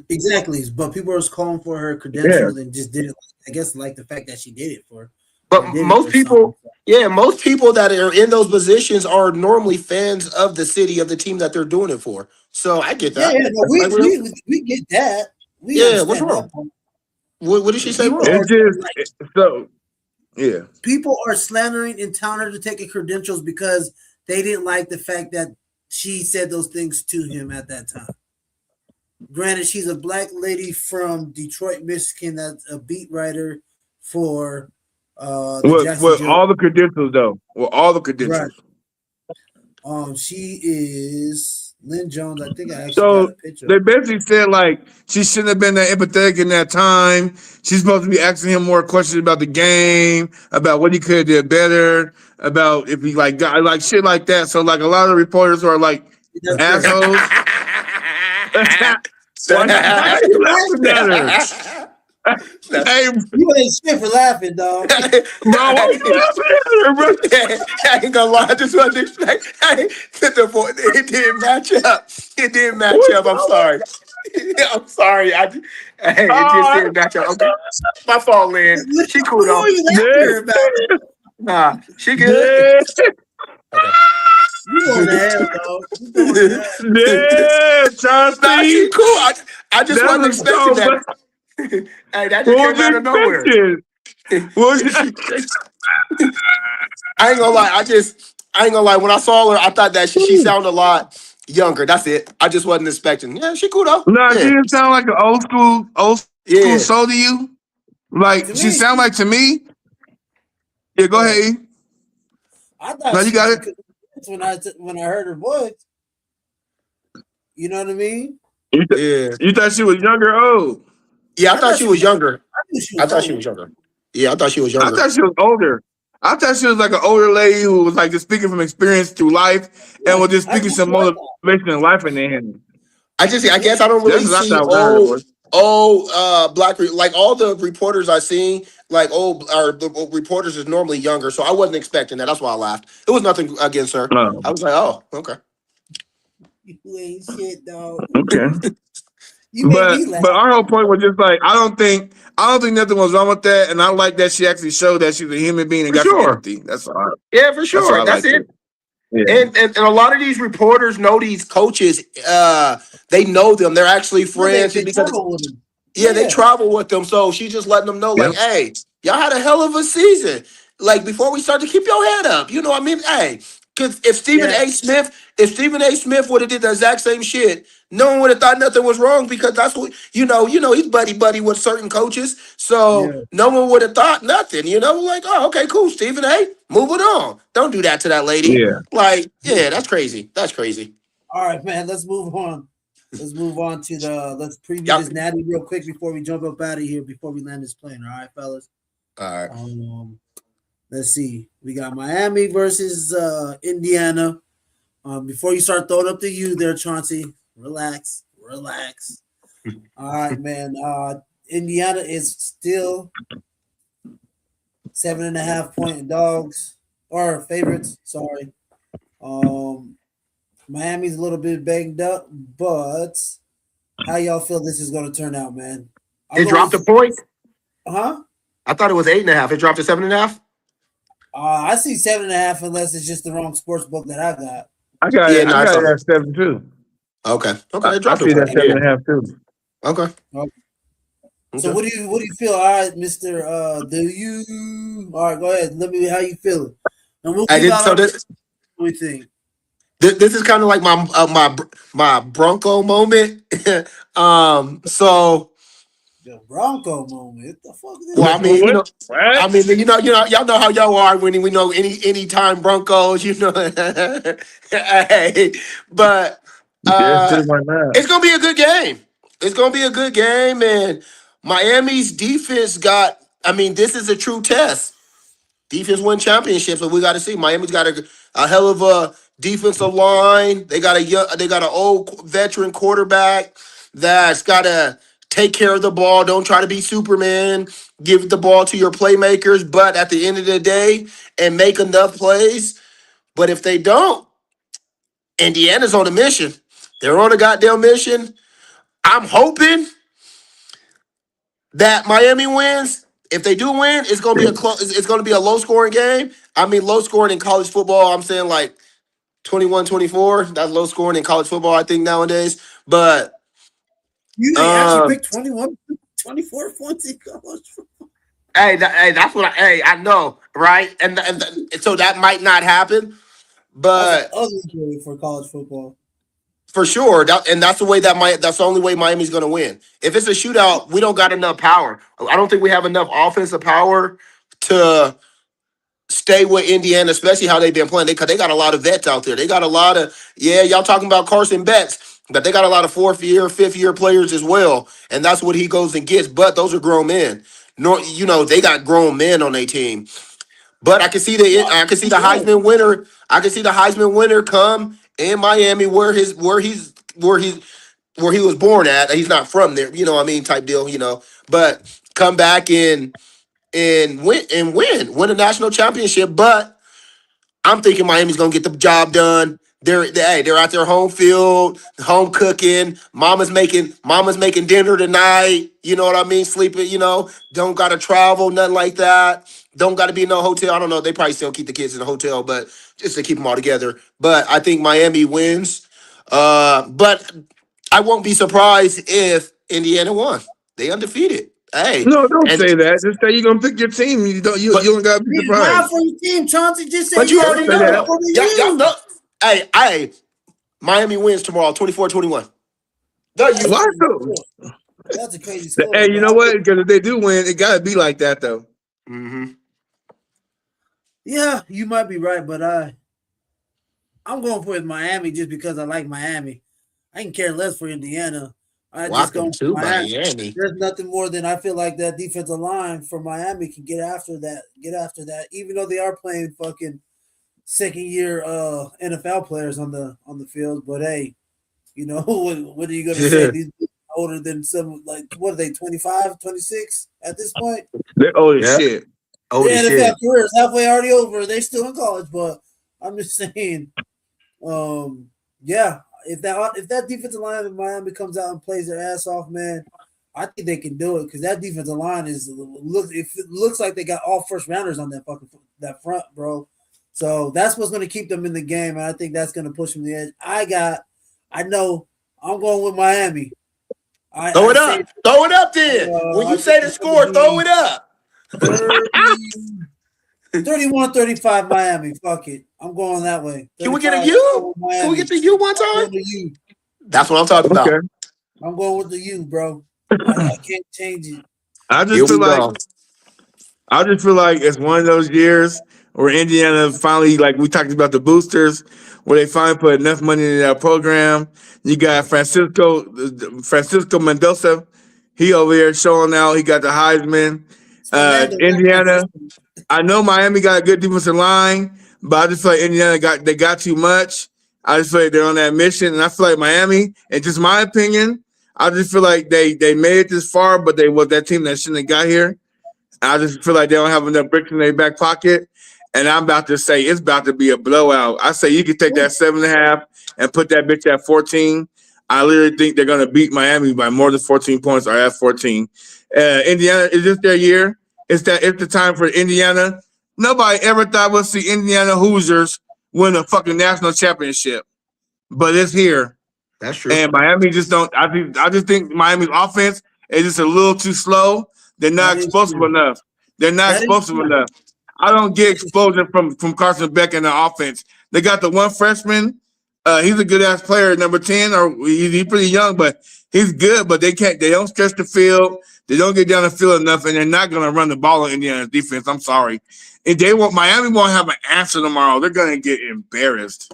Speaker 3: Exactly, but people are calling for her credentials and just didn't. I guess like the fact that she did it for.
Speaker 2: But most people that are in those positions are normally fans of the city of the team that they're doing it for. So I get that.
Speaker 3: Yeah, no, we get that.
Speaker 2: What's wrong? What did she say wrong?
Speaker 1: It's just
Speaker 3: people are slandering and telling her to take her credentials because they didn't like the fact that she said those things to him at that time. Granted, she's a black lady from Detroit, Michigan. That's a beat writer for
Speaker 1: with all the credentials though. With all the credentials.
Speaker 3: Right. She is Lynn Jones. I think I actually got a picture.
Speaker 1: They basically said like she shouldn't have been that empathetic in that time. She's supposed to be asking him more questions about the game, about what he could have did better, about if he like got like shit like that. So like a lot of reporters are like assholes. Why are you laughing at her? Hey,
Speaker 3: you ain't shit for laughing, dog.
Speaker 1: bro, why you laughing at her, bro?
Speaker 2: I ain't gonna lie, I just wasn't expecting. It didn't match up. It didn't match up. I'm sorry. I'm sorry. It just didn't match up. Okay. My fault, Lynn. She cool though. Nah, she good. Okay.
Speaker 3: You on the hell, dog.
Speaker 1: Yeah, Chauncey.
Speaker 2: Nah, she cool. I just wasn't expecting that. Hey, that just came out of nowhere. I ain't gonna lie. I ain't gonna lie. When I saw her, I thought that she sounded a lot younger. That's it. I just wasn't expecting. Yeah, she cool though.
Speaker 1: No, she didn't sound like an old school soul to you. Like she sound like to me. Yeah, go ahead.
Speaker 3: I thought
Speaker 1: no, you got it.
Speaker 3: When I heard her voice. You know what I mean?
Speaker 1: You thought she was younger or old?
Speaker 2: Yeah, I thought she was younger. I thought she was younger. Yeah, I thought she was younger.
Speaker 1: I thought she was older. I thought she was like an older lady who was like just speaking from experience through life and was just speaking some motivation in life in their hand.
Speaker 2: I guess I don't really see old black like all the reporters I seen like the reporters is normally younger, so I wasn't expecting that. That's why I laughed. It was nothing against her.
Speaker 1: No.
Speaker 2: I was like, oh, okay.
Speaker 3: You ain't shit, dog.
Speaker 1: Okay. But our whole point was just like I don't think nothing was wrong with that, and I like that she actually showed that she's a human being and got some empathy. That's all.
Speaker 2: Yeah, for sure. That's it. Yeah. And a lot of these reporters know these coaches. They know them. They're actually friends.
Speaker 3: They travel with them.
Speaker 2: Yeah, they travel with them. So she's just letting them know, like, hey, y'all had a hell of a season. Like before we start to keep your head up. You know what I mean? Hey, because if Stephen A. Smith would have did the exact same shit, no one would have thought nothing was wrong because that's what you know, he's buddy with certain coaches. So no one would have thought nothing, like, oh, okay, cool, Stephen A. Moving on. Don't do that to that lady.
Speaker 1: Yeah.
Speaker 2: Like, yeah, that's crazy. That's crazy.
Speaker 3: All right, man. Let's move on. Let's move on to let's preview this natty real quick before we jump up out of here, before we land this plane. All right, fellas.
Speaker 2: All right.
Speaker 3: Let's see. We got Miami versus Indiana. Before you start throwing up to you there, Chauncey, relax. All right, man. Indiana is still 7.5 point dogs or favorites. Sorry. Miami's a little bit banged up, but how y'all feel this is going to turn out, man?
Speaker 2: It dropped a point?
Speaker 3: Huh?
Speaker 2: I thought it was 8.5. It dropped to 7.5?
Speaker 3: I see 7.5 unless it's just the wrong sports book that I got.
Speaker 1: I got it at 7 too.
Speaker 2: Okay.
Speaker 1: It dropped I see that 7.5 too.
Speaker 2: Okay.
Speaker 3: So what do you feel? All right, Mr. All right, go ahead. Let me how you feeling. And we'll what we think.
Speaker 2: This is kind of like my Bronco moment. So
Speaker 3: the Bronco moment. What the fuck is this?
Speaker 2: Well, y'all know how y'all are when we know anytime Broncos, Hey, but it's gonna be a good game. It's gonna be a good game, and Miami's defense got I mean, this is a true test. Defense win championships, but we got to see. Miami's got a hell of a defensive line. They got an old veteran quarterback that's got to take care of the ball. Don't try to be Superman. Give the ball to your playmakers, but at the end of the day, and make enough plays. But if they don't, Indiana's on a mission. They're on a goddamn mission. I'm hoping that Miami wins. If they do win, it's gonna be a close. It's gonna be a low scoring game. I mean, low scoring in college football. I'm saying like 21-24. That's low scoring in college football, I think, nowadays. But
Speaker 3: You actually picked 21, 24 points in college football.
Speaker 2: hey, that's what I know, right? And so that might not happen, but
Speaker 3: That's an ugly game for college football.
Speaker 2: for sure, that's the way that's the only way Miami's going to win. If it's a shootout, we don't got enough power. I don't think we have enough offensive power to stay with Indiana, especially how they've been playing. Because they got a lot of vets out there. They got a lot of y'all talking about Carson Betts, but they got a lot of 4th year, 5th year players as well, and that's what he goes and gets. But those are grown men. No, they got grown men on their team. But I can see the Heisman winner. I can see the Heisman winner come in Miami, where he was born at. He's not from there, type deal, But come back and win a national championship. But I'm thinking Miami's gonna get the job done. They're out there home field, home cooking. Mama's making dinner tonight. You know what I mean? Sleeping. Don't gotta travel, nothing like that. Don't gotta be in no hotel. I don't know. They probably still keep the kids in the hotel, but just to keep them all together. But I think Miami wins. But I won't be surprised if Indiana won. They undefeated. Hey,
Speaker 1: No, don't say that. Just say you're gonna pick your team. You don't gotta be
Speaker 3: Proud
Speaker 1: surprised.
Speaker 3: for your team, Chauncey. Just say
Speaker 2: but you already
Speaker 1: say that.
Speaker 2: know. Y'all know. Hey, Miami wins tomorrow, 24-21.
Speaker 1: Why so?
Speaker 3: That's a crazy score.
Speaker 1: Hey, you know what? Because if they do win, it gotta be like that though.
Speaker 2: Mm-hmm.
Speaker 3: Yeah, you might be right, but I'm going with Miami just because I like Miami. I can care less for Indiana.
Speaker 2: Welcome to Miami.
Speaker 3: There's nothing more than I feel like that defensive line for Miami can get after that. Even though they are playing fucking second-year NFL players on the field, but hey, what are you gonna say? These older than some, like, what are they, 25, 26 at this point?
Speaker 1: They're old as shit.
Speaker 2: Old as
Speaker 3: NFL
Speaker 2: shit.
Speaker 3: career is halfway already over. They're still in college, but I'm just saying, yeah. If that defensive line in Miami comes out and plays their ass off, man, I think they can do it because that defensive line it looks like they got all first rounders on that front, bro. So that's what's going to keep them in the game, and I think that's going to push them to the edge. I know I'm going with Miami.
Speaker 2: Throw it up then. When you say the score, throw it up.
Speaker 3: 31-35 Miami. Fuck it. I'm going that way.
Speaker 2: Can we get a U? Can we get the U one time? That's what I'm talking about.
Speaker 1: Okay.
Speaker 3: I'm going with the U, bro. I can't change it.
Speaker 1: I just feel like it's one of those years where Indiana finally, like we talked about the boosters, where they finally put enough money in their program. You got Francisco Mendoza. He over there showing out. He got the Heisman. Indiana. I know Miami got a good defensive line, but I just feel like Indiana got too much. I just feel like they're on that mission, and I feel like Miami, and just my opinion, I just feel like they made it this far, but they was that team that shouldn't have got here. I just feel like they don't have enough bricks in their back pocket, and I'm about to say it's about to be a blowout. I say you could take that 7.5 and put that bitch at 14. I literally think they're going to beat Miami by more than 14 points or at 14. Indiana, is this their year? It's the time for Indiana. Nobody ever thought we'll see Indiana Hoosiers win a fucking national championship, but it's here.
Speaker 2: That's true.
Speaker 1: And Miami just don't. I just think Miami's offense is just a little too slow. They're not explosive enough. I don't get explosion from Carson Beck in the offense. They got the one freshman. He's a good ass player, number 10, or he's pretty young, but he's good. But they don't stretch the field. They don't get down the field enough, and they're not going to run the ball on Indiana's defense. I'm sorry. If Miami won't have an answer tomorrow, they're going to get embarrassed.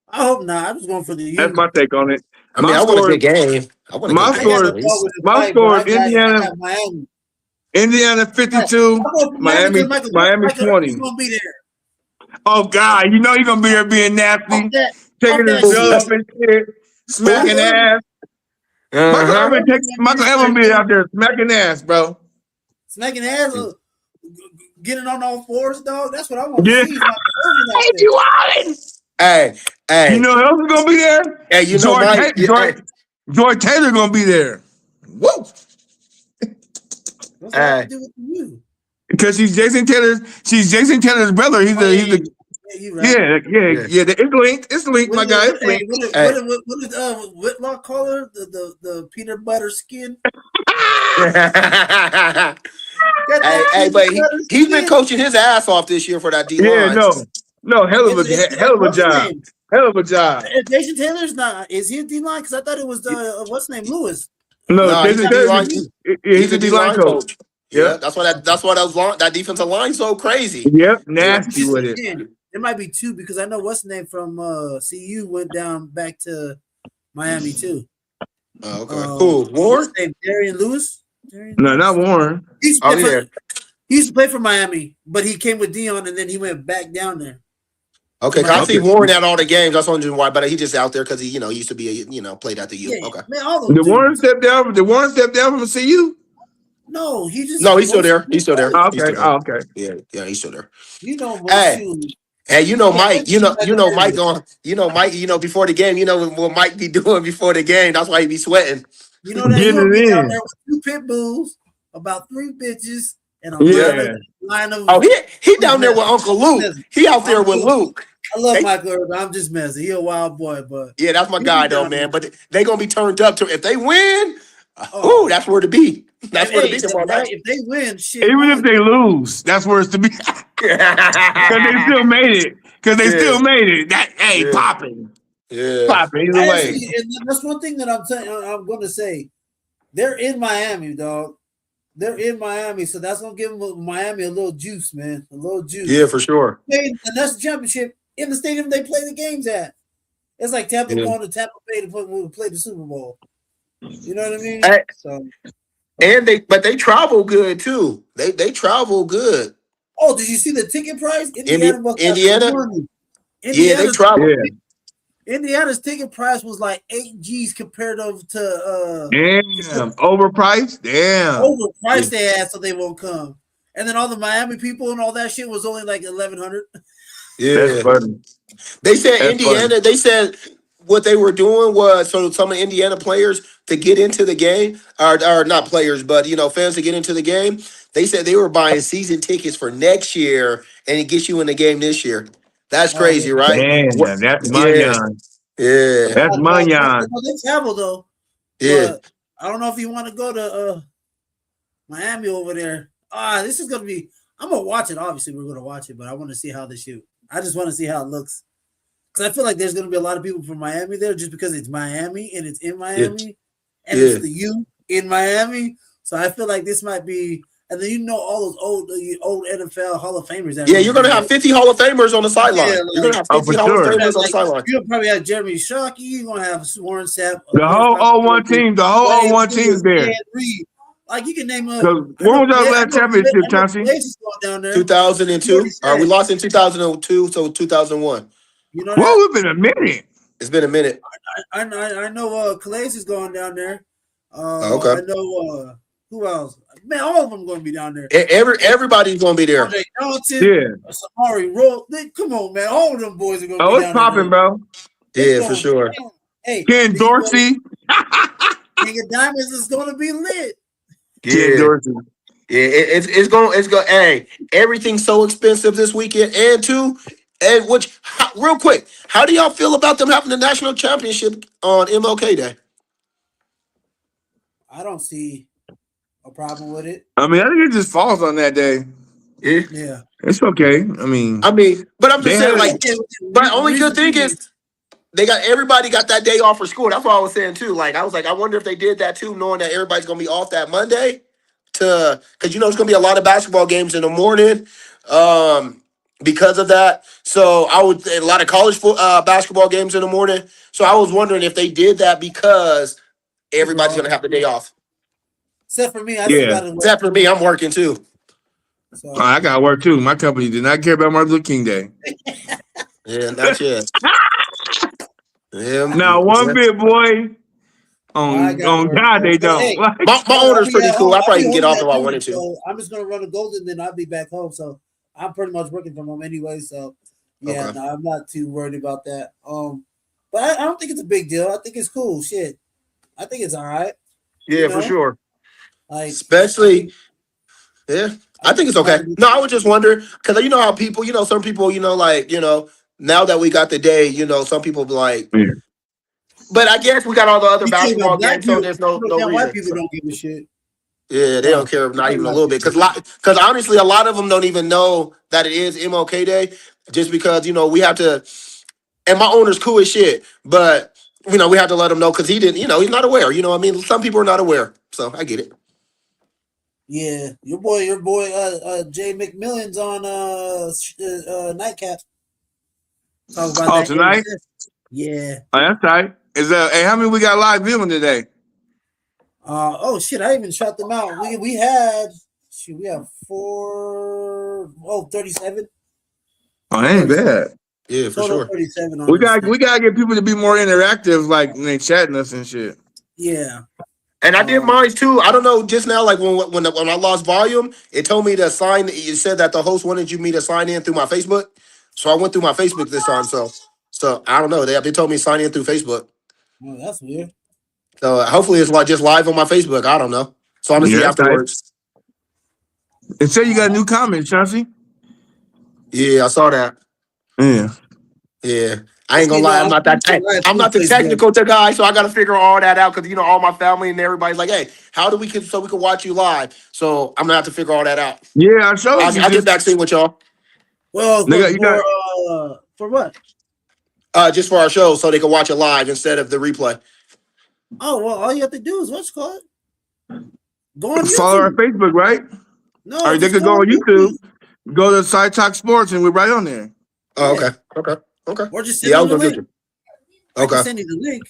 Speaker 3: I hope not. I'm just going for the U.
Speaker 1: That's my take on it.
Speaker 2: I want a good game.
Speaker 1: My score is Indiana.
Speaker 3: Miami.
Speaker 1: Indiana 52, Miami
Speaker 3: Michael
Speaker 1: 20.
Speaker 3: He's gonna be there.
Speaker 1: Oh God, you know he's gonna be there being nasty, taking his
Speaker 3: that
Speaker 1: belt
Speaker 3: shit.
Speaker 1: up and shit, smacking ass.
Speaker 2: Uh-huh.
Speaker 1: Michael Irvin be out there smacking ass, bro.
Speaker 3: Smacking ass, getting on all fours, dog. That's what I want to
Speaker 1: Yeah.
Speaker 3: see. Is Michael Irvin out there.
Speaker 2: You wildin'. Hey.
Speaker 1: You know who else is gonna be there?
Speaker 2: Hey, you know Mike.
Speaker 1: George Taylor gonna be there. Woo!
Speaker 3: What's that to do with you?
Speaker 1: Because she's Jason Taylor's brother. He's
Speaker 3: Yeah, you right.
Speaker 1: It's linked, my guy. It's linked.
Speaker 3: What did Whitlock call her? The peanut butter skin.
Speaker 2: Hey, but he's been coaching his ass off this year for that D line.
Speaker 1: Yeah, no, hell of a job. Hell of a job.
Speaker 3: Jason Taylor's not. Is he a D line? Because I thought it was what's his name, Lewis.
Speaker 1: No, Jason Taylor. He's a D line coach.
Speaker 2: Yeah, that's why that defensive line's so crazy.
Speaker 1: Yep, nasty with it.
Speaker 3: There might be two because I know what's the name from CU went down back to Miami too.
Speaker 2: Oh, okay. Who? Warren?
Speaker 3: Darian Lewis?
Speaker 1: No, not Warren.
Speaker 3: He used to play for Miami, but he came with Dion and then he went back down there.
Speaker 2: Okay, I see Warren at all the games. That's wondering why, but he just out there because he, used to be played at the U.
Speaker 3: Yeah,
Speaker 2: okay.
Speaker 3: Man,
Speaker 1: Did Warren step down? Did Warren step down from CU?
Speaker 3: No, he's
Speaker 2: still there. He's still there.
Speaker 1: Oh, okay.
Speaker 2: Yeah, he's still there.
Speaker 3: Hey,
Speaker 2: Mike. Mike. Before the game, what Mike be doing before the game. That's why he be sweating.
Speaker 3: You know that he'll be down there with 2 pit bulls, about 3 bitches, and a line of.
Speaker 2: Oh, he down there with Uncle Luke. He out there with Luke.
Speaker 3: I love Michael Irvin. I'm just messing. He a wild boy, but
Speaker 2: yeah, that's my guy though, man. But they gonna be turned up to if they win. That's where to be. That's where to be tomorrow night.
Speaker 3: If they win, shit.
Speaker 1: Even if they lose, that's where it's to be. Because they still made it. Popping.
Speaker 2: Yeah,
Speaker 1: popping either way.
Speaker 3: And that's one thing that I'm going to say. They're in Miami, dog. They're in Miami, so that's going to give them Miami a little juice, man. A little juice.
Speaker 2: Yeah, for sure.
Speaker 3: The national championship in the stadium they play the games at. It's like Tampa going to Tampa Bay to play the Super Bowl. You know what I mean?
Speaker 2: And they travel good too. They travel good.
Speaker 3: Oh, did you see the ticket price?
Speaker 2: Indiana? Yeah, they travel.
Speaker 1: Yeah.
Speaker 3: Indiana's ticket price was like 8 G's compared to
Speaker 1: damn, overpriced. Damn,
Speaker 3: overpriced they had, so they won't come. And then all the Miami people and all that shit was only like 1,100.
Speaker 2: Yeah,
Speaker 1: that's funny.
Speaker 2: They said Indiana. Funny. They said what they were doing was so some of Indiana players to get into the game, or not players, but fans to get into the game. They said they were buying season tickets for next year, and it gets you in the game this year. That's crazy, right?
Speaker 1: Man, that's Manyan.
Speaker 2: Yeah,
Speaker 1: that's Manyan.
Speaker 3: They travel though.
Speaker 2: Yeah,
Speaker 3: I don't know if you want to go to Miami over there. This is gonna be. I'm gonna watch it. Obviously, we're gonna watch it, but I want to see how they shoot. I just want to see how it looks. Because I feel like there's going to be a lot of people from Miami there just because it's Miami and it's in Miami and it's the U in Miami. So I feel like this might be, and then all those old NFL Hall of Famers.
Speaker 2: You're going to have 50 Hall of Famers on the sideline. You're going to have 50 Hall of Famers on the sideline.
Speaker 3: You'll probably have Jeremy Shockey. You're going to have Warren Sapp.
Speaker 1: The whole 01 team. The whole 01 team is there.
Speaker 3: Like you can name
Speaker 1: when was our last championship, Chauncey?
Speaker 2: 2002. We lost in 2002, so 2001.
Speaker 3: You know
Speaker 1: that? It's been a minute.
Speaker 2: It's been a minute.
Speaker 3: I know Calais is going down there.
Speaker 2: Okay.
Speaker 3: I know who else? Man, all of them going to be down there.
Speaker 2: Everybody's going to be there.
Speaker 3: Andre Johnson, Samari Roll. Come on, man. All of them boys are going to be down there.
Speaker 1: Oh, it's popping, bro.
Speaker 2: Yeah, for sure.
Speaker 3: Hey,
Speaker 1: Ken Dorsey.
Speaker 3: King of Diamonds is going to be lit.
Speaker 1: Ken Dorsey.
Speaker 2: Yeah, it's going. Hey, everything's so expensive this weekend, real quick, how do y'all feel about them having the national championship on MLK Day?
Speaker 3: I don't see a problem with it.
Speaker 1: I mean, I think it just falls on that day.
Speaker 3: Yeah.
Speaker 1: It's okay. I mean,
Speaker 2: but I'm just saying, but only good thing is everybody got that day off for school. That's what I was saying too. Like, I was like, I wonder if they did that too, knowing that everybody's gonna be off that Monday, because it's gonna be a lot of basketball games in the morning. Because of that, so a lot of college basketball games in the morning. So I was wondering if they did that because everybody's gonna have the day off.
Speaker 3: Except for me, I still
Speaker 1: Yeah.
Speaker 3: gotta work.
Speaker 2: Except for me, I'm working too.
Speaker 3: So
Speaker 1: I got to work too. My company did not care about Martin Luther King Day.
Speaker 2: Yeah, not yet. Yeah,
Speaker 1: Now, one bit, boy.
Speaker 3: I
Speaker 1: On
Speaker 3: gotta work.
Speaker 1: God, they
Speaker 3: But,
Speaker 1: don't.
Speaker 3: hey,
Speaker 1: Like,
Speaker 2: my
Speaker 3: I'll
Speaker 2: owner's
Speaker 3: be
Speaker 2: pretty
Speaker 3: at
Speaker 2: cool.
Speaker 3: home.
Speaker 2: I
Speaker 3: I'll
Speaker 2: probably
Speaker 3: be
Speaker 2: can get
Speaker 3: home
Speaker 2: off
Speaker 3: at
Speaker 2: if I
Speaker 3: noon,
Speaker 2: wanted to.
Speaker 3: so I'm just gonna run a golden, then I'll be back home. So I'm pretty much working from home anyway. So yeah,
Speaker 2: Okay.
Speaker 3: no, I'm not too worried about that. But I don't think it's a big deal. I think it's cool. Shit, I think it's all right.
Speaker 2: Yeah, for sure.
Speaker 3: Like,
Speaker 2: Especially, yeah, I think it's okay.
Speaker 3: somebody-
Speaker 2: No, I would just wonder because you know how people, some people, like, now that we got the day, some people be like,
Speaker 1: yeah.
Speaker 2: but I guess we got all the other
Speaker 3: You talking
Speaker 2: basketball
Speaker 3: about black
Speaker 2: games, so
Speaker 3: people?
Speaker 2: there's no
Speaker 3: Damn, white
Speaker 2: reason.
Speaker 3: people
Speaker 2: So,
Speaker 3: don't give a shit.
Speaker 2: yeah, they don't care not even a little bit because honestly, a lot of them don't even know that it is MLK Day just because we have to. And my owner's cool as shit, but we have to let him know because he didn't. He's not aware. You know what I mean? Some people are not aware, so I get it.
Speaker 3: Yeah, your boy, Jay McMillan's on Nightcap. Talk about
Speaker 1: Oh,
Speaker 3: that
Speaker 1: tonight?
Speaker 3: Yeah.
Speaker 1: Oh, that's tight. Hey, how many we got live viewing today?
Speaker 3: Oh shit! I even shot them out. We have 37.
Speaker 1: Oh, that ain't bad.
Speaker 2: Yeah, for
Speaker 3: Total
Speaker 2: sure.
Speaker 3: 37 on
Speaker 1: We
Speaker 3: this
Speaker 1: got
Speaker 3: thing.
Speaker 1: we gotta get people to be more interactive, like when they chatting us and shit.
Speaker 3: Yeah.
Speaker 2: And I did mine too. I don't know. Just now, like when I lost volume, it told me to sign. It said that the host wanted me to sign in through my Facebook, so I went through my Facebook this time. So I don't know. They told me to sign in through Facebook.
Speaker 3: Oh, that's weird.
Speaker 2: So hopefully it's like just live on my Facebook. I don't know. So I'm gonna see
Speaker 1: Yeah, that's tight.
Speaker 2: afterwards.
Speaker 1: It said you got a new comment, Chauncey.
Speaker 2: Yeah, I saw that.
Speaker 1: Yeah.
Speaker 2: Yeah, I ain't gonna lie. I'm not
Speaker 3: I'm
Speaker 2: not the technical guy, so I got to figure all that out because all my family and everybody's like, "Hey, how do we can watch you live?" So I'm gonna have to figure all that out.
Speaker 1: Yeah, I showed you.
Speaker 2: I'll get back soon with y'all.
Speaker 3: Well, for what?
Speaker 2: Just for our show, so they can watch it live instead of the replay.
Speaker 3: Oh well, all you have to do is what's it called? Go on
Speaker 1: Follow our
Speaker 3: YouTube.
Speaker 1: Facebook, right?
Speaker 3: No,
Speaker 1: Or they
Speaker 3: just
Speaker 1: could go on YouTube. Go to Side Talk Sports, and we're right on there.
Speaker 2: Oh,
Speaker 3: Yeah.
Speaker 2: okay.
Speaker 3: Or just send
Speaker 2: Yeah, I
Speaker 3: me
Speaker 2: was
Speaker 3: the
Speaker 2: gonna
Speaker 3: link.
Speaker 2: get you.
Speaker 3: I can
Speaker 2: Okay.
Speaker 3: send you the link.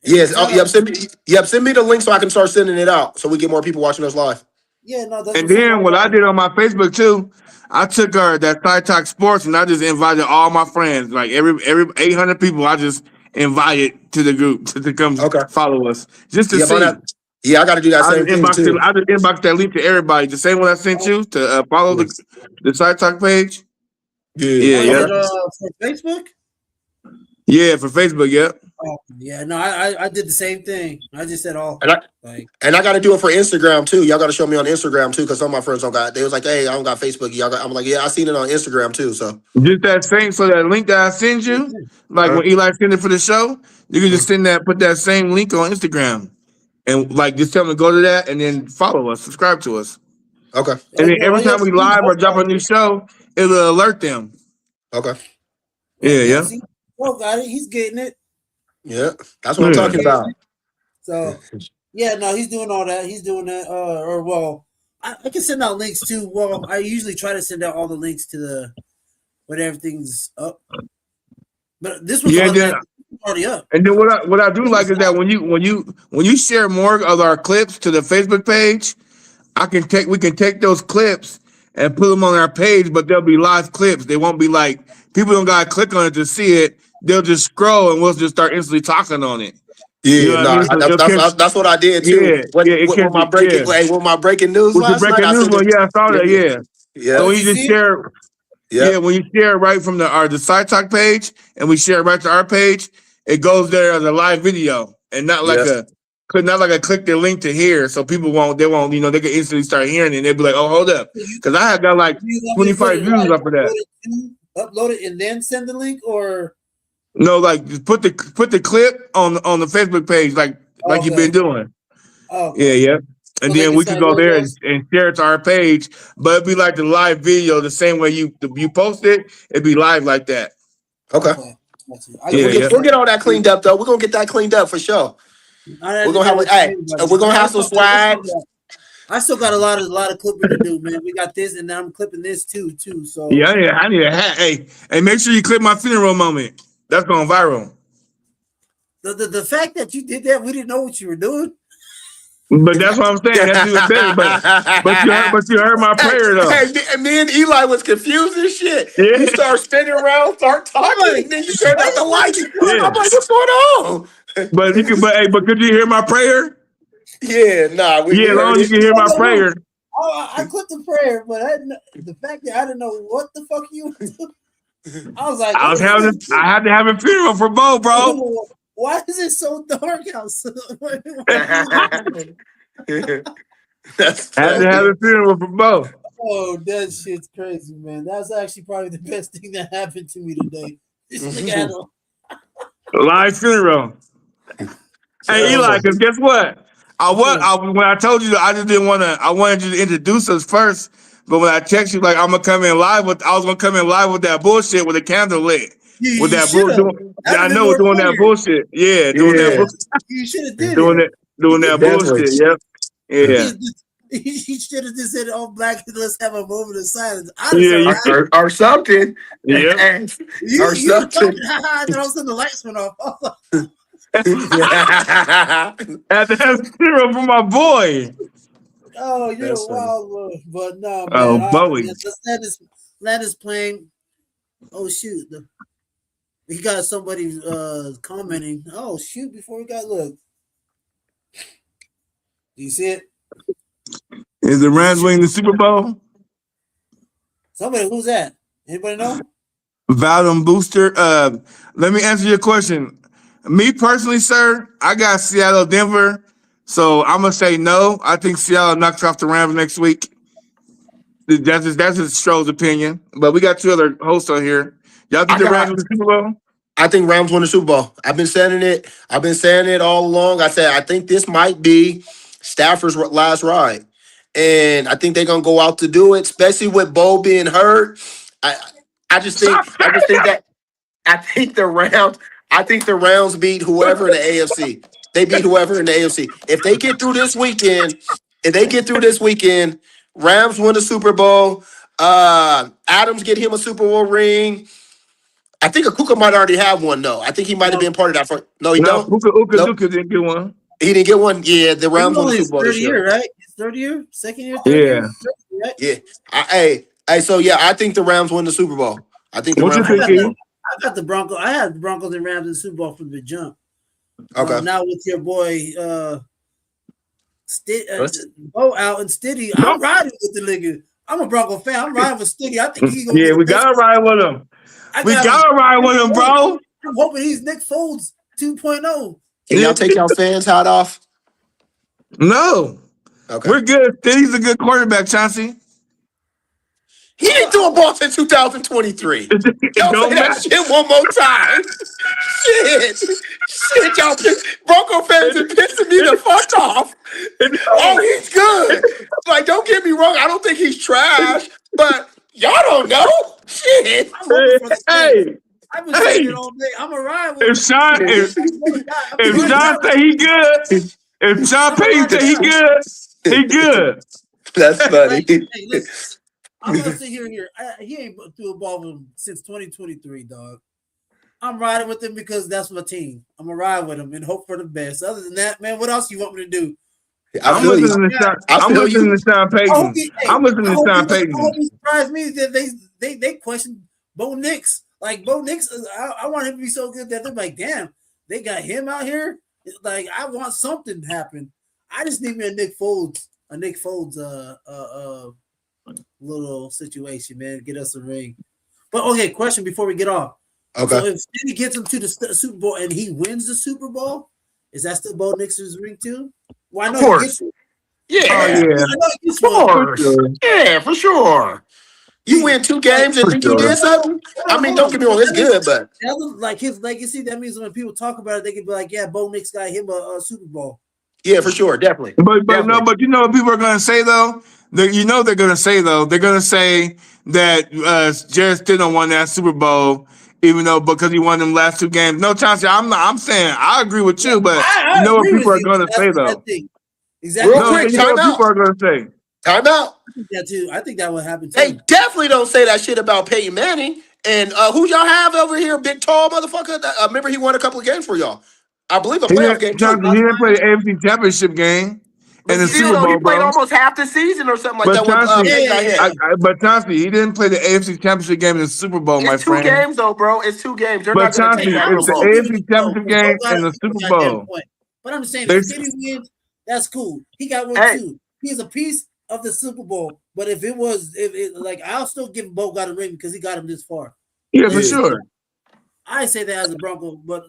Speaker 2: Yes. Oh, yep. Send me the link so I can start sending it out so we get more people watching us live.
Speaker 3: Yeah, no, that's
Speaker 1: And then what I did on my Facebook too, I took that Side Talk Sports, and I just invited all my friends, like every 800 people. I just invited to the group to come follow us, just to see.
Speaker 2: I got to do that same thing too.
Speaker 1: I just inboxed that link to everybody. The same one I sent you to follow the Side Talk page. Yeah.
Speaker 3: For Facebook?
Speaker 1: Yeah, for Facebook, yeah.
Speaker 3: Oh, yeah, no, I did the same thing. I just said all.
Speaker 2: And I got to do it for Instagram too. Y'all got to show me on Instagram too, because some of my friends don't got. They was like, "Hey, I don't got Facebook." I'm like, "Yeah, I seen it on Instagram too." So
Speaker 1: just that same. So that link that I send you, like when Eli sent it for the show, you can just put that same link on Instagram, and like just tell them to go to that and then follow us, subscribe to us.
Speaker 2: Okay.
Speaker 1: And then every time we live or drop a new show, it'll alert them.
Speaker 2: Okay.
Speaker 1: Yeah.
Speaker 3: Oh, got it. He's getting it.
Speaker 2: Yeah, that's what I'm talking about.
Speaker 3: So, yeah, no, he's doing all that. He's doing that. I can send out links too. Well, I usually try to send out all the links to when everything's up. But this was already up.
Speaker 1: And then what I do like is that when you share more of our clips to the Facebook page, we can take those clips and put them on our page, but they'll be live clips. They won't be like people don't gotta click on it to see it. They'll just scroll and we'll just start instantly talking on it.
Speaker 2: Yeah, you know that's what I did too. With my breaking news
Speaker 1: with
Speaker 2: last night.
Speaker 1: I saw that.
Speaker 2: Yeah.
Speaker 1: So when you just share, when you share right from the Side Talk page and we share right to our page, it goes there as a live video and not like a click the link to here. So people won't they can instantly start hearing it and they'll be like, oh, hold up, because I have got like 25 views up for that.
Speaker 3: Upload it and then send the link, or
Speaker 1: no, like just put the clip on the Facebook page, like you've been doing. Yeah. And then we can go there and share it to our page, but it'd be like the live video, the same way you post it. It'd be live like that.
Speaker 2: Okay. We'll get all that cleaned up though. We're gonna get that cleaned up for sure. We're gonna have some swag.
Speaker 3: I still got a lot of clipping to do, man. We got this, and now I'm clipping this too. So
Speaker 1: yeah, I need a hat. Hey, make sure you clip my funeral moment. That's going viral.
Speaker 3: The fact that you did that, we didn't know what you were doing.
Speaker 1: But that's what I'm saying. That's even better. But you heard my prayer though.
Speaker 2: Hey, me and Eli was confused as shit.
Speaker 1: Yeah.
Speaker 2: You start spinning around, start talking, and then you turn out the light.
Speaker 1: Yeah.
Speaker 2: I'm like, what's going on?
Speaker 1: But could you hear my prayer?
Speaker 2: Yeah, nah. We
Speaker 1: As long
Speaker 2: heard
Speaker 1: as you
Speaker 2: it.
Speaker 1: can hear my prayer.
Speaker 3: Oh, I clicked the prayer, but the fact that I didn't know what the fuck you were doing, I was like,
Speaker 1: I had to have a funeral for Bo, bro.
Speaker 3: why is it so dark outside?
Speaker 2: That's
Speaker 1: I had to have a funeral for Bo.
Speaker 3: Oh, that shit's crazy, man. That's actually probably the best thing that happened to me today. This nigga had
Speaker 1: Live funeral. Hey Eli, because guess what? When I told you I just didn't want to. I wanted you to introduce us first, but when I text you like I was gonna come in live with that bullshit with the candle lit. With that bullshit, I know doing that bullshit. Yeah, doing that bullshit.
Speaker 3: You should have did
Speaker 1: doing that bullshit. Yep. Yeah.
Speaker 3: He should have just said, "Oh, black, let's have a moment of silence."
Speaker 2: Or something.
Speaker 1: Yeah.
Speaker 2: Or something.
Speaker 3: And all of a sudden the lights went off.
Speaker 1: I had to have a funeral for my boy.
Speaker 3: Oh, you're a wild one. But no, man.
Speaker 1: Oh, Bowie.
Speaker 3: Let's let us playing. Oh, shoot. We got somebody commenting. Oh, shoot, before we got look. Do you see it?
Speaker 1: Is the Rams winning the Super Bowl?
Speaker 3: Somebody, who's that? Anybody know?
Speaker 1: Valum Booster. Let me answer your question. Me personally, sir, I got Seattle, Denver. So I'm gonna say no. I think Seattle knocks off the Rams next week. That's just Stroh's opinion. But we got two other hosts on here. Y'all think the Rams win the Super Bowl?
Speaker 2: I think Rams win the Super Bowl. I've been saying it all along. I said I think this might be Stafford's last ride, and I think they're gonna go out to do it, especially with Bo being hurt. I think the Rams beat whoever in the AFC. They beat whoever in the AFC. If they get through this weekend, Rams win the Super Bowl. Adams get him a Super Bowl ring. I think Akuka might already have one, though. I think he might have been part of that. No, he don't.
Speaker 1: Uka didn't get one.
Speaker 2: He didn't get one. Yeah, the Rams won the Super Bowl
Speaker 3: third
Speaker 2: this year.
Speaker 3: year, right? His third year, second year,
Speaker 1: Yeah.
Speaker 3: year, right?
Speaker 2: Yeah. So I think the Rams win the Super Bowl. I think the
Speaker 1: What you
Speaker 2: Rams.
Speaker 1: think?
Speaker 3: I got the Broncos. I had the Broncos and Rams in the Super Bowl from the jump.
Speaker 2: Okay.
Speaker 3: Now with your boy Bo out and Stiddy, I'm riding with the nigga. I'm a Bronco fan. I'm riding with Stiddy. I think he's gonna
Speaker 1: Yeah, we gotta ride with him. We gotta ride with him, bro.
Speaker 3: I'm hoping he's Nick Foles 2.0.
Speaker 2: Can y'all take y'all fans' hat off?
Speaker 1: No.
Speaker 2: Okay.
Speaker 1: We're good. Stiddy's a good quarterback, Chauncey.
Speaker 2: He ain't doing ball since 2023. Y'all say that shit one more time. Shit, y'all. Bronco fans are pissing me the fuck off. Oh, he's good. Like, don't get me wrong. I don't think he's trash, but y'all don't know. Shit.
Speaker 1: Hey.
Speaker 3: I've been saying it all day. I'm a ride with
Speaker 1: If Sean say he good, if Sean Payton say he good, he good.
Speaker 2: That's funny.
Speaker 3: Hey, listen. I'm gonna sit here. He ain't threw a ball with him since 2023, dog. I'm riding with him because that's my team. I'm gonna ride with him and hope for the best. Other than that, man, what else you want me to do?
Speaker 1: I'm listening to Sean Payton. I'm listening to Sean Payton.
Speaker 3: It surprised me that they questioned Bo Nix. Like Bo Nix, I want him to be so good that they're like, damn, they got him out here. Like I want something to happen. I just need me a Nick Foles little situation, man. Get us a ring. But okay, question before we get off.
Speaker 2: Okay.
Speaker 3: So if City gets him to the Super Bowl and he wins the Super Bowl, is that still Bo Nix's ring too? Why not?
Speaker 2: Of course. Yeah. Of course. Yeah, for sure. You win 2 games and think you did something? I mean, don't get me wrong, it's good, but
Speaker 3: like his legacy, that means when people talk about it, they can be like, yeah, Bo Nix got him a Super Bowl.
Speaker 2: Yeah, for sure, definitely.
Speaker 1: But you know what people are gonna say though? They're gonna say that Jared Stidham won that Super Bowl, even though because he won them last 2 games. No, Chauncey, I'm saying I agree with you, but you know what people are gonna say though.
Speaker 3: Exactly.
Speaker 2: Real quick,
Speaker 1: you know what people are gonna say.
Speaker 2: Time out.
Speaker 3: I think that too. I think that would happen too.
Speaker 2: They definitely don't say that shit about Peyton Manning. And who y'all have over here? Big tall motherfucker. Remember he won a couple of games for y'all. I believe a playoff game too.
Speaker 1: He didn't play the AFC Championship game. in the
Speaker 2: Still,
Speaker 1: Super
Speaker 2: though, he
Speaker 1: Bowl,
Speaker 2: played
Speaker 1: bro.
Speaker 2: almost half the season or something like
Speaker 1: But
Speaker 2: that when
Speaker 1: Chauncey,
Speaker 2: Peyton got hit.
Speaker 1: but Chauncey, he didn't play the AFC Championship game in the Super Bowl, my
Speaker 2: It's 2
Speaker 1: friend.
Speaker 2: games, though, bro. It's 2 games. They're
Speaker 1: But
Speaker 2: not going to take
Speaker 1: Chauncey,
Speaker 2: that
Speaker 3: I'm
Speaker 1: it's
Speaker 2: from
Speaker 1: the
Speaker 3: still
Speaker 2: him.
Speaker 3: giving
Speaker 1: AFC
Speaker 3: it to Bo,
Speaker 1: Championship
Speaker 3: 'cause Bo
Speaker 1: game
Speaker 3: got
Speaker 1: and the
Speaker 3: a
Speaker 1: Super
Speaker 3: goddamn
Speaker 1: Bowl.
Speaker 3: point. But I'm just saying,
Speaker 1: They,
Speaker 3: if Kenny wins, that's cool. He got one
Speaker 2: Hey.
Speaker 3: too. He's a piece of the Super Bowl. But if like, I'll still give Bo got a ring because he got him this far.
Speaker 1: yeah, for
Speaker 2: Yeah.
Speaker 1: sure.
Speaker 3: I say that as a Bronco, but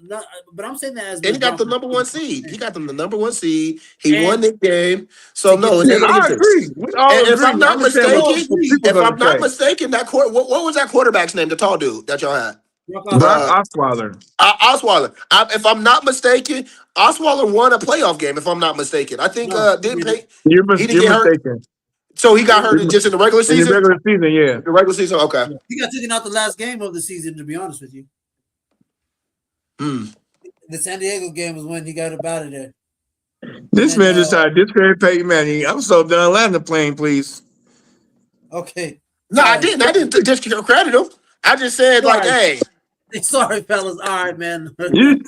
Speaker 3: I'm saying that as
Speaker 2: And he got the
Speaker 3: Bronco.
Speaker 2: number 1 seed. He got them the number 1 seed. He
Speaker 3: And
Speaker 2: won the game. So,
Speaker 3: to
Speaker 2: no,
Speaker 3: get
Speaker 2: and they're
Speaker 3: paid-
Speaker 2: going to
Speaker 1: I
Speaker 2: get
Speaker 1: agree.
Speaker 2: this.
Speaker 1: We all
Speaker 2: And if
Speaker 1: agree.
Speaker 2: I'm not
Speaker 1: I'm just saying what
Speaker 2: mistaken,
Speaker 1: people
Speaker 2: if I'm not
Speaker 1: say.
Speaker 2: mistaken, what was that quarterback's name? The tall dude that y'all had?
Speaker 1: Brock Osweiler.
Speaker 2: Osweiler. If I'm not mistaken, Osweiler won a playoff game. If I'm not mistaken, I think
Speaker 3: No,
Speaker 2: didn't pay.
Speaker 1: You're
Speaker 2: He didn't get hurt.
Speaker 1: mistaken.
Speaker 2: So he got hurt just in the regular
Speaker 1: In the
Speaker 2: season.
Speaker 1: regular season, yeah.
Speaker 2: The regular season, okay.
Speaker 3: he got taken out the last game of the season, to be honest with you. The San Diego game was when he got up out of there.
Speaker 1: This
Speaker 3: And then,
Speaker 1: man just tried to discredit Peyton Manning. I'm so done. Land the plane, please.
Speaker 3: Okay.
Speaker 2: No, I didn't. I didn't discredit him. I just said, like,
Speaker 3: Sorry.
Speaker 2: hey.
Speaker 3: Sorry, fellas. All right, man.
Speaker 1: You-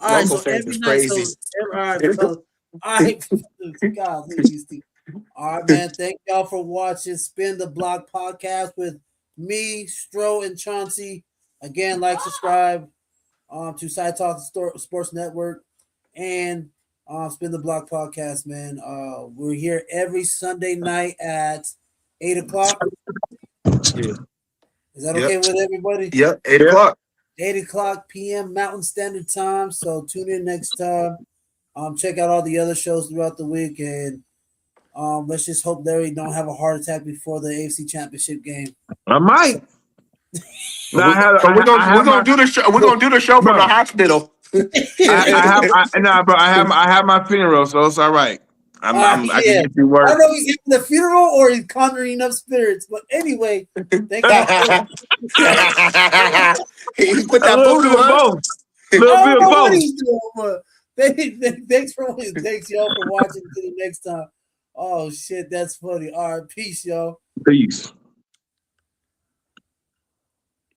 Speaker 3: All right,
Speaker 2: Local
Speaker 3: so
Speaker 2: fans
Speaker 3: every
Speaker 2: is
Speaker 3: night,
Speaker 2: crazy.
Speaker 3: all right, fellas. All right, God, look at these two. All right, man. Thank y'all for watching Spin the Block podcast with me, Stro, and Chauncey. Again, like, subscribe to Side Talk Sports Network and Spin the Block podcast, man. We're here every Sunday night at 8:00.
Speaker 2: Yeah.
Speaker 3: Is that okay with everybody?
Speaker 2: Yep, 8 o'clock.
Speaker 3: 8:00 p.m. Mountain Standard Time. So tune in next time. Check out all the other shows throughout the week, and let's just hope Larry don't have a heart attack before the AFC Championship game.
Speaker 1: I might. No,
Speaker 2: We're gonna do the show. We're gonna do the show from
Speaker 1: Bro.
Speaker 2: the hospital.
Speaker 1: I have my funeral, so it's all right. I can get you
Speaker 3: I
Speaker 1: work.
Speaker 3: don't know if he's having the funeral or he's conjuring up spirits, but anyway, thank y'all.
Speaker 2: He put
Speaker 1: A
Speaker 2: that
Speaker 1: little
Speaker 2: voodoo
Speaker 1: bit of
Speaker 2: on.
Speaker 1: both.
Speaker 3: I
Speaker 1: A little
Speaker 3: don't
Speaker 1: bit
Speaker 3: know
Speaker 1: of
Speaker 3: what
Speaker 1: both.
Speaker 3: he's doing, but thanks y'all for watching. Until the next time. Oh shit, that's funny. All right, peace, y'all.
Speaker 1: Peace.